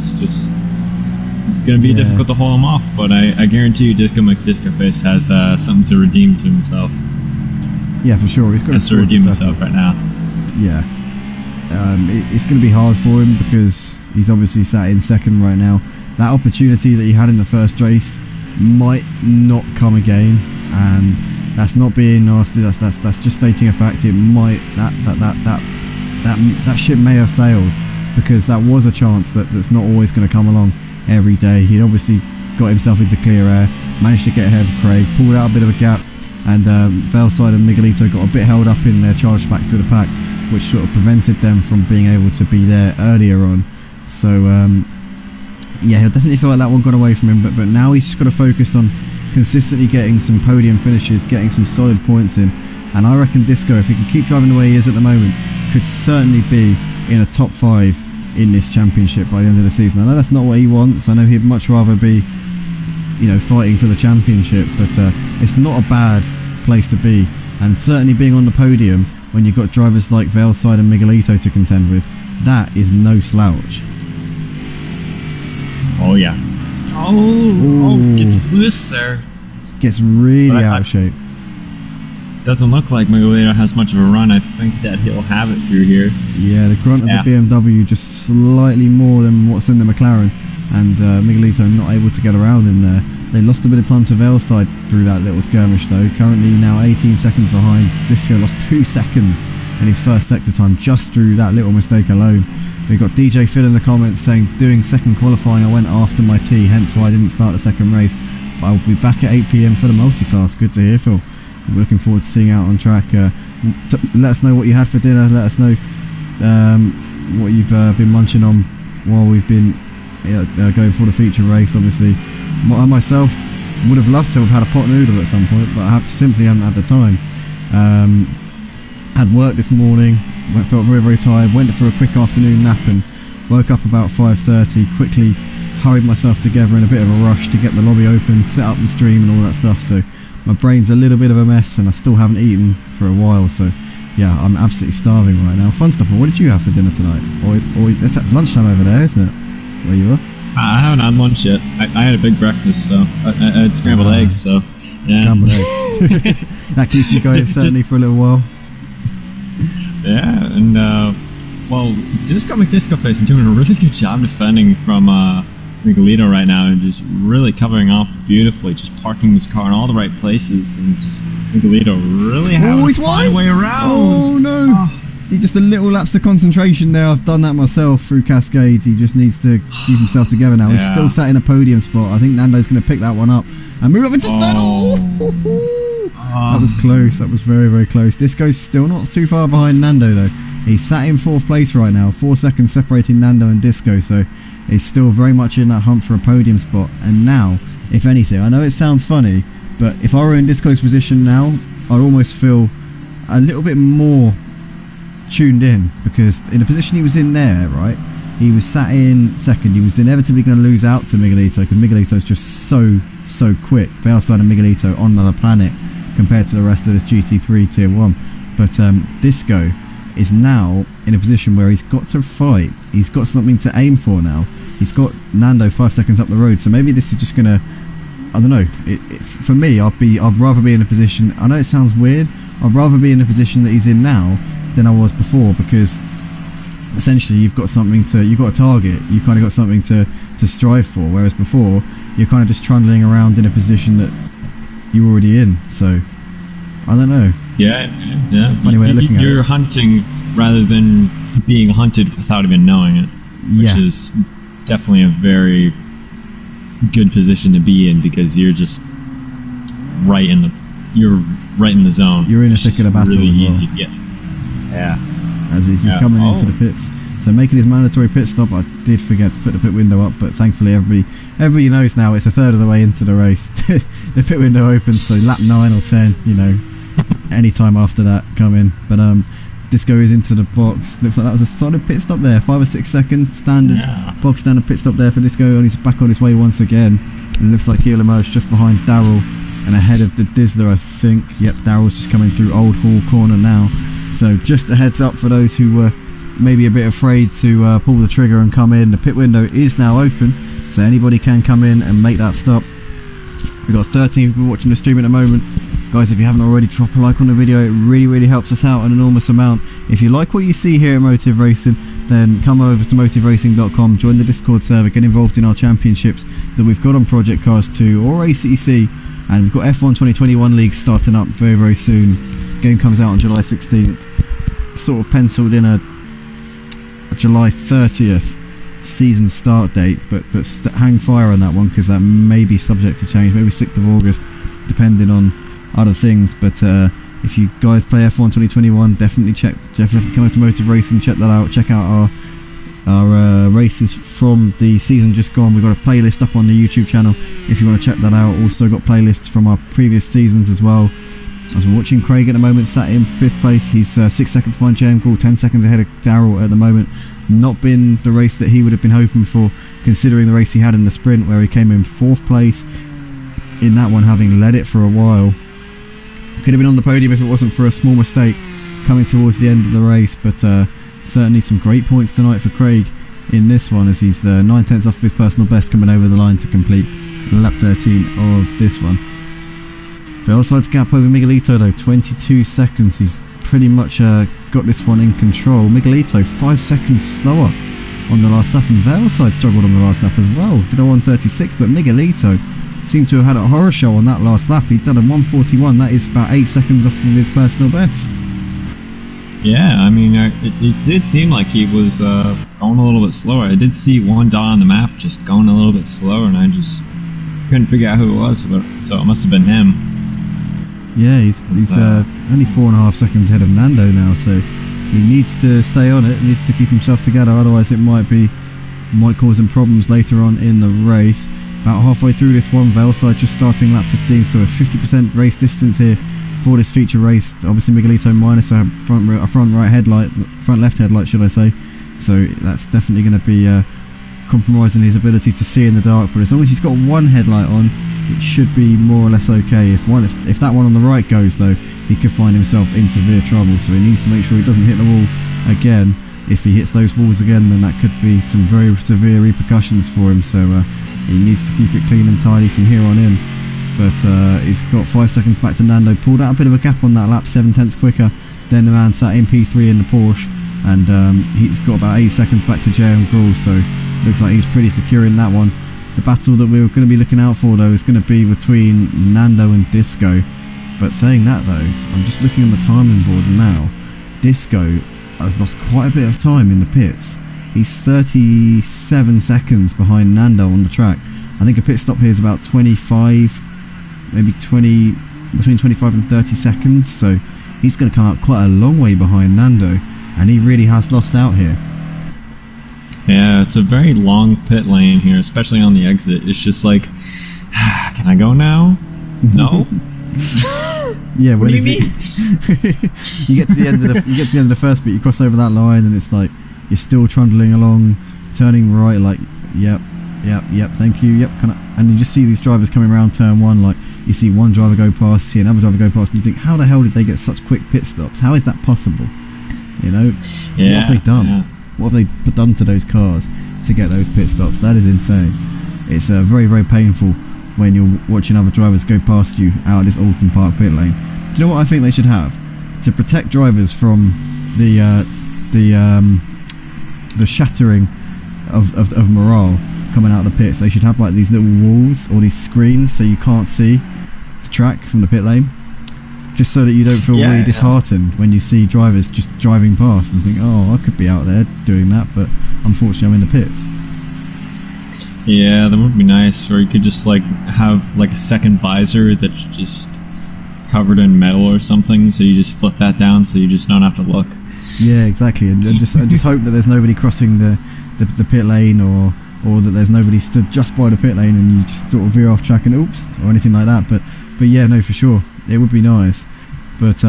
It's going to be difficult to hold him off, but I guarantee you Disco McDiscoface has something to redeem to himself. Yeah, for sure. He's got to redeem himself right now. Yeah. It's going to be hard for him because he's obviously sat in 2nd right now. That opportunity that he had in the first race might not come again, and that's not being nasty. That's just stating a fact. It might that ship may have sailed, because that was a chance that's not always going to come along every day. He'd obviously got himself into clear air, managed to get ahead of Craig, pulled out a bit of a gap, and Valeside and Miguelito got a bit held up in their charge back through the pack, which sort of prevented them from being able to be there earlier on. So yeah, he'll definitely feel like that one got away from him, but now he's just got to focus on consistently getting some podium finishes, getting some solid points in. And I reckon Disco, if he can keep driving the way he is at the moment, could certainly be in a top 5 in this championship by the end of the season. I know that's not what he wants. I know he'd much rather be, fighting for the championship, but it's not a bad place to be, and certainly being on the podium when you've got drivers like Valeside and Miguelito to contend with, that is no slouch. Oh yeah. Oh, gets loose there. Gets really out of shape. Doesn't look like Miguelito has much of a run. I think that he'll have it through here. Yeah, the grunt of the BMW just slightly more than what's in the McLaren, and Miguelito not able to get around in there. They lost a bit of time to Valeside through that little skirmish though. Currently now 18 seconds behind. Disco lost 2 seconds in his first sector time just through that little mistake alone. We've got DJ Phil in the comments saying, doing 2nd qualifying I went after my tee, hence why I didn't start the 2nd race. But I'll be back at 8 PM for the multi-class. Good to hear, Phil. We're looking forward to seeing out on track. Let us know what you had for dinner. Let us know what you've been munching on while we've been going for the feature race. Obviously, I myself would have loved to have had a pot noodle at some point, but I simply haven't had the time. Had work this morning, felt very, very tired, went for a quick afternoon nap and woke up about 5:30, quickly hurried myself together in a bit of a rush to get the lobby open, set up the stream and all that stuff, so my brain's a little bit of a mess and I still haven't eaten for a while, so yeah, I'm absolutely starving right now. Funstopper, what did you have for dinner tonight? Or it's at lunchtime over there, isn't it? Where you are? I haven't had lunch yet. I had a big breakfast, so I had scrambled eggs, so yeah. Scrambled eggs. That keeps you going certainly for a little while. Yeah, and well, Disco McDiscoface is doing a really good job defending from Miguelito right now, and just really covering off beautifully, just parking his car in all the right places, and just Miguelito really having to find a way around. Oh no! Oh. He just a little lapse of concentration there. I've done that myself through Cascade. He just needs to keep himself together now. Yeah. He's still sat in a podium spot. I think Nando's going to pick that one up and move up into third. That was close. That was very, very close. Disco's still not too far behind Nando though. He's sat in 4th place right now, 4 seconds separating Nando and Disco, so he's still very much in that hunt for a podium spot. And now, if anything, I know it sounds funny, but if I were in Disco's position now, I'd almost feel a little bit more tuned in, because in the position he was in there, right, he was sat in 2nd. He was inevitably going to lose out to Miguelito, because Miguelito's just so quick. Veilstein and Miguelito on another planet compared to the rest of this GT3 Tier 1. But Disco is now in a position where he's got to fight. He's got something to aim for now. He's got Nando 5 seconds up the road, so maybe this is just going to, I don't know, for me, I'd rather be in a position, I know it sounds weird, I'd rather be in the position that he's in now than I was before, because essentially you've got a target, you've kind of got something to strive for, whereas before you're kind of just trundling around in a position that you're already in. So I don't know. Yeah. Funny way of looking at it. You're hunting rather than being hunted without even knowing it, which is definitely a very good position to be in, because you're just right in the zone. You're in a thick of the battle really as well. Easy to get. Yeah. As he's coming into the pits. So making his mandatory pit stop, I did forget to put the pit window up, but thankfully everybody knows now it's a third of the way into the race. The pit window opens, so lap 9 or 10, any time after that, come in. But Disco is into the box. Looks like that was a solid pit stop there, 5 or 6 seconds, standard box standard pit stop there for Disco, and he's back on his way once again. And it looks like he'll emerge just behind Daryl and ahead of the Dizzler, I think. Yep, Daryl's just coming through Old Hall corner now. So just a heads up for those who were maybe a bit afraid to pull the trigger and come in. The pit window is now open, so anybody can come in and make that stop. We've got 13 people watching the stream at the moment. Guys, if you haven't already, drop a like on the video. It really, really helps us out an enormous amount. If you like what you see here at Motive Racing, then come over to motiveracing.com, join the Discord server, get involved in our championships that we've got on Project Cars 2 or ACC, and we've got F1 2021 League starting up very, very soon. The game comes out on July 16th. Sort of penciled in a July 30th season start date, but hang fire on that one, because that may be subject to change, maybe 6th of August, depending on other things. But if you guys play F1 2021, definitely come over to Motive Racing, check that out, check out our races from the season just gone. We've got a playlist up on the YouTube channel if you want to check that out. Also got playlists from our previous seasons as well. As we're watching Craig at the moment, sat in 5th place. He's 6 seconds behind Jamgul, 10 seconds ahead of Daryl at the moment. Not been the race that he would have been hoping for, considering the race he had in the sprint, where he came in 4th place in that one, having led it for a while. Could have been on the podium if it wasn't for a small mistake coming towards the end of the race, but certainly some great points tonight for Craig in this one, as he's 9/10 off of his personal best coming over the line to complete lap 13 of this one. Veilstein's gap over Miguelito though, 22 seconds. He's pretty much got this one in control. Miguelito 5 seconds slower on the last lap, and Veilstein struggled on the last lap as well. Did a 1:36, but Miguelito seemed to have had a horror show on that last lap. He'd done a 1:41. That is about 8 seconds off of his personal best. Yeah, I mean, it did seem like he was going a little bit slower. I did see one dot on the map just going a little bit slower, and I just couldn't figure out who it was, so it must have been him. Yeah, he's only 4.5 seconds ahead of Nando now, so he needs to stay on it, needs to keep himself together, otherwise it might cause him problems later on in the race. about halfway through this one. Velside just starting lap 15, so a 50% race distance here for this feature race. Obviously Miguelito minus a front left headlight, should I say. So that's definitely going to be compromising his ability to see in the dark, but as long as he's got one headlight on, it should be more or less okay. If that one on the right goes though, he could find himself in severe trouble, so he needs to make sure he doesn't hit the wall again. If he hits those walls again, then that could be some very severe repercussions for him, so he needs to keep it clean and tidy from here on in. But he's got 5 seconds back to Nando, pulled out a bit of a gap on that lap, 7/10 quicker than the man sat in P3 in the Porsche, and he's got about 8 seconds back to JM Gruhl, so looks like he's pretty secure in that one. The battle that we're going to be looking out for though is going to be between Nando and Disco. But saying that though, I'm just looking on the timing board now. Disco has lost quite a bit of time in the pits. He's 37 seconds behind Nando on the track. I think a pit stop here is about 25, maybe 20, between 25 and 30 seconds. So he's going to come out quite a long way behind Nando, and he really has lost out here. Yeah, it's a very long pit lane here, especially on the exit. It's just like, can I go now? No. Yeah, what do you mean? you get to the end of the first bit, you cross over that line, and it's like you're still trundling along, turning right, like yep, thank you, yep, and you just see these drivers coming around turn one, like you see one driver go past, see another driver go past, and you think, how the hell did they get such quick pit stops? How is that possible? You know, yeah, what have they done? Yeah. What have they done to those cars to get those pit stops? That is insane. It's very, very painful when you're watching other drivers go past you out of this Oulton Park pit lane. Do you know what I think they should have? To protect drivers from the shattering of morale coming out of the pits, they should have like these little walls or these screens so you can't see the track from the pit lane. Just so that you don't feel really disheartened when you see drivers just driving past and think, oh, I could be out there doing that, but unfortunately I'm in the pits. Yeah, that would be nice. Or you could just like have like a second visor that's just covered in metal or something, so you just flip that down so you just don't have to look. Yeah, exactly. And just hope that there's nobody crossing the pit lane, or that there's nobody stood just by the pit lane and you just sort of veer off track and oops, or anything like that. But yeah, no, for sure. It would be nice, but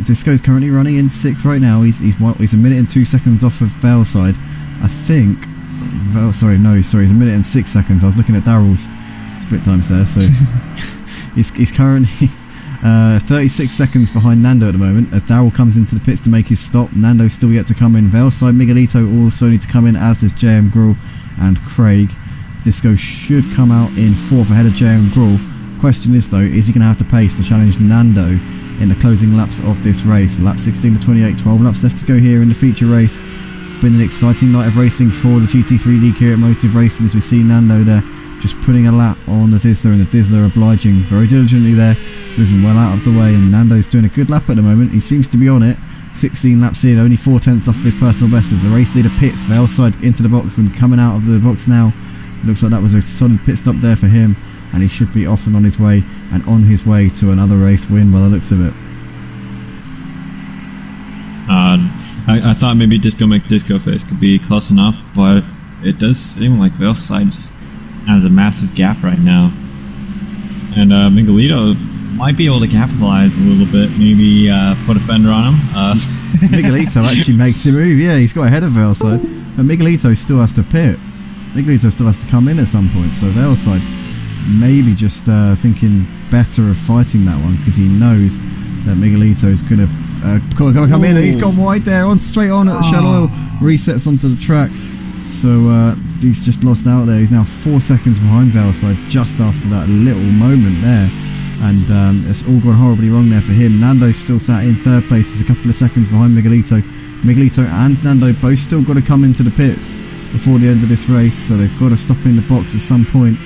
Disco's currently running in 6th right now. He's a minute and 2 seconds off of Velside, I think. He's a minute and 6 seconds. I was looking at Darrell's split times there, so he's currently 36 seconds behind Nando at the moment, as Darrell comes into the pits to make his stop. Nando's still yet to come in. Velside, Miguelito also need to come in, as does JM Gruhl and Craig. Disco should come out in 4th ahead of JM Gruhl. Question is though, is he going to have to pace to challenge Nando in the closing laps of this race? Lap 16 to 28, 12 laps left to go here in the feature race. Been an exciting night of racing for the GT3 League here at Motive Racing, as we see Nando there just putting a lap on the Dizzler, and the Dizzler obliging very diligently there, moving well out of the way, and Nando's doing a good lap at the moment. He seems to be on it. 16 laps in, only 4/10 off of his personal best as the race leader pits. Velside into the box and coming out of the box now. Looks like that was a solid pit stop there for him, and he should be off and on his way to another race win by the looks of it. I thought maybe Disco McDiscoface could be close enough, but it does seem like Velside just has a massive gap right now. And Miguelito might be able to capitalize a little bit, maybe put a fender on him. Miguelito actually makes a move, yeah, he's got ahead of Velside, but Miguelito still has to pit. Miguelito still has to come in at some point, so Velside maybe just thinking better of fighting that one, because he knows that Miguelito's going to come in, and he's gone wide there, straight on at the Shell Oil, resets onto the track. So he's just lost out there. He's now 4 seconds behind Velside just after that little moment there, and it's all gone horribly wrong there for him. Nando's still sat in 3rd place. He's a couple of seconds behind Miguelito. Miguelito and Nando both still got to come into the pits before the end of this race, so they've got to stop in the box at some point.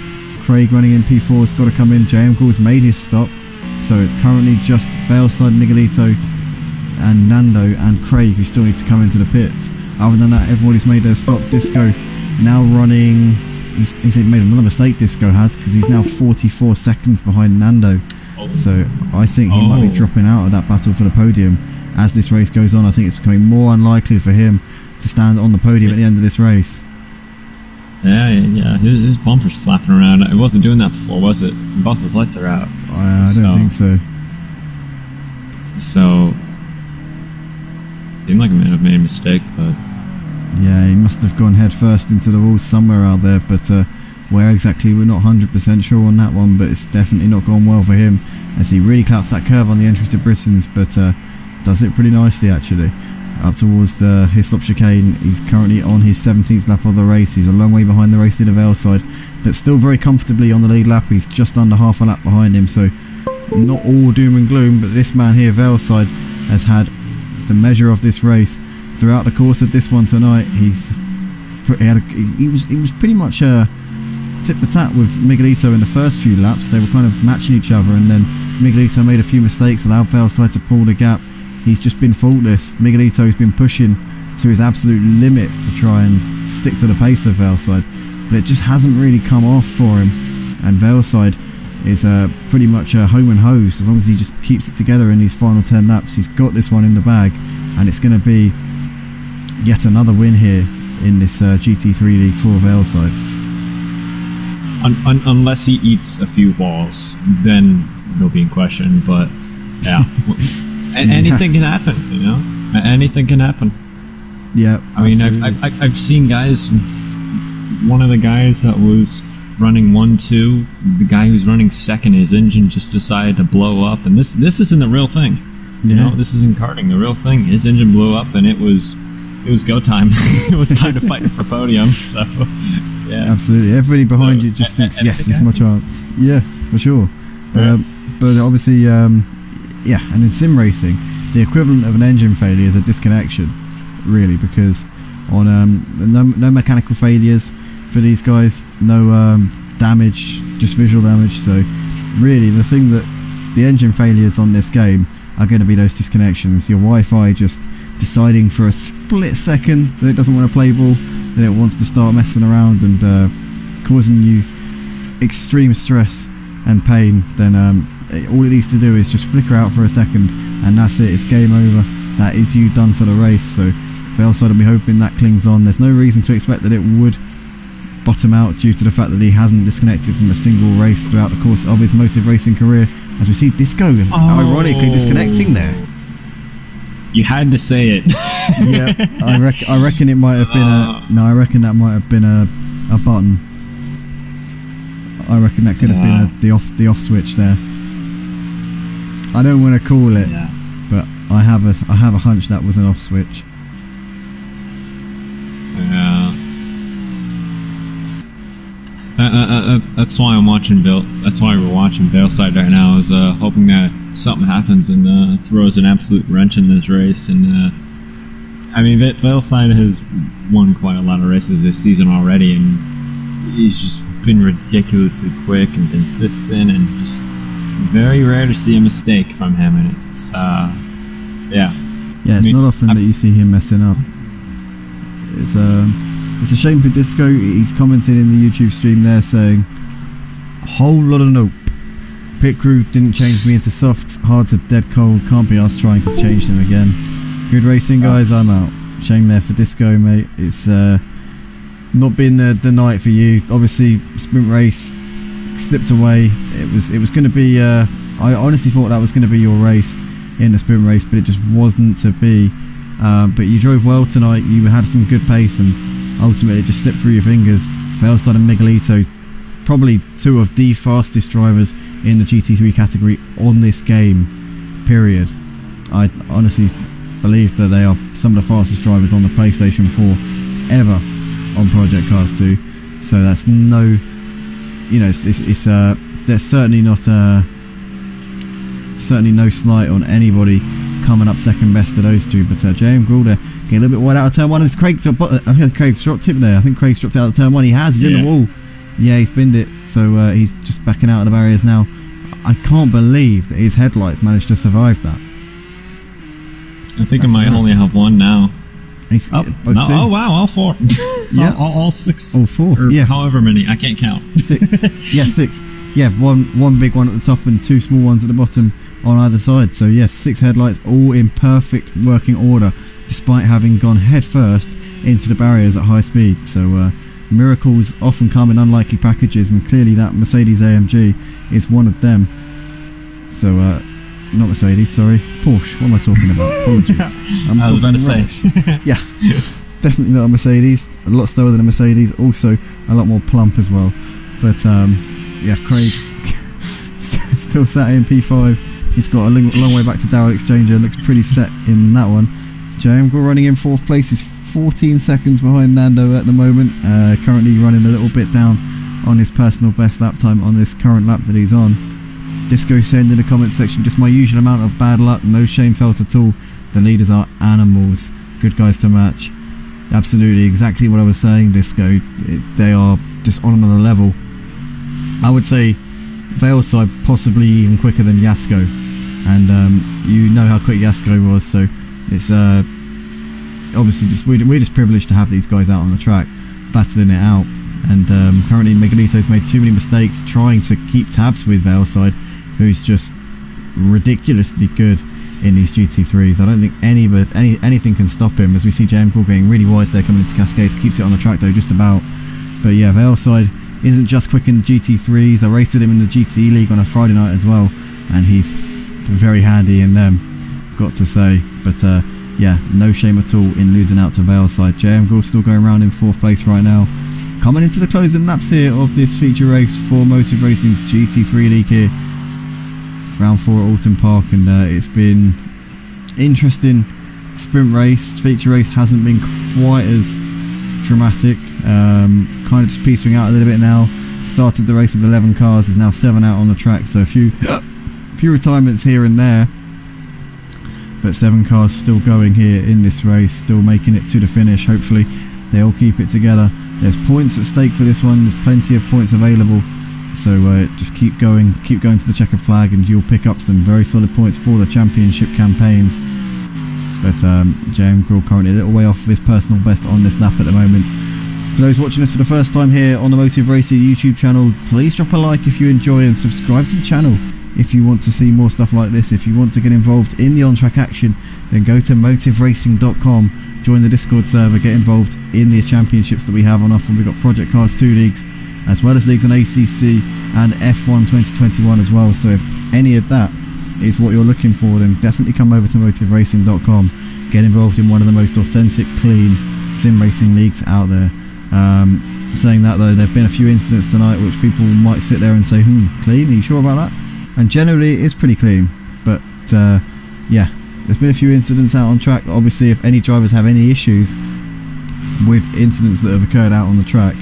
Craig running in P4 has got to come in. JM Gruhl's made his stop, so it's currently just Velside, Miguelito and Nando and Craig who still need to come into the pits. Other than that, everybody's made their stop. Disco now running, he's made another mistake, Disco has, because he's now 44 seconds behind Nando. So I think he might be dropping out of that battle for the podium as this race goes on. I think it's becoming more unlikely for him to stand on the podium at the end of this race. Yeah. His bumper's flapping around. It wasn't doing that before, was it? Both his lights are out. I don't think so. So, seemed like he might have made a mistake, but yeah, he must have gone head first into the wall somewhere out there, but where exactly we're not 100% sure on that one, but it's definitely not gone well for him as he really claps that curve on the entry to Britain's, but does it pretty nicely actually. Up towards the Hislop chicane, he's currently on his 17th lap of the race. He's a long way behind the race leader Velside, but still very comfortably on the lead lap. He's just under half a lap behind him, so not all doom and gloom, but this man here, Velside, has had the measure of this race throughout the course of this one tonight. He was pretty much tit for tat with Miguelito in the first few laps. They were kind of matching each other, and then Miguelito made a few mistakes, allowed Velside to pull the gap. He's just been faultless. Miguelito's been pushing to his absolute limits to try and stick to the pace of Velside, but it just hasn't really come off for him, and Velside is pretty much home and hose. As long as he just keeps it together in these final 10 laps, he's got this one in the bag, and it's going to be yet another win here in this GT3 League for Velside. Unless he eats a few balls, then he'll be in question, but yeah. Anything can happen, you know? Anything can happen. Yeah, I mean, I've seen guys, one of the guys that was running 1-2, the guy who's running second, his engine just decided to blow up, and this isn't the real thing. You know, this isn't karting, the real thing. His engine blew up, and it was go time. It was time to fight for podium, so, yeah. Absolutely. Everybody behind you just thinks, yes, this is my chance. Yeah, for sure. Yeah. But obviously, yeah, and in sim racing, the equivalent of an engine failure is a disconnection, really, because on no mechanical failures for these guys, no damage, just visual damage. So really, the thing that the engine failures on this game are going to be those disconnections. Your Wi-Fi just deciding for a split second that it doesn't want to play ball, that it wants to start messing around and causing you extreme stress and pain. Then all it needs to do is just flicker out for a second, and that's it. It's game over. That is you done for the race. So Velside will be hoping that clings on. There's no reason to expect that it would bottom out due to the fact that he hasn't disconnected from a single race throughout the course of his motive racing career, as we see Disco ironically disconnecting there. You had to say it. Yeah, I reckon it might have been I reckon that might have been a button. I reckon that could have been the off switch there. I don't want to call it, but I have a hunch that was an off switch. Yeah. That's why I'm watching That's why we're watching Velside right now. Is hoping that something happens and throws an absolute wrench in this race. And I mean, Velside has won quite a lot of races this season already, and he's just been ridiculously quick and consistent, and just very rare to see a mistake from him. And it's yeah. It's not often that you see him messing up. It's a shame for Disco. He's commenting in the YouTube stream there saying, a whole lot of nope. Pit crew didn't change me into soft, hard to dead cold, can't be asked trying to change them again. Good racing guys, I'm out. Shame there for Disco, mate. It's not been the night for you. Obviously, sprint race slipped away. It was going to be, I honestly thought that was going to be your race in the sprint race, but it just wasn't to be. But you drove well tonight, you had some good pace, and ultimately it just slipped through your fingers. Velside and Miguelito, probably two of the fastest drivers in the GT3 category on this game, period. I honestly believe that they are some of the fastest drivers on the PlayStation 4 ever on Project Cars 2. So that's no, you know, there's certainly not certainly no slight on anybody coming up second best to those two. But J.M. Goulder getting a little bit wide out of turn one, and Craig's dropped tip there. I think Craig's dropped out of turn one. He's in the wall. Yeah, he's binned it, so he's just backing out of the barriers now. I can't believe that his headlights managed to survive that. I think I might only have one now. He's, oh wow, all four. Yeah, all six. All four. Or however many, I can't count. 6. Yeah, 6. Yeah, one big one at the top and 2 small ones at the bottom on either side. So yes, 6 headlights, all in perfect working order, despite having gone head first into the barriers at high speed. So miracles often come in unlikely packages, and clearly that Mercedes AMG is one of them. So, not Mercedes, sorry, Porsche. What am I talking about? Apologies. I was about to say. Yeah, definitely not a Mercedes. A lot slower than a Mercedes. Also, a lot more plump as well. But yeah, Craig still sat in P5. He's got a long way back to Darrell Exchanger. Looks pretty set in that one. JM running in 4th place. He's 14 seconds behind Nando at the moment. Currently running a little bit down on his personal best lap time on this current lap that he's on. Disco said in the comments section, just my usual amount of bad luck, no shame felt at all. The leaders are animals, good guys to match. Absolutely, exactly what I was saying, Disco. They are just on another level. I would say Valeside possibly even quicker than Yasko, and you know how quick Yasko was, so it's obviously we're just privileged to have these guys out on the track battling it out. And currently Miguelito's made too many mistakes trying to keep tabs with Valeside, who's just ridiculously good in these GT3s. I don't think anything can stop him, as we see JM Cool getting really wide there coming into Cascade. Keeps it on the track though, just about. But yeah, Valeside isn't just quick in the GT3s. I raced with him in the GT League on a Friday night as well, and he's very handy in them, got to say. But yeah, no shame at all in losing out to Valeside. JM Cool still going around in 4th place right now. Coming into the closing laps here of this feature race for Motive Racing's GT3 League here. Round 4 at Oulton Park, and it's been interesting sprint race. Feature race hasn't been quite as dramatic. Kind of just petering out a little bit now. Started the race with 11 cars, there's now 7 out on the track, so a few retirements here and there. But 7 cars still going here in this race, still making it to the finish. Hopefully they all keep it together. There's points at stake for this one, there's plenty of points available, so just keep going to the checkered flag, and you'll pick up some very solid points for the championship campaigns. But JM Grill currently a little way off his personal best on this lap at the moment. For those watching us for the first time here on the Motive Racing YouTube channel, please drop a like if you enjoy, and subscribe to the channel if you want to see more stuff like this. If you want to get involved in the on-track action, then go to motiveracing.com. Join the Discord server, get involved in the championships that we have on offer. We've got Project Cars 2 leagues, as well as leagues on ACC and F1 2021 as well. So if any of that is what you're looking for, then definitely come over to motiveracing.com. Get involved in one of the most authentic, clean sim racing leagues out there. Saying that though, there have been a few incidents tonight which people might sit there and say, clean, are you sure about that? And generally it is pretty clean, but yeah, there's been a few incidents out on track. Obviously, if any drivers have any issues with incidents that have occurred out on the track,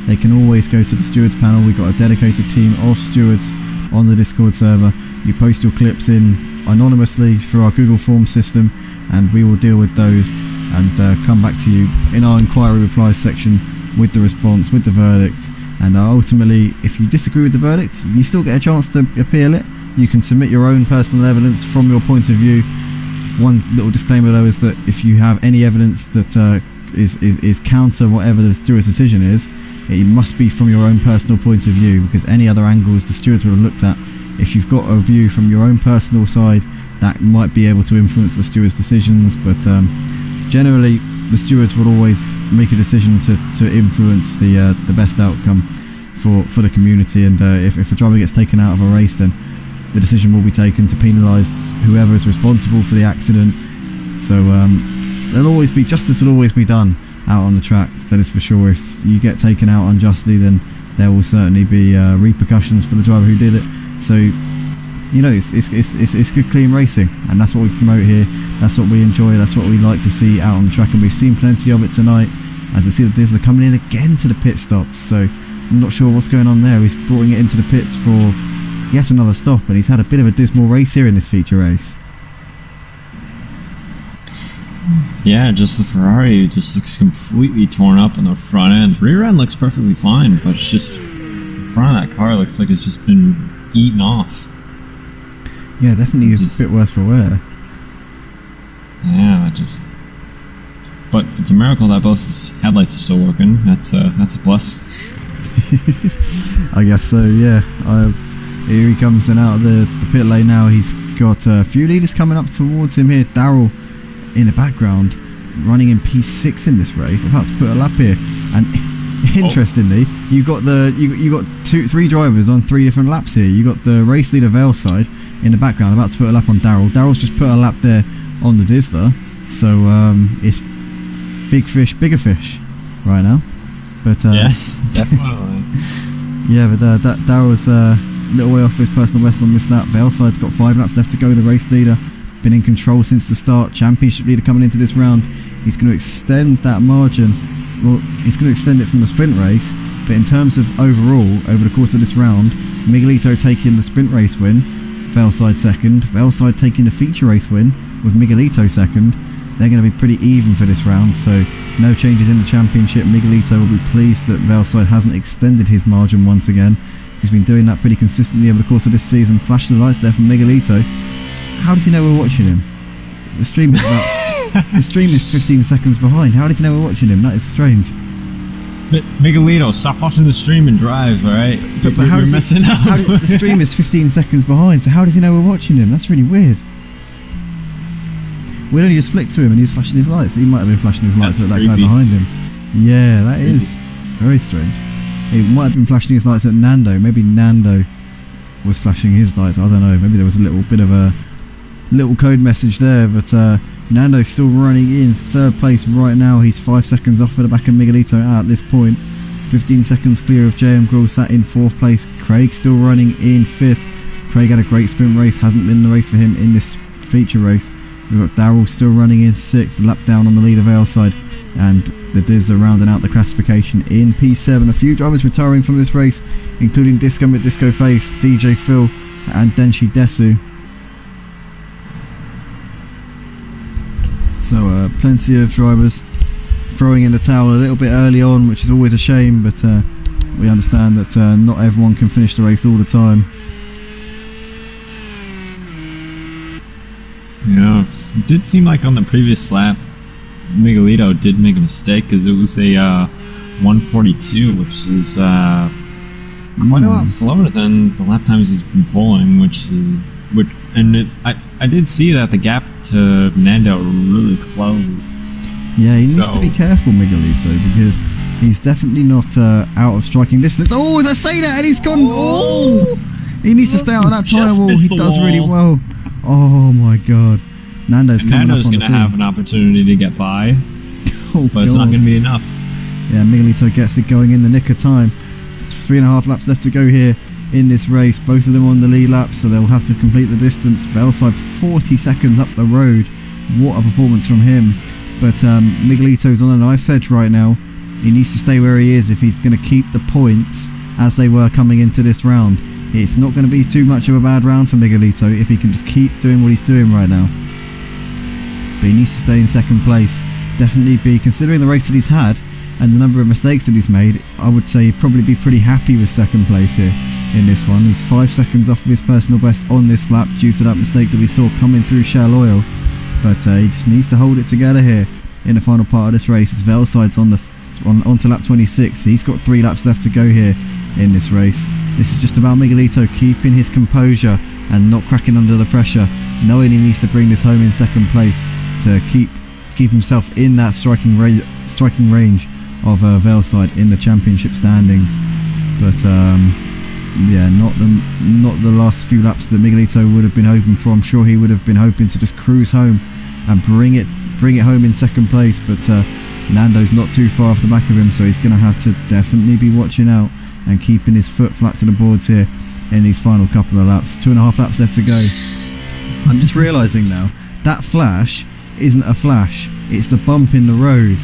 they can always go to the stewards panel. We've got a dedicated team of stewards on the Discord server. You post your clips in anonymously through our Google Forms system, and we will deal with those and come back to you in our inquiry replies section with the response, with the verdict. And ultimately, if you disagree with the verdict, you still get a chance to appeal it. You can submit your own personal evidence from your point of view. One little disclaimer though is that if you have any evidence that is counter whatever the steward's decision is, it must be from your own personal point of view, because any other angles the stewards would have looked at, if you've got a view from your own personal side, that might be able to influence the steward's decisions. But generally the stewards will always make a decision to influence the best outcome for the community. And if a driver gets taken out of a race, then the decision will be taken to penalise whoever is responsible for the accident. So there'll always be justice will always be done out on the track, that is for sure. If you get taken out unjustly, then there will certainly be repercussions for the driver who did it. So you know, it's good clean racing, and that's what we promote here. That's what we enjoy, that's what we like to see out on the track, and we've seen plenty of it tonight, as we see the Dizzler coming in again to the pit stops. So I'm not sure what's going on there. He's brought it into the pits for yet another stop, and he's had a bit of a dismal race here in this feature race. Yeah, just the Ferrari just looks completely torn up on the front end. Rear end looks perfectly fine, but it's just the front of that car looks like it's just been eaten off. Yeah, definitely is a bit worse for wear. Yeah, but it's a miracle that both his headlights are still working. That's a plus. I guess so. Yeah. Here he comes then out of the pit lane now. He's got a few leaders coming up towards him here. Darrell in the background, running in P6 in this race, about to put a lap here, and Interestingly, you got three drivers on 3 different laps here. You got the race leader Velside in the background about to put a lap on Daryl. Daryl's just put a lap there on the Dizzler, so it's big fish, bigger fish right now. But yeah, definitely. Yeah, but that Daryl's a little way off his personal best on this lap. Velside's got 5 laps left to go. The race leader been in control since the start. Championship leader coming into this round. He's going to extend that margin. Well, he's going to extend it from the sprint race, but in terms of overall, over the course of this round, Miguelito taking the sprint race win, Velside second, Velside taking the feature race win with Miguelito second. They're going to be pretty even for this round, so no changes in the championship. Miguelito will be pleased that Velside hasn't extended his margin once again. He's been doing that pretty consistently over the course of this season. Flashing the lights there from Miguelito. How does he know we're watching him? The stream is the stream is 15 seconds behind. How did he know we're watching him? That is strange. Miguelito, stop watching the stream and drive, alright? But how you're messing up. The stream is 15 seconds behind, so how does he know we're watching him? That's really weird. We only just flicked to him and he was flashing his lights. He might have been flashing his lights at that guy behind him. Yeah, that is very strange. He might have been flashing his lights at Nando. Maybe Nando was flashing his lights. I don't know. Maybe there was a little bit of a little code message there, but Nando's still running in 3rd place right now. He's 5 seconds off at the back of Miguelito at this point. 15 seconds clear of JM Grull, sat in 4th place. Craig still running in 5th. Craig had a great sprint race, hasn't been the race for him in this feature race. We've got Daryl still running in 6th, lap down on the leader Velside, and the Dizzler rounding out the classification in P7. A few drivers retiring from this race, including Disco Disco Face, DJ Phil, and Denshi Desu. So plenty of drivers throwing in the towel a little bit early on, which is always a shame, but we understand that not everyone can finish the race all the time. Yeah, it did seem like on the previous lap, Miguelito did make a mistake because it was a 142, which is quite a lot slower than the lap times he's been pulling, I did see that the gap to Nando really closed. Yeah, he needs to be careful, Miguelito, because he's definitely not out of striking distance. Oh, as I say that, and he's gone. Oh, he needs to stay out of that tyre wall. He does really well. Oh my God, Nando's going to have an opportunity to get by, but it's not going to be enough. Yeah, Miguelito gets it going in the nick of time. 3.5 laps left to go here in this race. Both of them on the lead lap, so they'll have to complete the distance. Velside 40 seconds up the road. What a performance from him. But Miguelito's on a knife's edge right now. He needs to stay where he is if he's going to keep the points as they were coming into this round. It's not going to be too much of a bad round for Miguelito if he can just keep doing what he's doing right now. But he needs to stay in 2nd place. Definitely be, considering the race that he's had and the number of mistakes that he's made, I would say he'd probably be pretty happy with 2nd place here in this one. He's 5 seconds off of his personal best on this lap due to that mistake that we saw coming through Shell Oil. But he just needs to hold it together here in the final part of this race. As Velside's onto lap 26. He's got 3 laps left to go here in this race. This is just about Miguelito keeping his composure and not cracking under the pressure, knowing he needs to bring this home in 2nd place to keep himself in that striking range of Velside in the championship standings. But yeah, not the last few laps that Miguelito would have been hoping for. I'm sure he would have been hoping to just cruise home and bring it home in 2nd place. But Nando's not too far off the back of him, so he's going to have to definitely be watching out and keeping his foot flat to the boards here in these final couple of laps. 2.5 laps left to go. I'm just realising now, that flash isn't a flash, it's the bump in the road.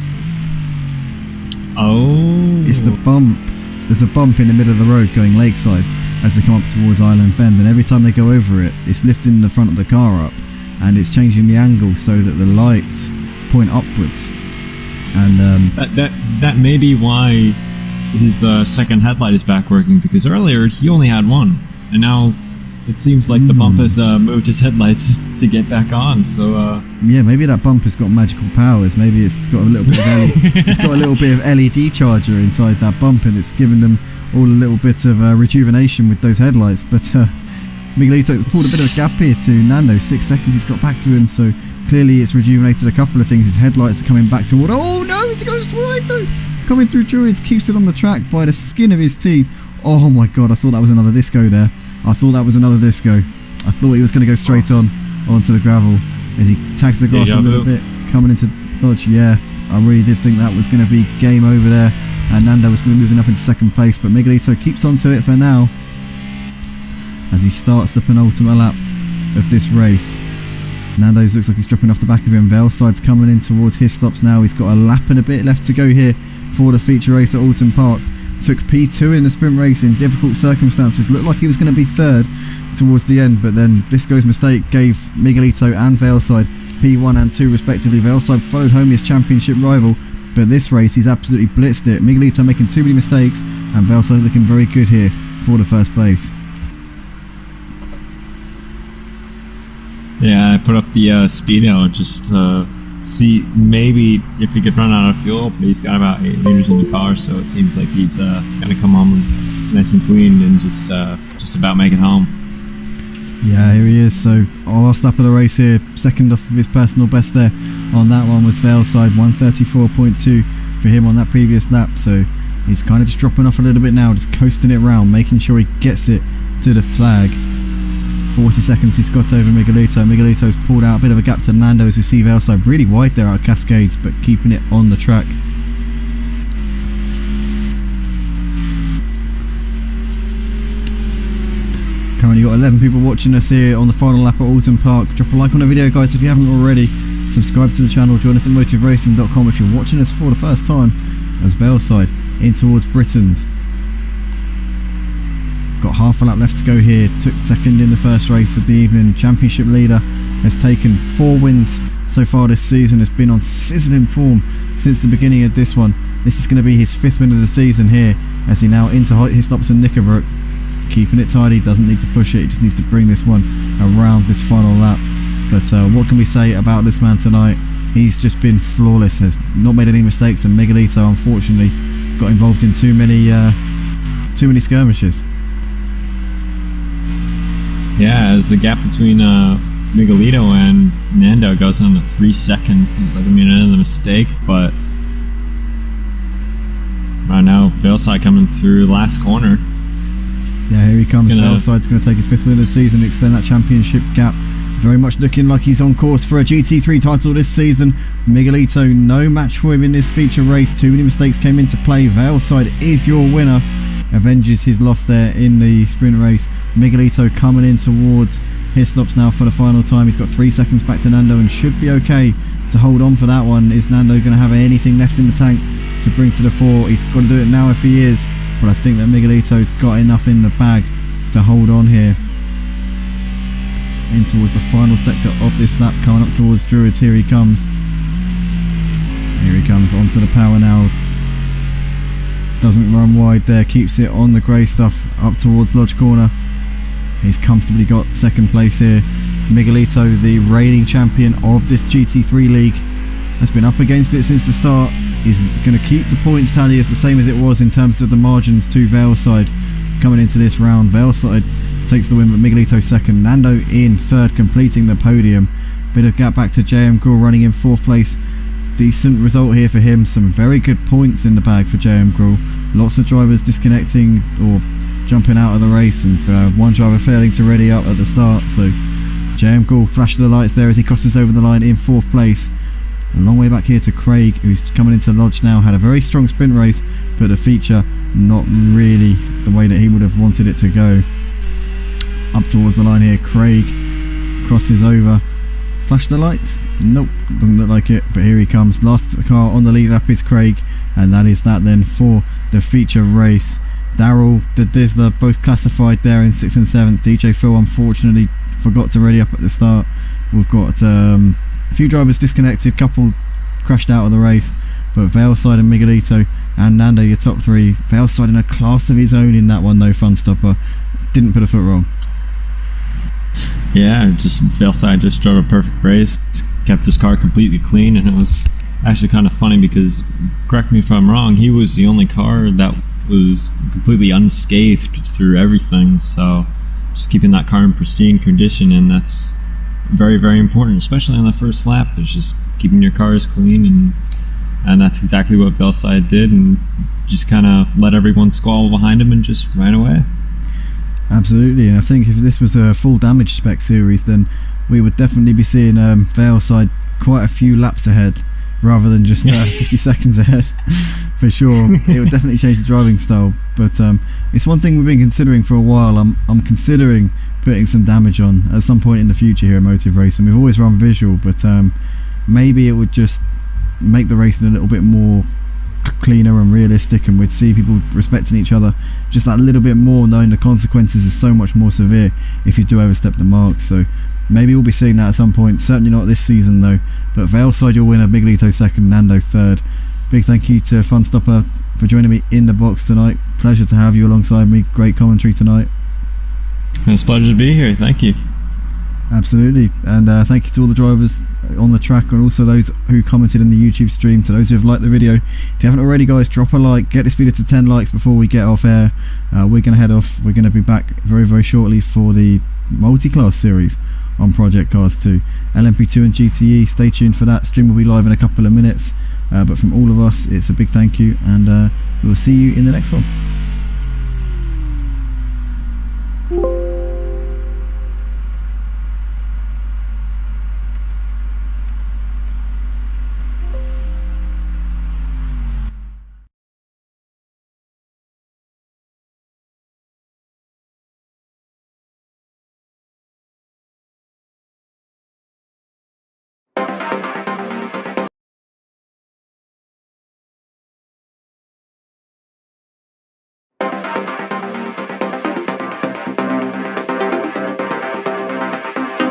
Oh. It's the bump. There's a bump in the middle of the road going lakeside as they come up towards Island Bend, and every time they go over it, it's lifting the front of the car up and it's changing the angle so that the lights point upwards. And that may be why his 2nd headlight is back working, because earlier he only had one, and now it seems like the bump has moved his headlights to get back on. So yeah, maybe that bump has got magical powers. Maybe it's got a little bit of it's got a little bit of LED charger inside that bump, and it's given them all a little bit of rejuvenation with those headlights. But Miguelito pulled a bit of a gap here to Nando. 6 seconds he's got back to him, so clearly it's rejuvenated a couple of things. His headlights are coming back toward. Oh no, he goes wide though. coming through Druids, keeps it on the track by the skin of his teeth. Oh my god, I thought that was another disco there. I thought that was another disco. I thought he was going to go straight onto the gravel as he tags the grass a little bit, coming into Lodge. Yeah, I really did think that was going to be game over there, and Nando was going to be moving up into second place, but Miguelito keeps on to it for now as he starts the penultimate lap of this race. Nando's looks like he's dropping off the back of him. Velside's coming in towards his stops now. He's got a lap and a bit left to go here for the feature race at Oulton Park. Took P2 in the sprint race in difficult circumstances. Looked like he was going to be third towards the end, but then Disco's mistake gave Miguelito and Veleside P1 and 2 respectively. Veleside followed home his championship rival, but this race he's absolutely blitzed it. Miguelito making too many mistakes, and Veleside looking very good here for the first place. Yeah, I put up the speedo just to see maybe if he could run out of fuel, but he's got about 8 liters in the car, so it seems like he's gonna come home nice and clean and just about make it home. Yeah, here he is. So our last lap of the race here, second off of his personal best there on that one was Veleside, 1:34.2 for him on that previous lap. So he's kind of just dropping off a little bit now, just coasting it around, making sure he gets it to the flag. 40 seconds he's got over Miguelito. Miguelito's pulled out a bit of a gap to Nando as we see Veleside really wide there out of Cascades, but keeping it on the track. Currently got 11 people watching us here on the final lap at Oulton Park. Drop a like on the video, guys, if you haven't already. Subscribe to the channel, join us at motiveracing.com if you're watching us for the first time. As Veleside in towards Britain's. Got half a lap left to go here. Took second in the first race of the evening. Championship leader has taken 4 wins so far this season. Has been on sizzling form since the beginning of this one. This is going to be his 5th win of the season here, as he now into his stops in Knickerbrook. Keeping it tidy, doesn't need to push it, he just needs to bring this one around this final lap. But what can we say about this man tonight? He's just been flawless, has not made any mistakes, and Miguelito unfortunately got involved in too many skirmishes. Yeah, as the gap between Miguelito and Nando goes down to 3 seconds, seems like another mistake, but right now Veleside coming through the last corner. Yeah, here he comes. Veleside's going to take his 5th win of the season, extend that championship gap. Very much looking like he's on course for a GT3 title this season. Miguelito, no match for him in this feature race. Too many mistakes came into play. Veleside is your winner. Avenges his loss there in the sprint race. Miguelito coming in towards his stops now for the final time. He's got 3 seconds back to Nando and should be okay to hold on for that one. Is Nando going to have anything left in the tank to bring to the fore? He's got to do it now if he is. But I think that Miguelito's got enough in the bag to hold on here. In towards the final sector of this lap, coming up towards Druids. Here he comes. Here he comes onto the power now. Doesn't run wide there, keeps it on the grey stuff up towards Lodge Corner. He's comfortably got second place here. Miguelito, the reigning champion of this GT3 League, has been up against it since the start. He's going to keep the points tally as the same as it was in terms of the margins to Veleside coming into this round. Veleside takes the win, but Miguelito second. Nando in third, completing the podium. Bit of gap back to JM Gruhl running in 4th place. Decent result here for him. Some very good points in the bag for JM Gruhl. Lots of drivers disconnecting or jumping out of the race, and one driver failing to ready up at the start. So JM Gruhl flashed the lights there as he crosses over the line in 4th place. A long way back here to Craig, who's coming into Lodge now. Had a very strong sprint race, but the feature not really the way that he would have wanted it to go. Up towards the line here, Craig crosses over. Flash the lights? Nope, doesn't look like it, but here he comes. Last car on the lead lap is Craig, and that is that then for the feature race. Daryl, the Dizzler, both classified there in 6th and 7th. DJ Phil unfortunately forgot to ready up at the start. We've got a few drivers disconnected, couple crashed out of the race, but Veleside and Miguelito and Nando, your top 3. Veleside in a class of his own in that one though, fun stopper. Didn't put a foot wrong. Yeah, just Veleside just drove a perfect race, kept his car completely clean, and it was actually kind of funny because, correct me if I'm wrong, he was the only car that was completely unscathed through everything, so just keeping that car in pristine condition, and that's very, very important, especially on the first lap. It's just keeping your cars clean and and that's exactly what Slaed did, and just kind of let everyone squall behind him and just ran away. Absolutely, and I think if this was a full damage spec series, then we would definitely be seeing Slaed quite a few laps ahead, rather than just 50 seconds ahead. For sure, it would definitely change the driving style. But it's one thing we've been considering for a while. I'm considering putting some damage on at some point in the future here at Motive Racing. We've always run visual, but maybe it would just make the racing a little bit more cleaner and realistic, and we'd see people respecting each other just that little bit more, knowing the consequences are so much more severe if you do overstep the mark. So maybe we'll be seeing that at some point. Certainly not this season though. But Slaed, your winner, Big Lito second, Nando third. Big thank you to Funstopper for joining me in the box tonight. Pleasure to have you alongside me. Great commentary tonight. It's a pleasure to be here. Thank you. Absolutely, and thank you to all the drivers on the track, and also those who commented in the YouTube stream. To those who have liked the video, if you haven't already, guys, drop a like, get this video to 10 likes before we get off air. We're going to head off. We're going to be back very, very shortly for the multi-class series on Project Cars 2, LMP2 and GTE. Stay tuned for that. Stream will be live in a couple of minutes, but from all of us, it's a big thank you, and we'll see you in the next one.